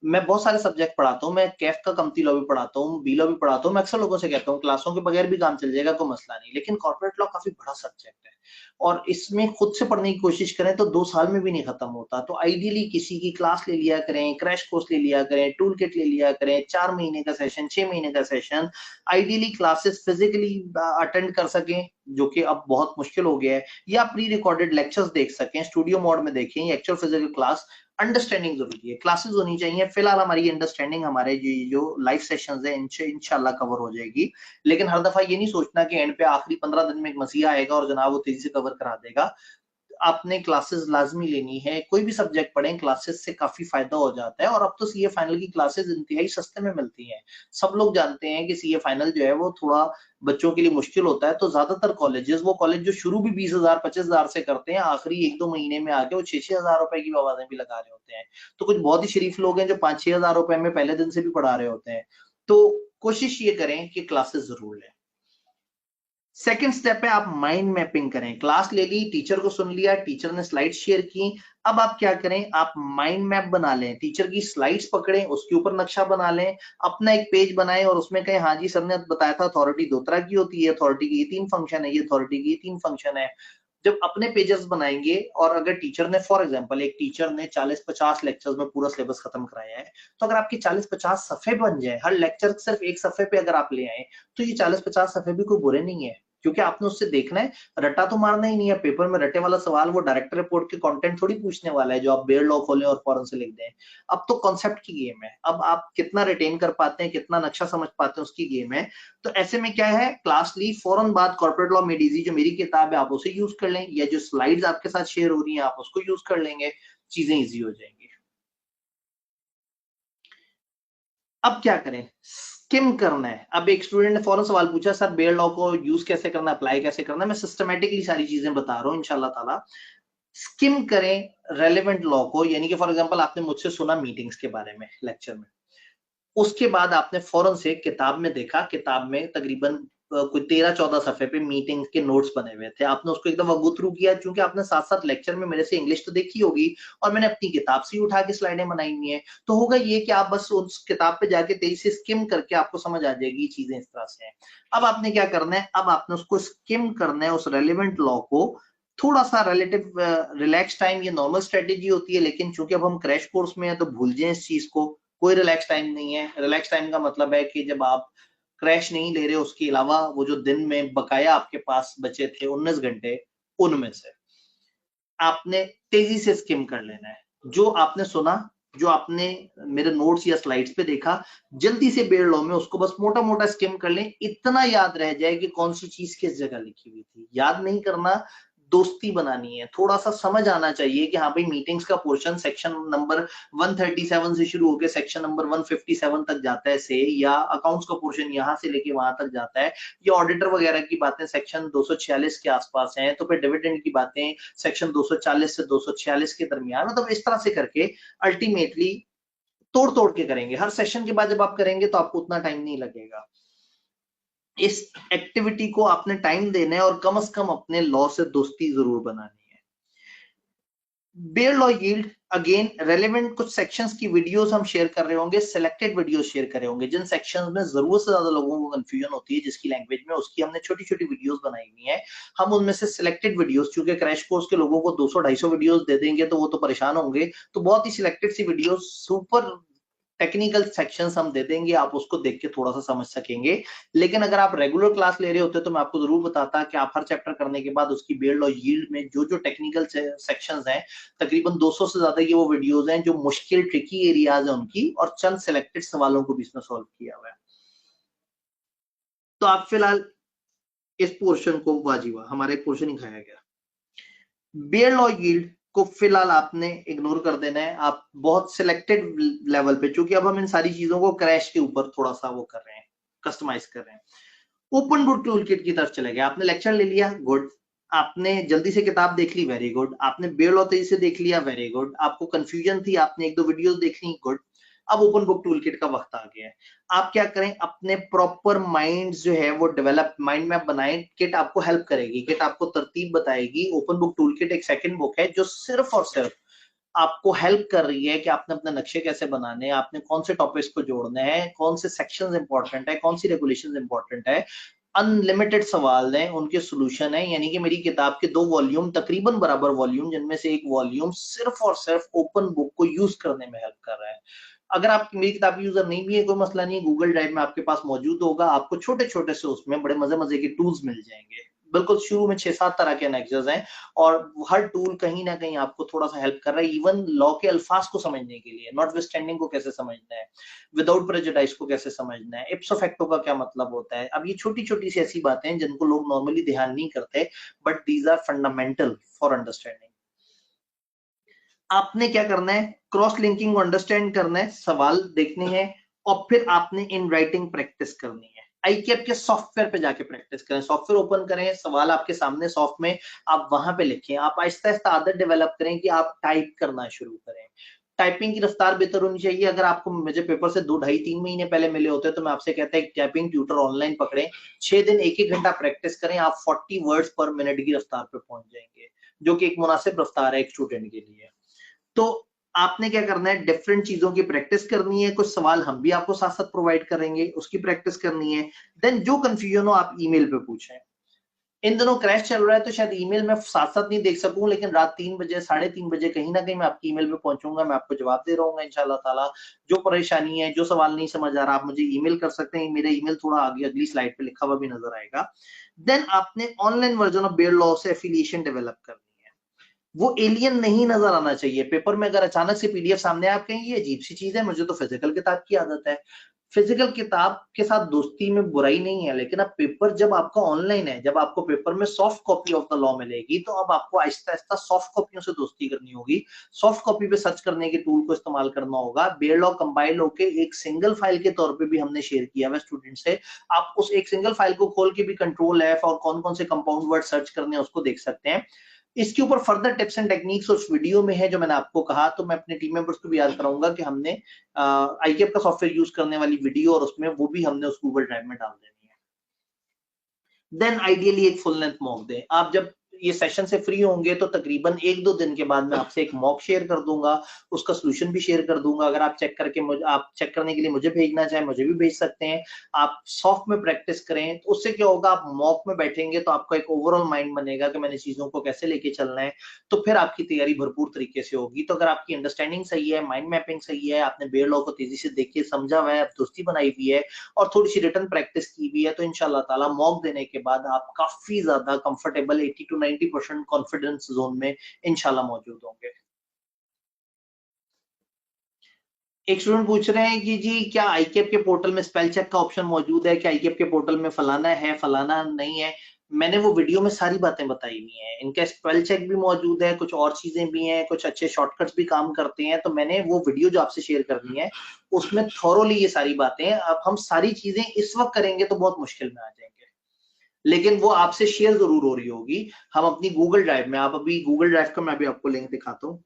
मैं बहुत सारे सब्जेक्ट पढ़ाता हूँ, मैं कैफ का कंपनी लॉ भी पढ़ाता हूँ, बी लॉ भी पढ़ाता हूँ। मैं अक्सर लोगों से कहता हूँ क्लासों के बगैर भी काम चल जाएगा, कोई मसला नहीं। लेकिन कॉर्पोरेट लॉ काफी बड़ा सब्जेक्ट है और इसमें खुद से पढ़ने की कोशिश करें तो 2 साल में भी नहीं खत्म होता। तो आइडियली किसी की क्लास ले लिया करें, क्रैश कोर्स ले लिया करें, टूल किट ले लिया करें, 4 महीने का सेशन, 6 महीने का session. Ideally classes physically attend कर सकें, जो कि अब बहुत मुश्किल हो गया है, या प्री रिकॉर्डेड लेक्चर्स देख सकें, स्टूडियो मोड में देखें, एक्चुअल फिजिकल क्लास। अंडरस्टैंडिंग जरूरी है, क्लासेस होनी चाहिए। फिलहाल हमारी अंडरस्टैंडिंग हमारे जो लाइव सेशंस है इनसे इंशाल्लाह कवर हो जाएगी। लेकिन हर दफा ये नहीं सोचना कि एंड पे आखिरी 15 दिन में एक मसीहा आएगा और जनाब वो तेजी से कवर करा देगा। आपने क्लासेस लाजमी लेनी है, कोई भी सब्जेक्ट पढ़ें, क्लासेस से काफी फायदा हो जाता है। और अब तो सीए फाइनल की क्लासेस इंतहाई सस्ते में मिलती हैं। सब लोग जानते हैं कि सीए फाइनल जो है वो थोड़ा बच्चों के लिए मुश्किल होता है, तो ज्यादातर कॉलेजेस, वो कॉलेज जो शुरू भी 20,000 25,000 से करते हैं, आखिरी 1-2 महीने में आके वो 6-6 हजार रुपए की आवाजें भी लगा रहे होते हैं। तो कुछ बहुत ही शरीफ लोग हैं जो 5-6 हजार रुपए में पहले दिन से भी पढ़ा रहे होते हैं। तो कोशिश ये करें कि क्लासेस जरूर लें। सेकंड स्टेप है आप माइंड मैपिंग करें। क्लास ले ली, टीचर को सुन लिया, टीचर ने स्लाइड शेयर की, अब आप क्या करें, आप माइंड मैप बना लें। टीचर की स्लाइड्स पकड़ें, उसके ऊपर नक्शा बना लें, अपना एक पेज बनाएं और उसमें कहें हाँ जी सर ने बताया था अथॉरिटी 2 तरह की होती है, अथॉरिटी की ये 3 फंक्शन है, ये अथॉरिटी की ये 3 फंक्शन है। जब अपने पेजेस बनाएंगे, और अगर टीचर ने फॉर एग्जांपल एक टीचर ने 40-50 लेक्चर्स में पूरा सिलेबस खत्म कराया है, तो अगर आपके 40-50 सफे बन जाए, हर लेक्चर सिर्फ एक सफे पे अगर आप ले आए, तो ये 40-50 सफे भी कोई बुरे नहीं है। क्योंकि आपने उससे देखना है, रट्टा तो मारना ही नहीं है। पेपर में रट्टे वाला सवाल वो डायरेक्टर रिपोर्ट के कंटेंट थोड़ी पूछने वाला है जो आप बेयर लॉ खोलें और फौरन से लिख दें। अब तो कॉन्सेप्ट की गेम है, अब आप कितना रिटेन कर पाते हैं, कितना नक्शा समझ पाते हैं, उसकी गेम है। तो ऐसे में क्या है, क्लास ली, फौरन बाद कॉर्पोरेट लॉ मेड इजी जो मेरी किताब है आप उसे यूज कर लें, या जो स्लाइड्स आपके साथ शेयर हो रही हैं आप उसको यूज कर लेंगे, चीजें इजी हो जाएंगी। अब क्या करें, स्किम करना है। अब एक स्टूडेंट ने फौरन सवाल पूछा सर बेयर लॉ को यूज कैसे करना, अप्लाई कैसे करना। मैं सिस्टमेटिकली सारी चीजें बता रहा हूँ इंशाल्लाह ताला। स्किम करें रेलेवेंट लॉ को, यानी कि फॉर एग्जांपल आपने मुझसे सुना मीटिंग्स के बारे में लेक्चर में, उसके बाद आपने फौरन से किताब में देखा, किताब में तकरीबन कोई 13-14 सफे पे मीटिंग के नोट्स बने हुए थे। आपने उसको एकदम गो थ्रू किया, क्योंकि आपने साथ साथ लेक्चर में मेरे से इंग्लिश तो देखी होगी और मैंने अपनी किताब से ही उठा के स्लाइडें बनाई हुई हैं। तो होगा ये कि आप बस उस किताब पे जाके तेजी से स्किम करके आपको समझ आ जाएगी चीजें इस तरह से हैं। अब आपने क्या करना है, अब आपने उसको स्किम करना है, उस रेलिवेंट लॉ को। थोड़ा सा रिलेटिव रिलैक्स टाइम, ये नॉर्मल स्ट्रेटेजी होती है, लेकिन चूंकि अब हम क्रैश कोर्स में हैं तो भूल जाए इस चीज को। कोई रिलैक्स टाइम नहीं है। रिलैक्स टाइम का मतलब है कि जब आप क्रैश नहीं ले रहे, उसके अलावा वो जो दिन में बकाया आपके पास बचे थे 19 घंटे, उनमें से आपने तेजी से स्किम कर लेना है। जो आपने सुना, जो आपने मेरे नोट्स या स्लाइड्स पे देखा, जल्दी से बेयर लॉ में उसको बस मोटा मोटा स्किम कर लें। इतना याद रह जाए कि कौन सी चीज किस जगह लिखी हुई थी। याद नहीं करना, दोस्ती बनानी है। थोड़ा सा समझ आना चाहिए कि हाँ भाई मीटिंग्स का पोर्शन सेक्शन नंबर 137 से शुरू होकर सेक्शन नंबर 157 तक जाता है से, या अकाउंट्स का पोर्शन यहाँ से लेके वहां तक जाता है, ये ऑडिटर वगैरह की बातें सेक्शन 246 के आसपास हैं, तो फिर डिविडेंड की बातें सेक्शन 240 से 246 के दरमियान। मतलब इस तरह से करके अल्टीमेटली तोड़ तोड़ के करेंगे। हर सेशन के बाद जब आप करेंगे तो आपको उतना टाइम नहीं लगेगा। इस एक्टिविटी को आपने टाइम देना है और कम से कम अपने लॉ से दोस्ती जरूर बनानी है। Bare law yield again relevant कुछ सेक्शंस की वीडियोस हम शेयर कर रहे होंगे, सिलेक्टेड वीडियोस शेयर कर रहे होंगे। जिन सेक्शंस में जरूरत से ज्यादा लोगों को कंफ्यूजन होती है जिसकी लैंग्वेज में, उसकी हमने छोटी छोटी वीडियोस बनाई हुई हैं। हम उनमें से सिलेक्टेड वीडियोस, चूंकि क्रैश कोर्स के लोगों को 200-250 वीडियोस दे देंगे तो वो तो परेशान होंगे, तो बहुत ही सिलेक्टेड सी वीडियोस, सुपर टेक्निकल सेक्शंस हम दे देंगे, आप उसको देख के थोड़ा सा समझ सकेंगे। लेकिन अगर आप रेगुलर क्लास ले रहे होते तो मैं आपको जरूर बताता कि आप हर चैप्टर करने के बाद उसकी बेयर लॉ यील्ड में जो जो टेक्निकल सेक्शंस हैं, तकरीबन 200 से ज्यादा ये वो वीडियोस हैं जो मुश्किल ट्रिकी एरियाज है उनकी, और चंद सिलेक्टेड सवालों को भी इसमें सॉल्व किया हुआ है। तो आप फिलहाल इस पोर्शन को, वाजीवा हमारा एक पोर्शन ही खाया गया। बेयर लॉ यील्ड को फिलहाल आपने इग्नोर कर देना है। आप बहुत सिलेक्टेड लेवल पे, चूंकि अब हम इन सारी चीजों को क्रैश के ऊपर थोड़ा सा वो कर रहे हैं, कस्टमाइज कर रहे हैं। ओपन बुक टूल किट की तरफ चले गए। आपने लेक्चर ले लिया, गुड। आपने जल्दी से किताब देख ली, वेरी गुड। आपने बेयर लॉ तेजी से देख लिया, वेरी गुड। आपको कंफ्यूजन थी, आपने एक दो वीडियोस देख ली, गुड। अब ओपन बुक टूल किट का वक्त आ गया है। आप क्या करें, अपने प्रॉपर माइंड जो है वो डेवलप, माइंड मैप बनाएं। किट आपको हेल्प करेगी, किट आपको तरतीब बताएगी। ओपन बुक टूल किट एक सेकंड बुक है जो सिर्फ और सिर्फ आपको हेल्प कर रही है कि आपने अपने नक्शे कैसे बनाने हैं, आपने कौन से टॉपिक्स को जोड़ने हैं, कौन से सेक्शंस इंपॉर्टेंट है, कौन सी रेगुलेशंस इंपॉर्टेंट है। अनलिमिटेड सवाल हैं, उनके सॉल्यूशन है। यानी कि मेरी किताब के 2 वॉल्यूम, तकरीबन बराबर वॉल्यूम, जिनमें से एक वॉल्यूम सिर्फ और सिर्फ ओपन बुक को यूज करने में हेल्प कर रहा है। अगर आप मेरी किताब यूजर नहीं भी है, कोई मसला नहीं, गूगल ड्राइव में आपके पास मौजूद होगा। आपको छोटे छोटे से उसमें बड़े मजे मजे के टूल्स मिल जाएंगे। बिल्कुल शुरू में 6-7 तरह के एनेक्सेस हैं और हर टूल कहीं ना कहीं आपको थोड़ा सा हेल्प कर रहा है, इवन लॉ के अल्फाज को समझने के लिए। नॉट विथस्टैंडिंग को कैसे समझना है, विदाउट प्रेजुडिस को कैसे समझना है, इप्सो फैक्टो का क्या मतलब होता है। अब ये छोटी छोटी सी ऐसी बातें हैं जिनको लोग नॉर्मली ध्यान नहीं करते, but these are fundamental for understanding. आपने क्या करना है, क्रॉस लिंकिंग को अंडरस्टैंड करना है, सवाल देखने हैं, और फिर आपने इन राइटिंग प्रैक्टिस करनी है। आईकेप के सॉफ्टवेयर पे जाके प्रैक्टिस करें, सॉफ्टवेयर ओपन करें, सवाल आपके सामने सॉफ्ट में, आप वहां पे लिखें। आप आहिस्ता आहिस्ता आदत डेवलप करें कि आप टाइप करना शुरू करें। टाइपिंग की रफ्तार बेहतर होनी चाहिए। अगर आपको मुझे पेपर से 2 ढाई 3 महीने पहले मिले होते तो मैं आपसे कहता है टाइपिंग ट्यूटर ऑनलाइन पकड़े, 6 दिन 1-1 घंटा प्रैक्टिस करें, आप 40 वर्ड्स पर मिनट की रफ्तार पे पहुंच जाएंगे, जो कि एक मुनासिब रफ्तार है एक स्टूडेंट के लिए। तो आपने क्या करना है, डिफरेंट चीजों की प्रैक्टिस करनी है। कुछ सवाल हम भी आपको साथ साथ प्रोवाइड करेंगे, उसकी प्रैक्टिस करनी है। देन जो कंफ्यूजन हो आप ईमेल पे पूछें। इन दिनों क्रैश चल रहा है तो शायद ईमेल में साथ साथ नहीं देख सकूं, लेकिन रात 3 बजे 3:30 बजे कहीं ना कहीं मैं आपकी ईमेल पे पहुंचूंगा, मैं आपको जवाब दे रहूंगा इंशाल्लाह ताला। जो परेशानी है, जो सवाल नहीं समझ आ रहा, आप मुझे ईमेल कर सकते हैं। मेरा ईमेल थोड़ा आगे अगली स्लाइड पे लिखा हुआ भी नजर आएगा। देन आपने online version of bare law से एफिलिएशन डेवलप करनी है। वो एलियन नहीं नजर आना चाहिए पेपर में। अगर अचानक से पीडीएफ सामने आप कहेंगे ये अजीब सी चीज है, मुझे तो फिजिकल किताब की आदत है। फिजिकल किताब के साथ दोस्ती में बुराई नहीं है, लेकिन अब पेपर जब आपका ऑनलाइन है, जब आपको पेपर में soft copy of the law मिलेगी, तो अब आपको आहिस्ता आहिस्ता सॉफ्ट कॉपियों से दोस्ती करनी होगी। सॉफ्ट कॉपी पे सर्च करने के टूल को इस्तेमाल करना होगा। बेयर लॉ कंपाइल होके एक सिंगल फाइल के तौर पे भी हमने शेयर किया है स्टूडेंट से। आप उस एक सिंगल फाइल को खोल के भी कंट्रोल एफ और कौन कौन से कंपाउंड वर्ड सर्च करने हैं उसको देख सकते हैं। इसके ऊपर फर्दर टिप्स एंड टेक्निक्स उस वीडियो में है जो मैंने आपको कहा। तो मैं अपने टीम मेंबर्स को भी याद कराऊंगा कि हमने आईकेप का सॉफ्टवेयर यूज करने वाली वीडियो और उसमें वो भी हमने उस गूगल ड्राइव में डाल देनी है। देन आइडियली एक फुल लेंथ मॉक दें। आप जब ये सेशन से फ्री होंगे तो तकरीबन 1-2 दिन के बाद मैं आपसे एक मॉक शेयर कर दूंगा, उसका सोल्यूशन भी शेयर कर दूंगा। अगर आप चेक करके आप चेक करने के लिए मुझे भेजना चाहें, मुझे भी भेज सकते हैं। आप सॉफ्ट में प्रैक्टिस करें, तो उससे क्या होगा, आप मॉक में बैठेंगे तो आपका एक ओवरऑल माइंड बनेगा कि मैंने चीजों को कैसे लेके चलना है, तो फिर आपकी तैयारी भरपूर तरीके से होगी। तो अगर आपकी अंडरस्टैंडिंग सही है, माइंड मैपिंग सही है, आपने बेयर लॉ को तेजी से देखिए समझा हुआ है, दोस्ती बनाई हुई है और थोड़ी सी रिटर्न प्रैक्टिस की हुई है, तो इंशाल्लाह ताला मॉक देने के बाद आप काफी ज्यादा कंफर्टेबल 80 to 90% कॉन्फिडेंस जोन में इंशाल्लाह मौजूद होंगे। एक स्टूडेंट पूछ रहे हैं कि जी क्या आईकेप के पोर्टल में स्पेल चेक का ऑप्शन मौजूद है, क्या आईकेप के पोर्टल में फलाना है फलाना नहीं है। मैंने वो वीडियो में सारी बातें बताई हुई हैं। इनका स्पेल चेक भी मौजूद है, कुछ और चीजें भी हैं, कुछ अच्छे शॉर्टकट्स भी काम करते हैं। तो मैंने वो वीडियो जो आपसे शेयर करनी है उसमें थॉरोली ये सारी बातें हैं। अब हम सारी चीजें इस वक्त करेंगे तो बहुत मुश्किल में आ जाएंगे, लेकिन वो आपसे शेयर जरूर हो रही होगी। हम अपनी गूगल ड्राइव में, आप अभी गूगल ड्राइव का मैं अभी आपको लिंक दिखाता हूँ,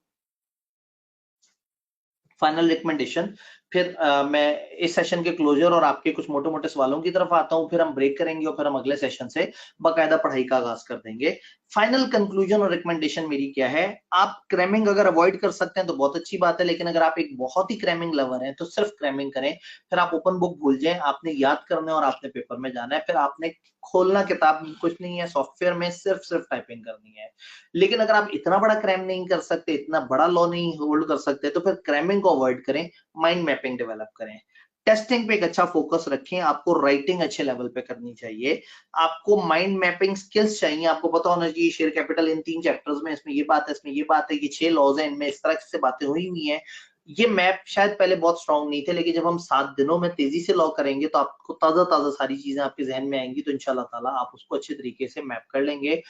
फाइनल रिकमेंडेशन। फिर मैं इस सेशन के क्लोजर और आपके कुछ मोटे मोटे सवालों की तरफ आता हूं, फिर हम ब्रेक करेंगे और फिर हम अगले सेशन से बाकायदा पढ़ाई का आगाज कर देंगे। फाइनल कंक्लूजन और रिकमेंडेशन मेरी क्या है, आप क्रैमिंग अगर अवॉइड कर सकते हैं तो बहुत अच्छी बात है, लेकिन अगर आप एक बहुत ही क्रैमिंग लवर हैं तो सिर्फ क्रैमिंग करें। फिर आप ओपन बुक भूल जाएं, आपने याद करना है और आपने पेपर में जाना है। फिर आपने खोलना किताब में कुछ नहीं है, सॉफ्टवेयर में सिर्फ सिर्फ टाइपिंग करनी है। लेकिन अगर आप इतना बड़ा क्रैम नहीं कर सकते, इतना बड़ा लॉ नहीं होल्ड कर सकते, तो फिर क्रैमिंग को अवॉइड करें, माइंड मैपिंग डेवलप करें। टेस्टिंग पे एक अच्छा फोकस रखें, आपको राइटिंग अच्छे लेवल पे करनी चाहिए, आपको माइंड मैपिंग स्किल्स चाहिए। आपको पता होना चाहिए शेयर कैपिटल इन 3 चैप्टर्स में, इसमें ये बात है, इसमें ये बात है, ये 6 लॉज हैं, इनमें इस तरह से बातें हुई हुई हैं। ये मैप शायद पहले बहुत स्ट्रांग नहीं थे, लेकिन जब हम 7 दिनों में तेजी से लॉ करेंगे तो आपको ताजा-ताजा सारी चीजें आपके ज़हन में आएँगी, तो इंशाल्लाह ताला आप उसको अच्छे तरीके से मैप कर लेंगे।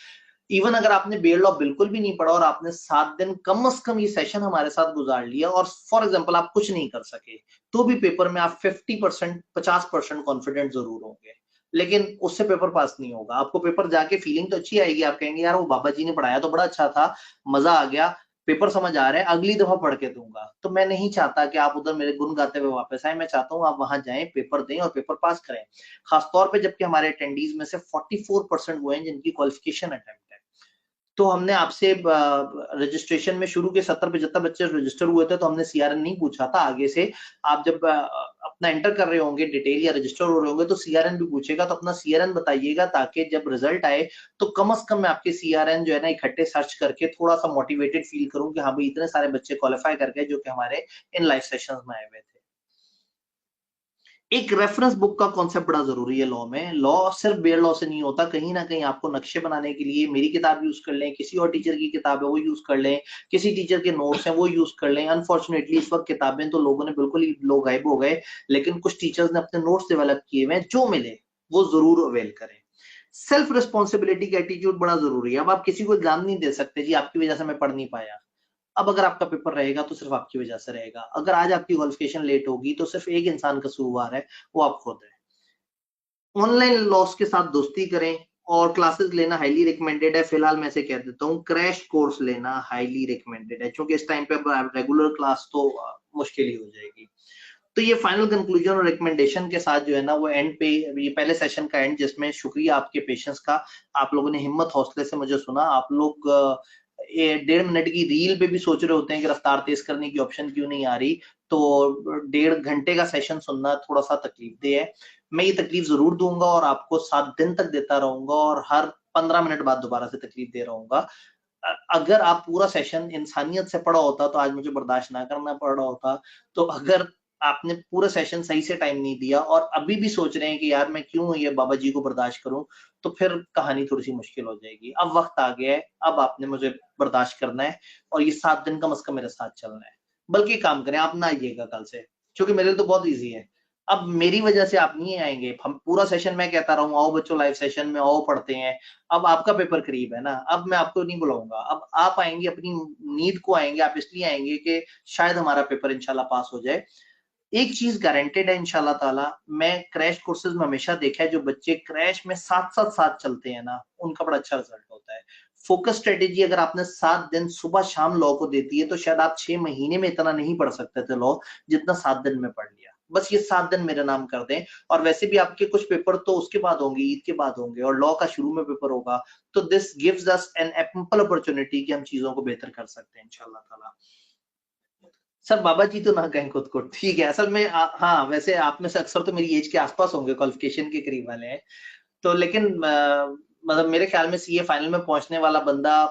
इवन अगर आपने बीएड लॉ बिल्कुल भी नहीं पढ़ा और आपने 7 दिन कम से कम ये सेशन हमारे साथ गुजार लिया और फॉर एग्जांपल आप कुछ नहीं कर सके, तो भी पेपर में आप 50% 50% कॉन्फिडेंट ज़रूर होंगे। लेकिन उससे पेपर पास नहीं होगा। आपको पेपर जाके फीलिंग तो अच्छी आएगी, आप कहेंगे यार वो बाबा जी ने पढ़ाया तो बड़ा अच्छा था, मज़ा आ गया, पेपर समझ आ रहा है, अगली दफ़ा पढ़ के दूँगा। तो मैं नहीं चाहता कि आप उधर मेरे गुण गाते हुए वापस आएँ, मैं चाहता हूँ आप वहाँ जाएँ, पेपर दें और पेपर पास करें। खास तौर पे जबकि हमारे अटेंडीज़ में से 44% वो हैं जिनकी क्वालिफिकेशन अटेम्प्ट है। तो हमने आपसे रजिस्ट्रेशन में शुरू के 70-75 बच्चे रजिस्टर हुए थे, तो हमने सीआरएन नहीं पूछा था। आगे से आप जब अपना एंटर कर रहे होंगे डिटेल या रजिस्टर हो रहे होंगे, तो सीआरएन भी पूछेगा, तो अपना सीआरएन बताइएगा ताकि जब रिजल्ट आए, तो कम से कम मैं आपके सीआरएन जो है ना इकट्ठे सर्च करके थोड़ा-सा मोटिवेटेड फील करूँ कि हाँ भाई इतने सारे बच्चे क्वालिफाई कर गए जो कि हमारे इन लाइव सेशंस में आए हुए थे। एक रेफरेंस बुक का कॉन्सेप्ट बड़ा ज़रूरी है लॉ में। लॉ सिर्फ बेयर लॉ से नहीं होता, कहीं न कहीं आपको नक्शे बनाने के लिए मेरी किताब यूज़ कर लें, किसी और टीचर की किताब है वो यूज़ कर लें, किसी टीचर के नोट्स हैं वो यूज़ कर लें। अनफॉर्चुनेटली इस वक़्त किताबें तो लोगों ने बिल्कुल ही लोग गायब हो गए, लेकिन कुछ टीचर्स ने अपने नोट्स डेवलप किए हुए हैं, जो मिले वो ज़रूर अवेल करें। सेल्फ रिस्पॉन्सिबिलिटी का एटीट्यूड बड़ा ज़रूरी है। अब आप किसी को इल्ज़ाम नहीं दे सकते जी आपकी वज़ह से मैं पढ़ नहीं पाया। अब अगर आपका पेपर रहेगा तो सिर्फ आपकी वजह से रहेगा। अगर आज आपकी क्वालिफिकेशन लेट होगी तो सिर्फ एक इंसान कसूरवार है, वो आप खुद हैं। ऑनलाइन लॉस के साथ दोस्ती करें और क्लासेस लेना हाईली रिकमेंडेड है। फिलहाल मैं ऐसे कह देता हूँ क्रैश कोर्स लेना हाईली रिकमेंडेड है, क्योंकि इस टाइम पे अब रेगुलर क्लास तो मुश्किल ही हो जाएगी। तो ये फाइनल कंक्लूजन और रिकमेंडेशन के साथ जो है ना वो एंड पे ये पहले सेशन का एंड, जिसमें शुक्रिया आपके पेशेंस का। आप लोगों ने हिम्मत हौसले से मुझे सुना। आप लोग ये 1.5 मिनट की रील पे भी सोच रहे होते हैं कि रफ्तार तेज करने की ऑप्शन क्यों नहीं आ रही, तो 1.5 घंटे का सेशन सुनना थोड़ा सा तकलीफ दे है। मैं ये तकलीफ जरूर दूंगा और आपको 7 दिन तक देता रहूंगा और हर 15 मिनट बाद दोबारा से तकलीफ दे रहूंगा। अगर आप पूरा सेशन इंसानियत से पढ़ा होता तो आज मुझे बर्दाश्त ना करना पड़ रहा होता। तो अगर आपने पूरा सेशन सही से टाइम नहीं दिया और अभी भी सोच रहे हैं कि यार मैं क्यों ये बाबा जी को बर्दाश्त करूं, तो फिर कहानी थोड़ी सी मुश्किल हो जाएगी। अब वक्त आ गया है, अब आपने मुझे बर्दाश्त करना है और ये 7 दिन कम से कम मेरे साथ चलना है। बल्कि काम करें, आप ना आइएगा कल से, क्योंकि मेरे लिए तो बहुत ईजी है। अब मेरी वजह से आप नहीं आएंगे, हम पूरा सेशन मैं कहता रहूं आओ बच्चों लाइव सेशन में आओ पढ़ते हैं। अब आपका पेपर करीब है ना, अब मैं आपको नहीं बुलाऊंगा, अब आप आएंगे अपनी नीड को आएंगे, आप इसलिए आएंगे कि शायद हमारा पेपर इंशाल्लाह पास हो जाए। एक चीज गारंटेड है इंशाल्लाह ताला, मैं क्रैश कोर्सेज में हमेशा देखा है जो बच्चे क्रैश में साथ चलते हैं ना, उनका बड़ा अच्छा रिजल्ट होता है। फोकस स्ट्रेटेजी अगर आपने 7 दिन सुबह शाम लॉ को देती है तो शायद आप 6 महीने में इतना नहीं पढ़ सकते थे लॉ जितना 7 दिन में पढ़ लिया। बस ये 7 दिन मेरे नाम कर दें। और वैसे भी आपके कुछ पेपर तो उसके बाद होंगे, ईद के बाद होंगे, और लॉ का शुरू में पेपर होगा। तो this gives us an ample opportunity कि हम चीजों को बेहतर कर सकते हैं इंशाल्लाह ताला। सर बाबा जी तो ना कहें खुद को, ठीक है। असल में हाँ, वैसे आप में से अक्सर तो मेरी एज के आसपास होंगे, क्वालिफिकेशन के करीब वाले हैं। तो लेकिन मतलब मेरे ख्याल में सीए फाइनल में पहुंचने वाला बंदा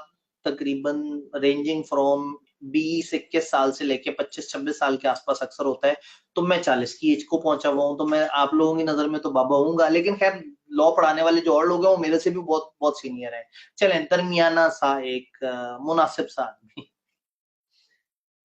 तकरीबन रेंजिंग फ्रॉम 20-21 साल से लेके 25-26 साल के आसपास अक्सर होता है। तो मैं 40 की एज को पहुंचा हुआ हूँ, तो मैं आप लोगों की नजर में तो बाबा हूँगा, लेकिन खैर लॉ पढ़ाने वाले जो और लोग हैं वो मेरे से भी बहुत बहुत सीनियर है। चलें, दरमियाना सा एक मुनासिब सा आदमी।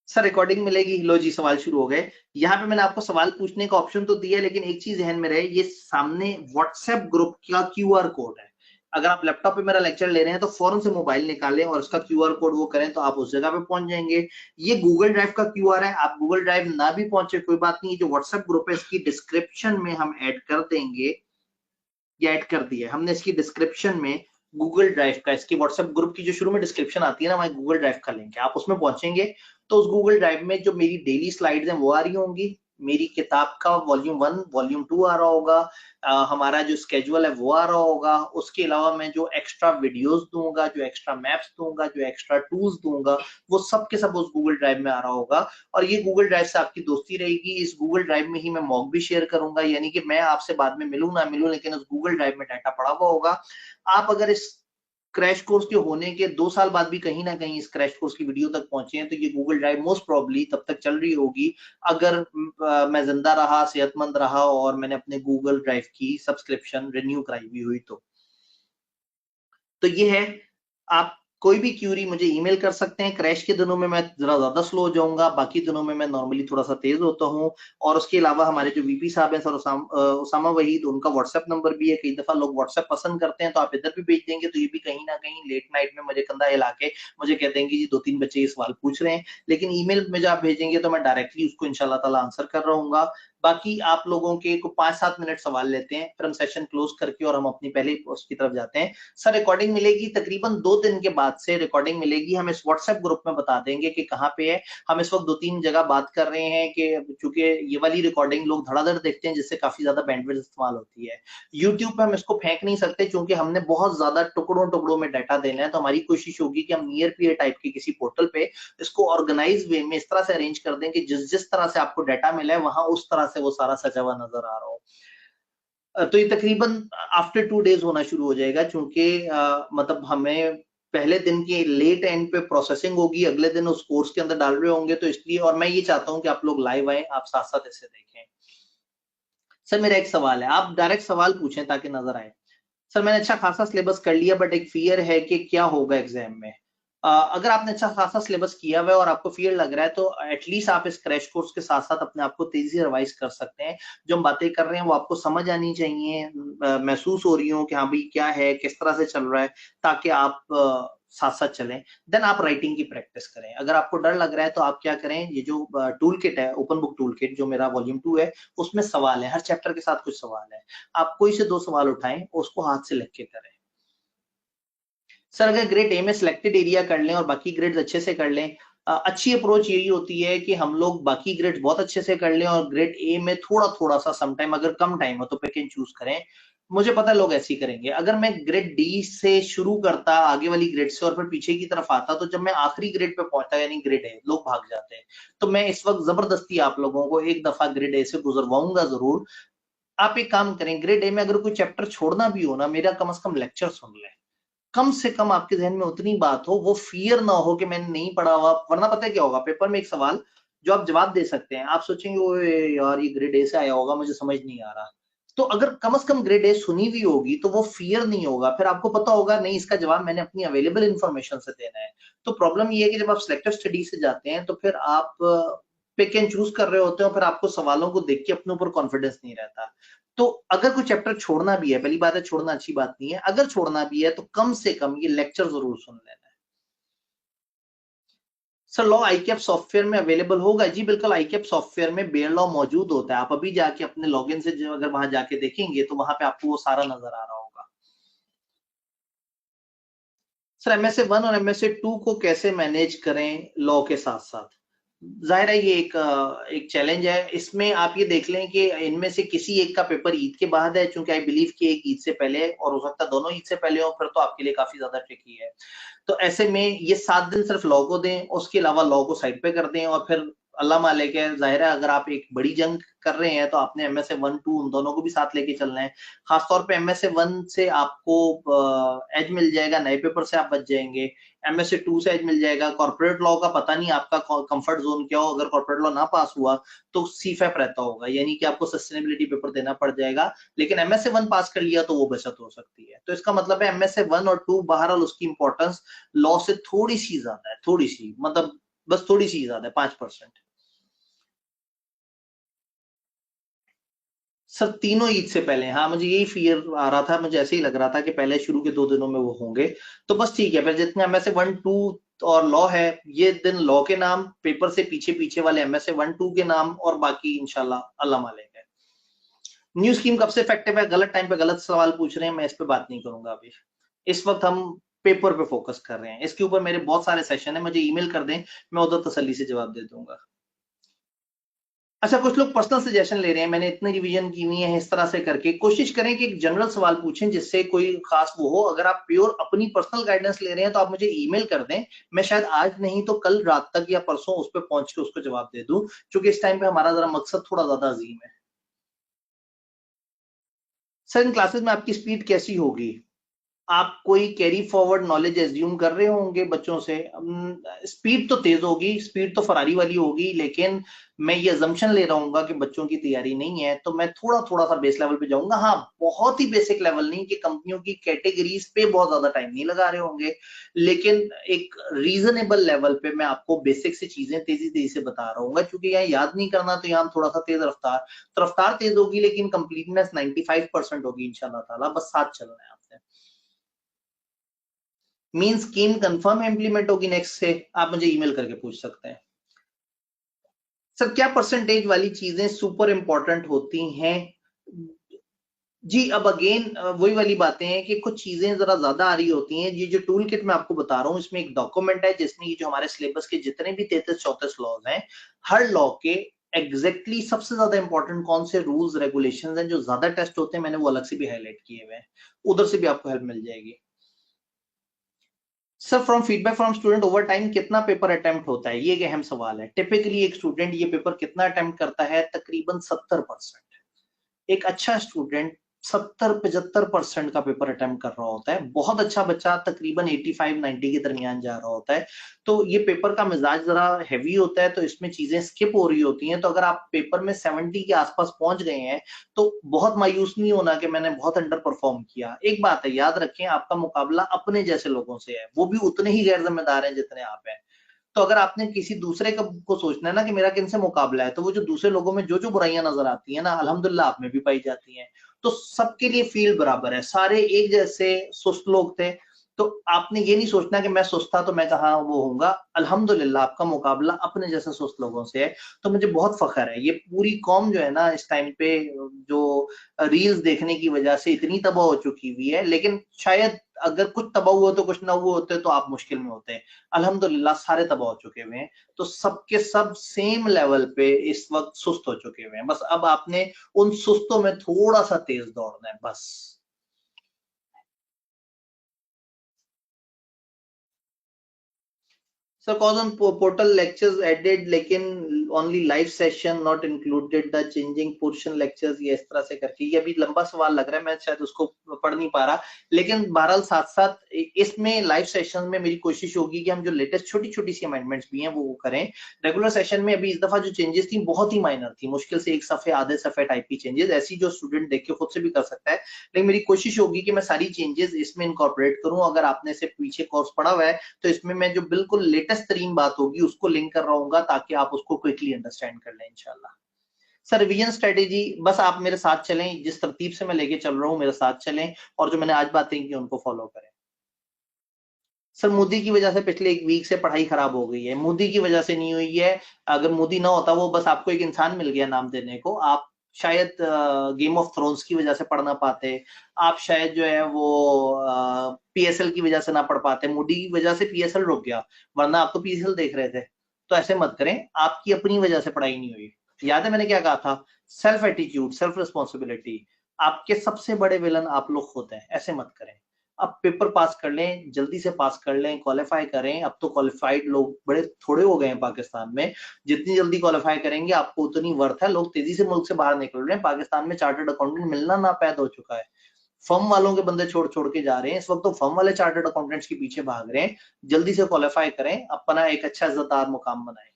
सर रिकॉर्डिंग मिलेगी। लो जी, सवाल शुरू हो गए। यहाँ पे मैंने आपको सवाल पूछने का ऑप्शन तो दिया है, लेकिन एक चीज ध्यान में रहे, ये सामने व्हाट्सएप ग्रुप का क्यूआर कोड है। अगर आप लैपटॉप पे मेरा लेक्चर ले रहे हैं तो फौरन से मोबाइल निकालें और उसका क्यूआर कोड वो करें, तो आप उस जगह पे पहुंच जाएंगे। ये गूगल ड्राइव का क्यूआर है, आप गूगल ड्राइव ना भी पहुंचे कोई बात नहीं, जो व्हाट्सएप ग्रुप है इसकी डिस्क्रिप्शन में हम ऐड कर देंगे, या ऐड कर दिया हमने इसकी डिस्क्रिप्शन में। गूगल ड्राइव का, इसकी व्हाट्सएप ग्रुप की जो शुरू में डिस्क्रिप्शन आती है ना, वहां गूगल ड्राइव का लिंक है, आप उसमें पहुंचेंगे तो उस गूगल ड्राइव में जो मेरी डेली स्लाइड्स हैं वो आ रही होंगी। मेरी किताब का वॉल्यूम 1 वॉल्यूम 2 आ रहा होगा। हमारा जो स्केजुअल है वो आ रहा होगा। उसके अलावा मैं जो एक्स्ट्रा वीडियोस दूंगा, जो एक्स्ट्रा मैप्स दूंगा, जो एक्स्ट्रा टूल्स दूंगा, वो सब के सब उस गूगल ड्राइव में आ रहा होगा। और ये गूगल ड्राइव से आपकी दोस्ती रहेगी। इस गूगल ड्राइव में ही मैं मॉक भी शेयर करूंगा, यानी कि मैं आपसे बाद में मिलूं ना मिलूं, लेकिन उस गूगल ड्राइव में डाटा पड़ा हुआ होगा। आप अगर इस क्रैश कोर्स के होने के 2 साल बाद भी कहीं ना कहीं इस क्रैश कोर्स की वीडियो तक पहुंचे हैं, तो ये गूगल ड्राइव मोस्ट प्रोबेबली तब तक चल रही होगी, अगर मैं जिंदा रहा, सेहतमंद रहा और मैंने अपने गूगल ड्राइव की सब्सक्रिप्शन रिन्यू कराई हुई हुई तो ये है। आप कोई भी क्यूरी मुझे ईमेल कर सकते हैं। क्रैश के दिनों में मैं जरा ज्यादा स्लो हो जाऊंगा, बाकी दिनों में मैं नॉर्मली थोड़ा सा तेज होता हूँ। और उसके अलावा हमारे जो वीपी साहब हैं सर उसामा वहीद, उनका व्हाट्सएप नंबर भी है। कई दफा लोग व्हाट्सएप पसंद करते हैं तो आप इधर भी भेज देंगे तो ये भी कहीं ना कहीं लेट नाइट में मुझे कंधा हिला के मुझे कह देंगे जी 2-3 बच्चे ये सवाल पूछ रहे हैं। लेकिन ईमेल में जो आप भेजेंगे तो मैं डायरेक्टली उसको इंशाल्लाह ताला आंसर कर रहूंगा। बाकी आप लोगों के को 5-7 मिनट सवाल लेते हैं, फिर हम सेशन क्लोज करके और हम अपनी पहले उसकी तरफ जाते हैं। सर रिकॉर्डिंग मिलेगी तकरीबन 2 दिन के बाद से रिकॉर्डिंग मिलेगी। हम इस व्हाट्सएप ग्रुप में बता देंगे कि कहाँ पे है। हम इस वक्त 2-3 जगह बात कर रहे हैं कि चूंकि ये वाली रिकॉर्डिंग लोग धड़ाधड़ देखते हैं जिससे काफी ज्यादा बैंडविड्थ इस्तेमाल होती है। यूट्यूब पे हम इसको फेंक नहीं सकते क्योंकि हमने बहुत ज्यादा टुकड़ों टुकड़ों में डाटा देना है। तो हमारी कोशिश होगी कि हम नियर पीयर टाइप के किसी पोर्टल पे इसको ऑर्गेनाइज वे में इस तरह से अरेंज कर दें कि जिस जिस तरह से आपको डाटा मिला है वहां उस तरह से वो सारा सजा हुआ नजर आ रहा हो। तो ये तकरीबन आफ्टर 2 डेज होना शुरू हो जाएगा क्योंकि मतलब हमें पहले दिन के लेट एंड पे प्रोसेसिंग होगी, अगले दिन उस कोर्स के अंदर डाल रहे होंगे तो इसलिए। और मैं ये चाहता हूँ कि आप लोग लाइव आए, आप साथ साथ इसे देखें। सर मेरा एक सवाल है, आप डायरेक्ट सवाल पूछें ताकि नजर आए। सर मैंने अच्छा खासा सिलेबस कर लिया बट एक फियर है कि क्या होगा एग्जाम में। अगर आपने अच्छा खासा सिलेबस किया हुआ है और आपको फियर लग रहा है तो एटलीस्ट आप इस क्रैश कोर्स के साथ साथ अपने आप को तेजी से रिवाइज कर सकते हैं। जो हम बातें कर रहे हैं वो आपको समझ आनी चाहिए, महसूस हो रही हो कि हाँ भाई क्या है, किस तरह से चल रहा है, ताकि आप साथ साथ चलें। देन आप राइटिंग की प्रैक्टिस करें। अगर आपको डर लग रहा है तो आप क्या करें, ये जो टूल किट है, ओपन बुक टूल किट जो मेरा वॉल्यूम 2 है, उसमें सवाल है, हर चैप्टर के साथ कुछ सवाल है। आप कोई से 2 सवाल उठाएं, उसको हाथ से लिख के करें। सर अगर ग्रेड ए में सिलेक्टेड एरिया कर लें और बाकी ग्रेड्स अच्छे से कर लें, अच्छी अप्रोच यही होती है कि हम लोग बाकी ग्रेड्स बहुत अच्छे से कर लें और ग्रेड ए में थोड़ा थोड़ा सा सम टाइम अगर कम टाइम हो तो पिक एंड चूज करें। मुझे पता है लोग ऐसे ही करेंगे। अगर मैं ग्रेड डी से शुरू करता आगे वाली ग्रेड से और फिर पीछे की तरफ आता तो जब मैं आखिरी ग्रेड पे पहुंचता यानी ग्रेड ए, लोग भाग जाते हैं। तो मैं इस वक्त जबरदस्ती आप लोगों को एक दफा ग्रेड ए से गुजरवाऊंगा जरूर। आप एक काम करें, ग्रेड ए में अगर कोई चैप्टर छोड़ना भी हो ना, मेरा कम से कम लेक्चर सुन लें। कम से कम आपके जहन में उतनी बात हो, वो फियर ना हो कि मैंने नहीं पढ़ा हुआ। वरना पता है क्या होगा, पेपर में एक सवाल जो आप जवाब दे सकते हैं, आप सोचेंगे ओए यार ये ग्रेड ए से आया होगा, मुझे समझ नहीं आ रहा। तो अगर कम से कम ग्रेड ए सुनी हुई होगी तो वो फियर नहीं होगा, फिर आपको पता होगा नहीं इसका जवाब मैंने अपनी अवेलेबल इंफॉर्मेशन से देना है। तो प्रॉब्लम ये है कि जब आप सिलेक्टिव स्टडी से जाते हैं तो फिर आप पिक एंड चूज कर रहे होते हो, फिर आपको सवालों को देख के अपने ऊपर कॉन्फिडेंस नहीं रहता। तो अगर कोई चैप्टर छोड़ना भी है, पहली बात है छोड़ना अच्छी बात नहीं है, अगर छोड़ना भी है तो कम से कम ये लेक्चर जरूर सुन लेना है। सर लॉ आईकैप सॉफ्टवेयर में अवेलेबल होगा? जी बिल्कुल, आईकैप सॉफ्टवेयर में बेयर लॉ मौजूद होता है। आप अभी जाके अपने लॉगिन से अगर वहां जाके देखेंगे तो वहां पे आपको वो सारा नजर आ रहा होगा। सर एमएसए 1 और एमएसए 2 को कैसे मैनेज करें लॉ के साथ साथ? जाहिर है ये एक चैलेंज है। इसमें आप ये देख लें कि इनमें से किसी एक का पेपर ईद के बाद है, चूंकि आई बिलीव कि एक ईद से पहले है और हो सकता है दोनों ईद से पहले हो, फिर तो आपके लिए काफी ज्यादा ट्रिकी है। तो ऐसे में ये 7 दिन सिर्फ लॉ को दें, उसके अलावा लॉ को साइड पे कर दें और फिर अल्लाह मालिक है। जाहिर है अगर आप एक बड़ी जंग कर रहे हैं तो आपने एमएसए 1-2 उन दोनों को भी साथ लेके चलना है। खासतौर पे एमएसए 1 से आपको एज मिल जाएगा, नए पेपर से आप बच जाएंगे। एमएसए 2 से एज मिल जाएगा। कॉर्पोरेट लॉ का पता नहीं आपका कंफर्ट जोन क्या हो, अगर कॉर्पोरेट लॉ ना पास हुआ तो सीफएफ रहता होगा, यानी कि आपको सस्टेनेबिलिटी पेपर देना पड़ जाएगा। लेकिन एमएसए 1 पास कर लिया तो वो बचत हो सकती है। तो इसका मतलब है एमएसए 1 और 2 बहरहाल उसकी इंपॉर्टेंस लॉ से थोड़ी सी ज्यादा है, थोड़ी सी मतलब बस थोड़ी सी ज्यादा है, 5%। सर तीनों ईद से पहले, हाँ मुझे यही फियर आ रहा था, मुझे ऐसे ही लग रहा था कि पहले शुरू के 2 दिनों में वो होंगे। तो बस ठीक है, फिर जितने एमएसए 1-2 और लॉ है, ये दिन लॉ के नाम, पेपर से पीछे पीछे वाले एमएसए 1-2 के नाम और बाकी इंशाल्लाह अल्लाह मालिक है। न्यू स्कीम कब से इफेक्टिव है? गलत टाइम पे गलत सवाल पूछ रहे हैं, मैं इस पे बात नहीं करूंगा अभी। इस वक्त हम पेपर पे फोकस कर रहे हैं। इसके ऊपर मेरे बहुत सारे सेशन है, मुझे ईमेल कर दें, मैं उधर तसल्ली से जवाब दे दूंगा। अच्छा कुछ लोग पर्सनल सजेशन ले रहे हैं, मैंने इतनी रिवीजन की हुई है इस तरह से करके। कोशिश करें कि एक जनरल सवाल पूछें जिससे कोई खास वो हो। अगर आप प्योर अपनी पर्सनल गाइडेंस ले रहे हैं तो आप मुझे ईमेल कर दें, मैं शायद आज नहीं तो कल रात तक या परसों उस पर पहुंच के उसको जवाब दे दूं, क्योंकि इस टाइम पे हमारा जरा मकसद थोड़ा ज्यादा अजीम है। सर इन क्लासेस में आपकी स्पीड कैसी होगी? आप कोई कैरी फॉरवर्ड नॉलेज एज्यूम कर रहे होंगे बच्चों से, स्पीड तो तेज होगी, स्पीड तो फरारी वाली होगी, लेकिन मैं ये अजम्पशन ले रहा हूँ कि बच्चों की तैयारी नहीं है, तो मैं थोड़ा थोड़ा सा बेस लेवल पे जाऊंगा। हाँ, बहुत ही बेसिक लेवल नहीं कि कंपनियों की कैटेगरीज पे बहुत ज्यादा टाइम नहीं लगा रहे होंगे, लेकिन एक रीजनेबल लेवल पे मैं आपको बेसिक से चीजें तेजी तेजी से बता रहा हूँ, क्योंकि यहाँ याद नहीं करना, तो यहाँ थोड़ा सा तेज रफ्तार, तो रफ्तार तेज होगी लेकिन कंप्लीटनेस 95% होगी इंशाल्लाह ताला, बस साथ चलना है आपने। मीन स्कीम कंफर्म इम्प्लीमेंट होगी नेक्स्ट से, आप मुझे ईमेल करके पूछ सकते हैं। सर क्या परसेंटेज वाली चीजें सुपर इंपॉर्टेंट होती हैं? जी, अब अगेन वही वाली बातें हैं कि कुछ चीजें जरा ज्यादा आ रही होती हैं। ये जो टूल किट मैं आपको बता रहा हूँ, इसमें एक डॉक्यूमेंट है जिसमें ये जो हमारे सिलेबस के जितने भी 33-34 लॉज हैं, हर लॉ के एग्जैक्टली सबसे ज्यादा इंपॉर्टेंट कौन से रूल्स रेगुलेशंस हैं जो ज्यादा टेस्ट होते हैं, मैंने वो अलग से भी हाईलाइट किए हुए हैं, उधर से भी आपको हेल्प मिल जाएगी। Sir from feedback from student over time कितना पेपर अटेम्प्ट होता है, ये एक अहम सवाल है। टिपिकली एक स्टूडेंट ये पेपर कितना अटेम्प्ट करता है? तकरीबन 70%। एक अच्छा स्टूडेंट 70-75% का पेपर अटेम्प्ट कर रहा होता है। बहुत अच्छा बच्चा तकरीबन 85-90 के दरमियान जा रहा होता है। तो ये पेपर का मिजाज जरा हैवी होता है, तो इसमें चीजें स्किप हो रही होती हैं। तो अगर आप पेपर में 70 के आसपास पहुंच गए हैं, तो बहुत मायूस नहीं होना कि मैंने बहुत अंडर परफॉर्म किया। एक बात है, याद रखें, आपका मुकाबला अपने जैसे लोगों से है, वो भी उतने ही गैर जिम्मेदार हैं जितने आप हैं। तो अगर आपने किसी दूसरे को सोचना है ना कि मेरा किनसे मुकाबला है, तो वो जो दूसरे लोगों में जो जो बुराइयां नजर आती है ना, अल्हम्दुलिल्लाह आप में भी पाई जाती हैं। तो सबके लिए फील्ड बराबर है, सारे एक जैसे सुस्त लोग थे। तो आपने ये नहीं सोचना कि मैं सुस्त था तो मैं कहाँ वो होऊंगा। अल्हम्दुलिल्लाह आपका मुकाबला अपने जैसे सुस्त लोगों से है। तो मुझे बहुत फख्र है, ये पूरी कौम जो है ना इस टाइम पे, जो रील्स देखने की वजह से इतनी तबाह हो चुकी हुई है, लेकिन शायद अगर कुछ तबाह हुआ तो कुछ ना हुए होते तो आप मुश्किल में होते हैं। अल्हम्दुलिल्लाह सारे तबाह हो चुके हुए हैं। तो सबके सब सेम लेवल पे इस वक्त सुस्त हो चुके हुए हैं। बस अब आपने उन सुस्तों में थोड़ा सा तेज दौड़ना है बस। Sir cause on portal lectures added, लेकिन only live session not included the changing portion lectures, ये इस तरह से करके, ये अभी लंबा सवाल लग रहा है, मैं शायद उसको पढ़ नहीं पा रहा। लेकिन बहरहाल साथ साथ इसमें लाइव सेशन में मेरी कोशिश होगी कि हम जो लेटेस्ट छोटी छोटी सी अमेंडमेंट्स भी हैं वो करें। रेगुलर सेशन में अभी इस दफा जो चेंजेस थी बहुत ही माइनर थी, मुश्किल से एक सफे आधे सफे टाइप की चेंजेस, ऐसी जो स्टूडेंट देख के खुद से भी कर सकता है। लेकिन मेरी कोशिश होगी कि मैं सारी चेंजेस इसमें इनकॉर्पोरेट करूं। अगर आपने से पीछे कोर्स पढ़ा हुआ है, तो इसमें मैं जो बिल्कुल लेटेस्ट तरीन बात होगी उसको लिंक कर रहा हूँ, ताकि आप उसको क्विकली अंडरस्टैंड कर लें इंशाल्लाह। सर रिवीजन स्ट्रेटेजी, बस आप मेरे साथ चलें, जिस तरतीब से मैं लेके चल रहा हूँ मेरे साथ चलें, और जो मैंने आज बातें की उनको फॉलो करें। सर मोदी की वजह से पिछले एक वीक से पढ़ाई खराब हो गई है। मोदी की वजह से नहीं हुई है, अगर मोदी ना होता, वो बस आपको एक इंसान मिल गया नाम देने को, आप शायद गेम ऑफ थ्रोन्स की वजह से पढ़ ना पाते, आप शायद जो है वो पीएसएल की वजह से ना पढ़ पाते। मोदी की वजह से पीएसएल रुक गया, वरना आप तो पीएसएल देख रहे थे। तो ऐसे मत करें, आपकी अपनी वजह से पढ़ाई नहीं हुई। याद है मैंने क्या कहा था? सेल्फ एटीट्यूड, सेल्फ रिस्पॉन्सिबिलिटी, आपके सबसे बड़े विलन आप लोग खुद हैं, ऐसे मत करें। अब पेपर पास कर लें, जल्दी से पास कर लें, क्वालिफाई करें। अब तो क्वालिफाइड लोग बड़े थोड़े हो गए हैं पाकिस्तान में, जितनी जल्दी क्वालिफाई करेंगे आपको उतनी वर्थ है। लोग तेजी से मुल्क से बाहर निकल रहे हैं, पाकिस्तान में चार्टर्ड अकाउंटेंट मिलना नापैद हो चुका है। फर्म वालों के बंदे छोड़ छोड़ के जा रहे हैं इस वक्त, तो फर्म वाले चार्टर्ड अकाउंटेंट्स के पीछे भाग रहे हैं। जल्दी से क्वालिफाई करें, अपना एक अच्छा इज्जतदार मुकाम बनाएं।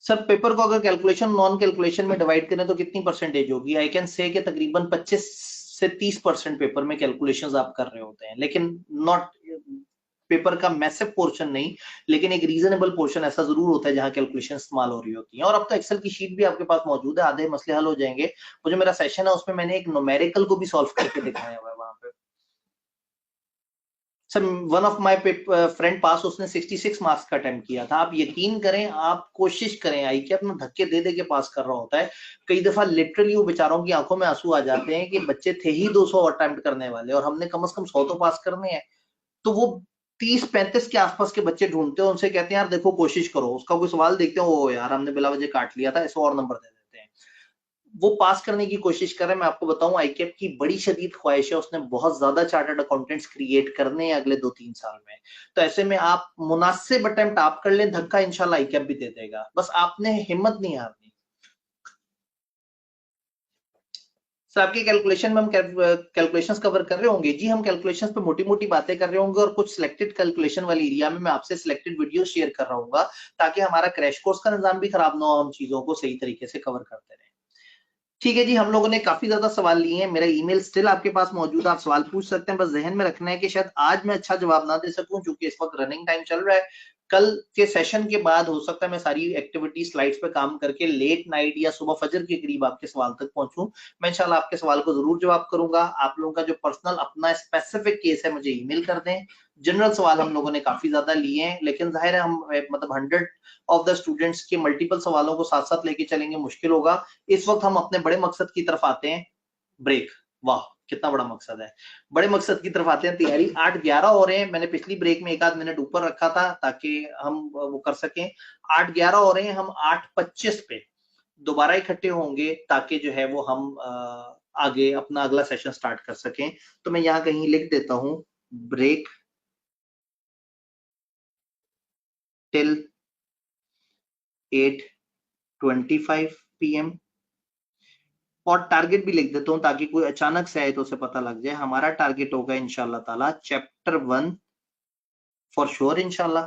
सर पेपर को अगर कैलकुलेशन नॉन कैलकुलेशन में डिवाइड करें तो कितनी परसेंटेज होगी? आई कैन से कि तकरीबन 25 से 30% पेपर में कैलकुलेशंस आप कर रहे होते हैं, लेकिन नॉट पेपर का मैसिव पोर्शन नहीं, लेकिन एक रीजनेबल पोर्शन ऐसा जरूर होता है जहां कैलकुलेशन इस्तेमाल हो रही होती है। और अब तो एक्सेल की शीट भी आपके पास मौजूद है, आधे मसले हल हो जाएंगे। वो जो मेरा सेशन है उसमें मैंने एक न्यूमेरिकल को भी सॉल्व करके दिखाया हुआ है वहां पे। Sir one of my friend pass, उसने 66 मार्क्स का अटेम्प्ट किया था। आप यकीन करें, आप कोशिश करें, आई के अपना धक्के दे दे के पास कर रहा होता है। कई दफा लिटरली वो बेचारों की आंखों में आंसू आ जाते हैं कि बच्चे थे ही 200 अटेम्प्ट करने वाले और हमने कम से कम 100 तो पास करने हैं। तो वो 30-35 के आसपास के बच्चे ढूंढते हैं, उनसे कहते हैं यार देखो कोशिश करो, उसका कोई सवाल देखते हैं, ओ यार हमने बिला वजह काट लिया था, ऐसे और नंबर दे देते हैं। वो पास करने की कोशिश कर रहे हैं। मैं आपको बताऊं, आईकेप की बड़ी शदीद ख्वाहिश है, उसने बहुत ज्यादा चार्टर्ड अकाउंटेंट्स क्रिएट करने हैं अगले 2-3 साल में। तो ऐसे में आप मुनासिब अटेम्प्ट आप कर लें, धक्का इंशाल्लाह आईकेप भी दे देगा, बस आपने हिम्मत नहीं हारनी। सर आपके कैलकुलेशन में हम कैलकुलेशंस कवर कर रहे होंगे? जी, हम कैलकुलेशंस पे मोटी मोटी बातें कर रहे होंगे और कुछ सिलेक्टेड कैलकुलेशन वाली एरिया में मैं आपसे सिलेक्टेड वीडियो शेयर कर रहा हूँ, ताकि हमारा क्रैश कोर्स का निजाम भी खराब ना हो, हम चीजों को सही तरीके से कवर करते रहें। ठीक है जी, हम लोगों ने काफी ज्यादा सवाल लिए हैं, मेरा ईमेल स्टिल आपके पास मौजूद है, आप सवाल पूछ सकते हैं। बस जहन में रखना है कि शायद आज मैं अच्छा जवाब ना दे सकूं, क्योंकि इस वक्त रनिंग टाइम चल रहा है। कल के सेशन के बाद हो सकता है मैं सारी एक्टिविटी स्लाइड्स पे काम करके लेट नाइट या सुबह फजर के करीब आपके सवाल तक पहुंचूं। मैं इंशाल्लाह आपके सवाल को जरूर जवाब करूंगा। आप लोगों का जो पर्सनल अपना स्पेसिफिक केस है मुझे ईमेल कर दें। जनरल सवाल हम लोगों ने काफी ज्यादा लिए हैं, लेकिन जाहिर है हम मतलब 100 ऑफ द स्टूडेंट्स के मल्टीपल सवालों को साथ साथ लेके चलेंगे, मुश्किल होगा। इस वक्त हम अपने बड़े मकसद की तरफ आते हैं, ब्रेक। वाह, कितना बड़ा मकसद है। बड़े मकसद की तरफ आते हैं, तैयारी 8:11 हो रहे हैं। मैंने पिछली ब्रेक में 1 आध मिनट ऊपर रखा था ताकि हम वो कर सकें। 8:11 हो रहे हैं, हम 8:25 पे दोबारा इकट्ठे होंगे, ताकि जो है वो हम आगे अपना अगला सेशन स्टार्ट कर सकें। तो मैं यहाँ कहीं लिख देता हूं, ब्रेक टिल 8:25 PM, और टारगेट भी लिख देता हूं ताकि कोई अचानक से आए तो उसे पता लग जाए। हमारा टारगेट होगा इंशाल्लाह ताला चैप्टर 1 फॉर श्योर इंशाल्लाह,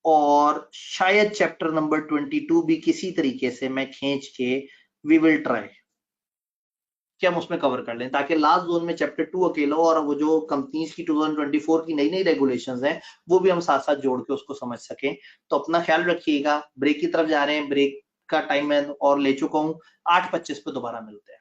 और शायद चैप्टर नंबर 22 भी किसी तरीके से मैं खींच के वी विल ट्राई कि हम उसमें कवर कर लें, ताकि लास्ट जोन में चैप्टर 2 अकेला हो, और वो जो कंपनीज की 2024 की नई नई रेगुलेशंस हैं वो भी हम साथ साथ जोड़ के उसको समझ सकें। तो अपना ख्याल रखिएगा। ब्रेक की तरफ जा रहे हैं, ब्रेक का टाइम मैं और ले चुका हूं। 8:25 पे दोबारा मिलते हैं।